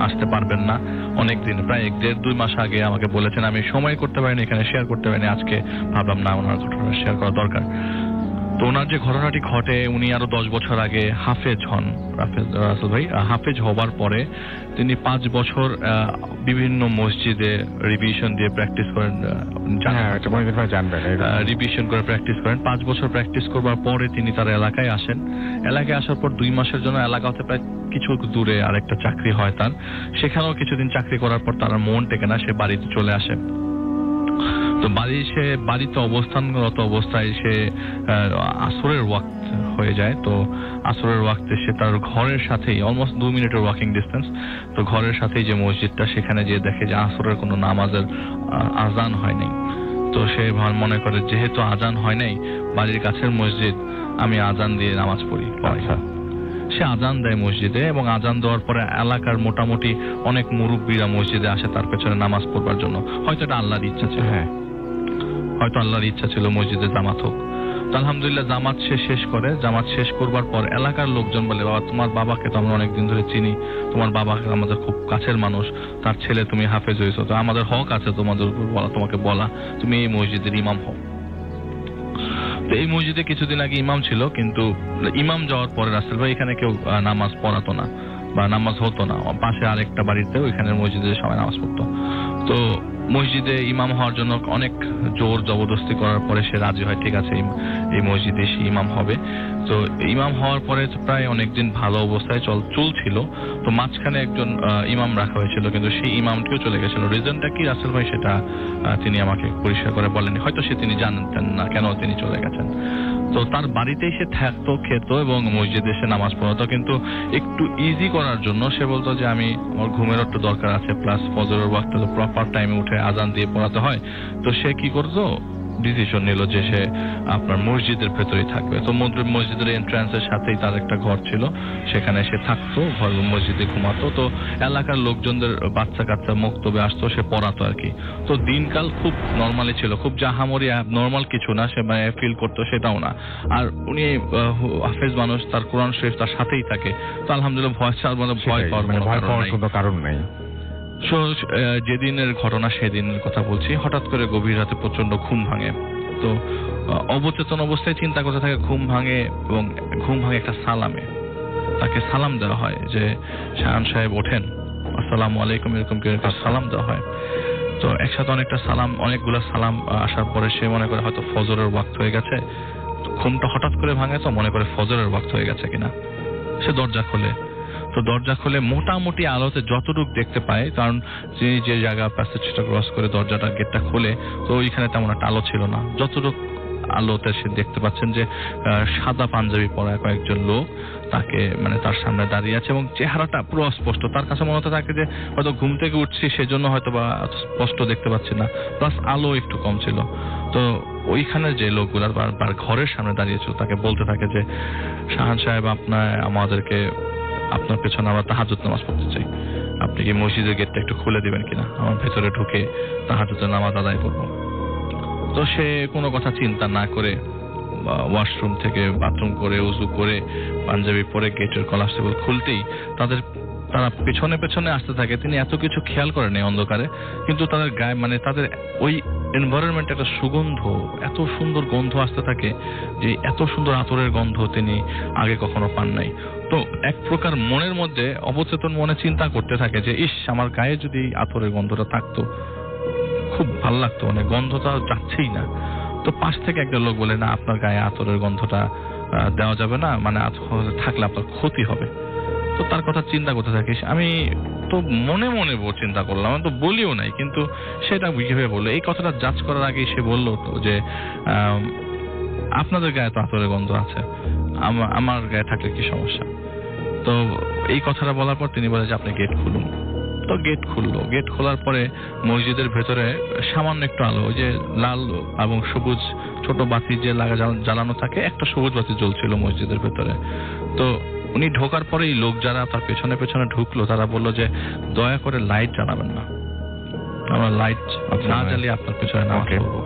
আসতে পারবেন না, অনেক দিন, প্রায় 1-1.5-2 মাস আগে আমাকে বলেছেন। আমি সময় করতে পারিনি, এখানে শেয়ার করতে পারিনি। আজকে ভাবলাম না, ওনার ঘটনা শেয়ার করা দরকার। তো ওনার যে ঘটনাটি ঘটে, উনি আরো 10 বছর আগে হাফেজ হন রাসেল ভাই। হাফেজ হবার পরে তিনি 5 বছর বিভিন্ন মসজিদে রিভিশন দিয়ে প্র্যাকটিস করেন, রিভিশন করে প্র্যাকটিস করেন। 5 বছর প্র্যাকটিস করবার পরে তিনি তার এলাকায় আসেন। এলাকায় আসার পর 2 মাসের জন্য এলাকা হতে প্রায় কিছু দূরে আরেকটা চাকরি হয় তার। সেখানেও কিছুদিন চাকরি করার পর তার মন টেকে না, সে বাড়িতে চলে আসে। তো বাড়িতে অবস্থানরত অবস্থায় সে আসরের ওয়াক্ত হয়ে যায়। তো আসরের ওয়াক্তে সে তার ঘরের সাথেই অলমোস্ট 2 মিনিটের ওয়াকিং ডিস্টেন্স, তো ঘরের সাথেই যে মসজিদটা সেখানে গিয়ে দেখে যে আসরের কোনো নামাজের আজান হয় নাই। তো সে মনে করে যেহেতু আজান হয় নাই, বাড়ির কাছের মসজিদ, আমি আজান দিয়ে নামাজ পড়ি। সে আজান দেয় মসজিদে, এবং আজান দেওয়ার পরে এলাকার মোটামুটি অনেক মুরব্বীরা মসজিদে আসে তার পেছনে নামাজ পড়বার জন্য। হয়তো এটা আল্লাহর ইচ্ছা ছিল, হয়তো আল্লাহর ইচ্ছা ছিল মসজিদে জামাত হোক। তো আলহামদুলিল্লাহ জামাত শেষ করে। জামাত শেষ করবার পর এলাকার লোকজন বলে, বাবা তোমার বাবাকে তো আমরা অনেকদিন ধরে চিনি, তোমার বাবাকে আমাদের খুব কাছের মানুষ, তার ছেলে তুমি হাফেজ হয়েছো, তো আমাদের হক আছে তোমাদের উপর তোমাকে বলা, তুমি এই মসজিদের ইমাম হও। তো এই মসজিদে কিছুদিন আগে ইমাম ছিল, কিন্তু ইমাম যাওয়ার পরে রাসেল ভাই এখানে কেউ নামাজ পড়াতো না বা নামাজ হতো না। পাশে আরেকটা বাড়িতে ওইখানের মসজিদে সবাই নামাজ পড়তো। তো মসজিদে ইমাম হওয়ার জন্য অনেক জোর জবরদস্তি করার পরে সে রাজি হয়, ঠিক আছে এই মসজিদে সে ইমাম হবে। তো ইমাম হওয়ার পরে প্রায় অনেকদিন ভালো অবস্থায় চলছিল। তো মাঝখানে একজন ইমাম রাখা হয়েছিল, কিন্তু সেই ইমামটিও চলে গেছিল। রিজনটা কি রাসেল ভাই সেটা তিনি আমাকে পরিষ্কার করে বলেননি, হয়তো তিনি জানতেন না কেন তিনি চলে গেছেন। তো তার বাড়িতেই সে থাকতো, খেত এবং মসজিদে সে নামাজ পড়াতো, কিন্তু একটু ইজি করার জন্য সে বলতো যে আমার ঘুমের একটু দরকার আছে, প্লাস ফজরের ওয়াক্তে তো প্রপার টাইমে উঠে আজান দিয়ে পড়াতে হয়। তো সে কি করতো, ডিসিশন নিল যে সে আপনার মসজিদের ভেতরেই থাকবে। তো মসজিদের এন্ট্রান্সের সাথেই তার একটা ঘর ছিল, সেখানে সে থাকতো, ঘর মসজিদে ঘুমাতো। তো এলাকার লোকজনদের বাচ্চা কাচ্চা মক্তবে আসতো, সে পড়াতো আর কি। তো দিনকাল খুব নর্মালি ছিল, খুব জাহামরি নর্মাল কিছু না, সে ফিল করতো সেটাও না। আর উনি হাফেজ মানুষ, তার কোরআন শরীফ তার সাথেই থাকে। তো আলহামদুলিল্লাহ ভয় পাওয়ার কোনো কারণ নেই। যেদিনের ঘটনা সেদিনের কথা বলছি, হঠাৎ করে গভীর রাতে প্রচন্ড ঘুম ভাঙে। তো অবচেতন অবস্থায় চিন্তা করতে থাকে, ঘুম ভাঙে এবং ঘুম ভাঙে একটা সালামে। তাকে সালাম দেওয়া হয় যে শাহান সাহেব ওঠেন, আসসালামু আলাইকুম, এরকম করে সালাম দেওয়া হয়। তো একসাথে অনেকগুলা সালাম আসার পরে সে মনে করে হয়তো ফজরের ওয়াক্ত হয়ে গেছে। ঘুমটা হঠাৎ করে ভাঙে, তো মনে করে ফজরের ওয়াক্ত হয়ে গেছে কিনা। সে দরজা খোলে। তো দরজা খুলে মোটামুটি আলোতে যতটুকু দেখতে পায়, কারণ যে জায়গা প্যাসেজটা ক্রস করে দরজাটা গেটটা খুলে, তো ওইখানে তেমন একটা আলো ছিল না। যতটুকু আলোতে সে দেখতে পাচ্ছেন যে সাদা পাঞ্জাবি পরা কয়েকজন লোক তাকে তার সামনে দাঁড়িয়ে আছে এবং চেহারাটা পুরো স্পষ্ট। তার কাছে মনে হতে থাকে যে হয়তো ঘুম থেকে উঠছি সেজন্য হয়তো বা স্পষ্ট দেখতে পাচ্ছি না, প্লাস আলো একটু কম ছিল। তো ওইখানে যে লোকগুলা বারবার ঘরের সামনে দাঁড়িয়েছিল তাকে বলতে থাকে যে শাহান সাহেব, আপনার পেছনে আবার তাহাজ্জুদ নামাজ পড়তে চাই, আপনি কি মসজিদের গেটটা একটু খুলে দিবেন কিনা, আমার ভেতরে ঢুকে তাহাজ্জুদের নামাজ আদায় করবো। তো সে কোনো কথা চিন্তা না করে ওয়াশরুম থেকে বাথরুম করে উজু করে পাঞ্জাবি পরে গেটের কনস্টেবল খুলতেই তারা পেছনে পেছনে আসতে থাকে। তিনি এত কিছু খেয়াল করেন এই অন্ধকারে, কিন্তু তাদের গায়ে তাদের ওই এনভায়রনমেন্টে একটা সুগন্ধ, এত সুন্দর গন্ধ আসতে থাকে যে এত সুন্দর আতরের গন্ধ তিনি আগে কখনো পান নাই। তো এক প্রকার মনের মধ্যে অবচেতন মনে চিন্তা করতে থাকে যে ইস, আমার গায়ে যদি আতরের গন্ধটা থাকতো খুব ভালো লাগতো, গন্ধটা যাচ্ছেই না। তো পাশ থেকে একটা লোক বলে, না, আপনার গায়ে আতরের গন্ধটা দেওয়া যাবে না, আতর থাকলে আপনার ক্ষতি হবে। তো তার কথা চিন্তা করতে থাকিস। আমি তো মনে মনে চিন্তা করলাম, আমি তো বলিও নাই, কিন্তু সেটা কিভাবে বললো, এই কথাটা জাজ করার আগেই সে বললো তো যে আপনাদের গায়ে তো আতরের গন্ধ আছে, আমার গায়ে থাকলে কি সমস্যা। তো এই কথাটা বলার পর তিনি বলে যে আপনি গেট খুলুন। তো গেট খুললো। গেট খোলার পরে মসজিদের ভেতরে সামান্য একটু আলো, ওই যে লাল এবং সবুজ ছোট বাতি যে জ্বালানো থাকে, একটা সবুজ বাতি জ্বলছিল মসজিদের ভেতরে। তো উনি ঢোকার পরেই লোক যারা তার পেছনে পেছনে ঢুকলো তারা বললো যে দয়া করে লাইট জ্বালাবেন না, আমরা লাইট না জ্বালিয়ে আপনার পেছনে নামাজ পড়বো।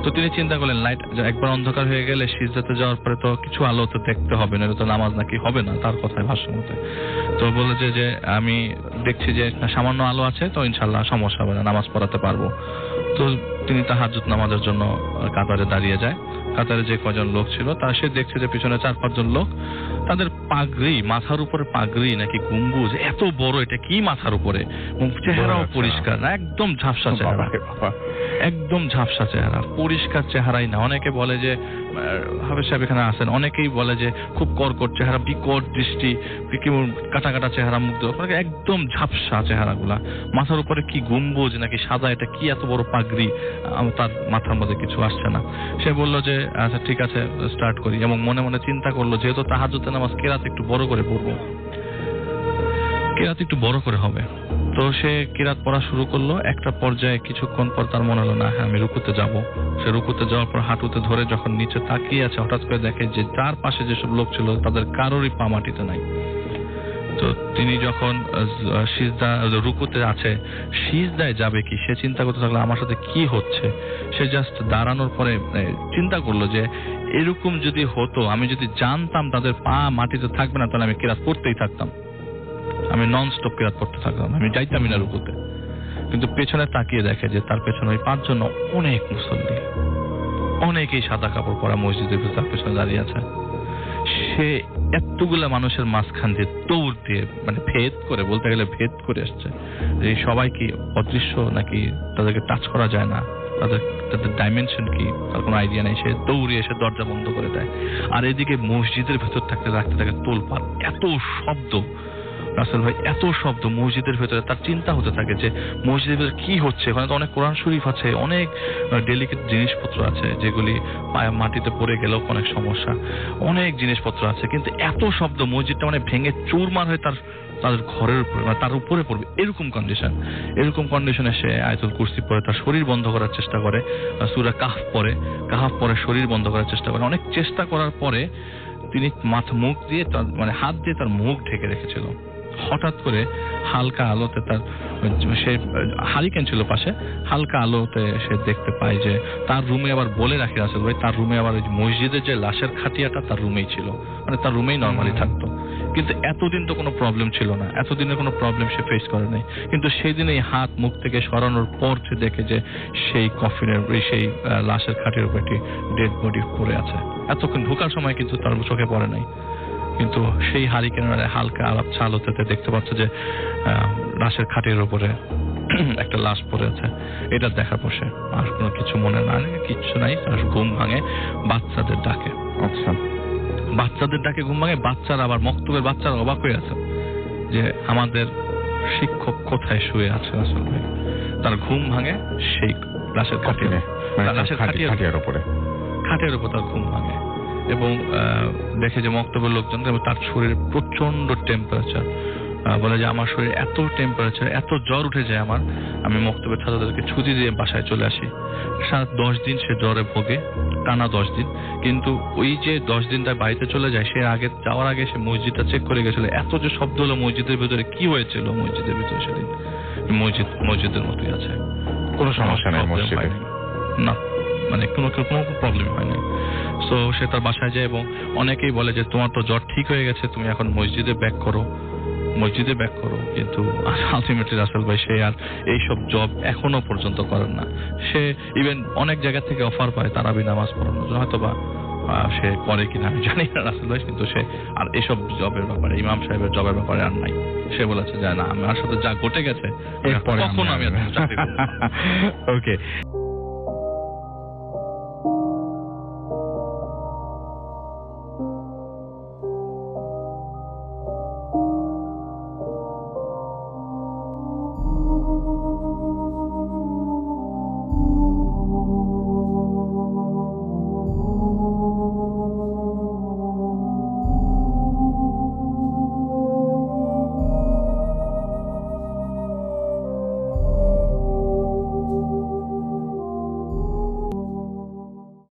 তো তিনি চিন্তা করলেন লাইট একবার অন্ধকার হয়ে গেলে সিজদাতে যাওয়ার পরে তো কিছু আলো তো দেখতে হবে না, তো নামাজ নাকি হবে না তার কথায় ভাষ্য মতে। তো বলে যে আমি দেখছি যে সামান্য আলো আছে, তো ইনশাল্লাহ সমস্যা হবে না, নামাজ পড়াতে পারবো। তো তিনি তাহাজ্জুদ নামাজের জন্য কাতারে দাঁড়িয়ে যায়। কাতারে যে কজন লোক ছিল তারা সে দেখছে যে পিছনে 4-5 জন লোক, তাদের পাগড়ি, মাথার উপরে পাগড়ি নাকি গম্বুজ এত বড়, এটা কি মাথার উপরে, চেহারাও পরিষ্কার না, একদম ঝাপসা চেহারা, একদম ঝাপসা চেহারা, পরিষ্কার চেহারাই না। অনেকে বলে যে হাফেজ সাহেব এখানে আছেন, অনেকেই বলে যে খুব কর্কট চেহারা, বিকট দৃষ্টি, কাটা কাটা চেহারা, মুগ্ধ, একদম ঝাপসা চেহারাগুলা। মাথার উপরে কি গম্বুজ নাকি সাদা, এটা কি এত বড় পাগড়ি, তার মাথার মধ্যে কিছু আসছে না। সে বললো যে আচ্ছা ঠিক আছে স্টার্ট করি, এবং মনে মনে চিন্তা করলো যেহেতু তাহাজ্জুদের নামাজ কেরাত একটু বড় করে পড়বো, কেরাত একটু বড় করে হবে। তো সে কিরাত পড়া শুরু করলো। একটা পর্যায়ে কিছুক্ষণ পর তার মনে হলো না, হ্যাঁ আমি রুকুতে যাব। সে রুকুতে যাওয়ার পর হাঁটুতে ধরে যখন নিচে তাকিয়ে আছে, হঠাৎ করে দেখে যে তার পাশে যেসব লোক ছিল তাদের কারোরই পা মাটিতে নাই। তো তিনি যখন রুকুতে আছে, সিজদায় যাবে কি, সে চিন্তা করতে থাকলো আমার সাথে কি হচ্ছে। সে জাস্ট দাঁড়ানোর পরে চিন্তা করলো যে এরকম যদি হতো, আমি যদি জানতাম তাদের পা মাটিতে থাকবে না, তাহলে আমি কিরাত পড়তেই থাকতাম, আমি নন স্টপ কিরাত পড়তে থাকতাম, আমি যাইতামই না রুকুতে। কিন্তু পেছনে তাকিয়ে দেখে যে তার পেছনে ওই 5 জন অনেক মুসল্লি, অনেকেই সাদা কাপড় পরা মসজিদের তার পেছনে দাঁড়িয়ে আছে। সে এতগুলা মানুষের মাঝখান দিয়ে দৌড় দিয়ে মানে ভেদ করে, বলতে গেলে ভেদ করে আসছে। এই সবাই কি অদৃশ্য নাকি তাদেরকে টাচ করা যায় না, তাদের ডাইমেনশন কি তার কোনো আইডিয়া নেই। সে দৌড়ে এসে দরজা বন্ধ করে দেয়। আর এদিকে মসজিদের ভেতর থাকতে থাকে তোলপাড়, এত শব্দ রাসেল ভাই, এত শব্দ মসজিদের ভেতরে। তার চিন্তা হতে থাকে যে মসজিদের ভেতরে কি হচ্ছে। ওখানে তো অনেক কোরআন শরীফ আছে, অনেক ডেলিকেট জিনিসপত্র আছে যেগুলি পায়ে মাটিতে পড়ে গেলেও অনেক সমস্যা, অনেক জিনিসপত্র আছে, কিন্তু এত শব্দ মসজিদটা মানে ভেঙে চুরমার হয়ে তাদের ঘরের উপরে তার উপরে পড়বে, এরকম কন্ডিশনে সে আয়াতুল কুরসি পড়ে তার শরীর বন্ধ করার চেষ্টা করে, সূরা কাহফ পড়ে শরীর বন্ধ করার চেষ্টা করে। অনেক চেষ্টা করার পরে তিনি মুখ দিয়ে মানে হাত দিয়ে তার মুখ ঢেকে রেখেছিল। হঠাৎ করে হালকা আলোতে সে হারিকেন ছিল পাশে, হালকা আলোতে সে দেখতে পায় যে তার রুমে আবার বলে রাখি রাসেল ভাই, তার রুমে আবার মসজিদের যে লাশের খাটিয়াটা তার রুমেই ছিল, মানে তার রুমেই নর্মালি থাকতো। কিন্তু এতদিন তো কোনো প্রবলেম ছিল না, এতদিনের কোনো প্রবলেম সে ফেস করে নাই। কিন্তু সেই দিন এই হাত মুখ থেকে সরানোর পর সে দেখে যে সেই কফিনের সেই লাশের খাটির উপর একটি ডেড বডি পড়ে আছে। এতক্ষণ ঢোকার সময় কিন্তু তার চোখে পড়ে নাই, কিন্তু সেই হারিকেনের হালকা আলাপ আলোতে দেখতে পাচ্ছে যে লাশের খাটের উপরে একটা লাশ পড়ে আছে। এটা দেখার পর সে আর কোনো কিছু মনে কিচ্ছু নাই, তার ঘুম ভাঙে বাচ্চাদের ডাকে। আচ্ছা, বাচ্চাদের ডাকে ঘুম ভাঙে। বাচ্চারা আবার মক্তবের বাচ্চারা অবাক হয়ে আছে যে আমাদের শিক্ষক কোথায় শুয়ে আছে। আসলে ভাই তার ঘুম ভাঙে সেই লাশের খাটিয়ে, লাশের খাটিয়ার উপরে, খাটের উপর তার ঘুম ভাঙে এবং দেখে যে মক্তবের লোকজন তার শরীরে প্রচন্ড টেম্পারেচার। বলে যে আমার শরীরে এত টেম্পারেচার, এত জ্বর উঠে যায় আমার, আমি মক্তবের ছাত্রদেরকে ছুটি দিয়ে বাসায় চলে আসি। 10 দিন সে জ্বরে ভোগে, টানা 10 দিন। কিন্তু ওই যে 10 দিন তার বাড়িতে চলে যায়, সে যাওয়ার আগে সে মসজিদটা চেক করে গেছিল। এত যে শব্দ হলো মসজিদের ভিতরে, কি হয়েছিল মসজিদের ভিতরে সেদিন? মসজিদের মতোই আছে, কোনো সমস্যা নেই মসজিদে, না মানে কোনো প্রবলেম হয়নি। সো সে তার বাসায় যায় এবং অনেকেই বলে যে তোমার তো জ্বর ঠিক হয়ে গেছে, তুমি এখন মসজিদে ব্যাক করো। কিন্তু আলটিমেটলি রাসেল ভাই সে আর এইসব জব এখনো পর্যন্ত করেন না। সে ইভেন অনেক জায়গা থেকে অফার পায় তারাবি নামাজ পড়ানোর জন্য, হয়তো বা সে করে কিনা আমি জানি না রাসেল ভাই, কিন্তু সে আর এইসব জবের ব্যাপারে, ইমাম সাহেবের জবের ব্যাপারে আর নাই। সে বলেছে যে না, আমার সাথে যা ঘটে গেছে কখনো আমি আর চাকরি করব না। ওকে।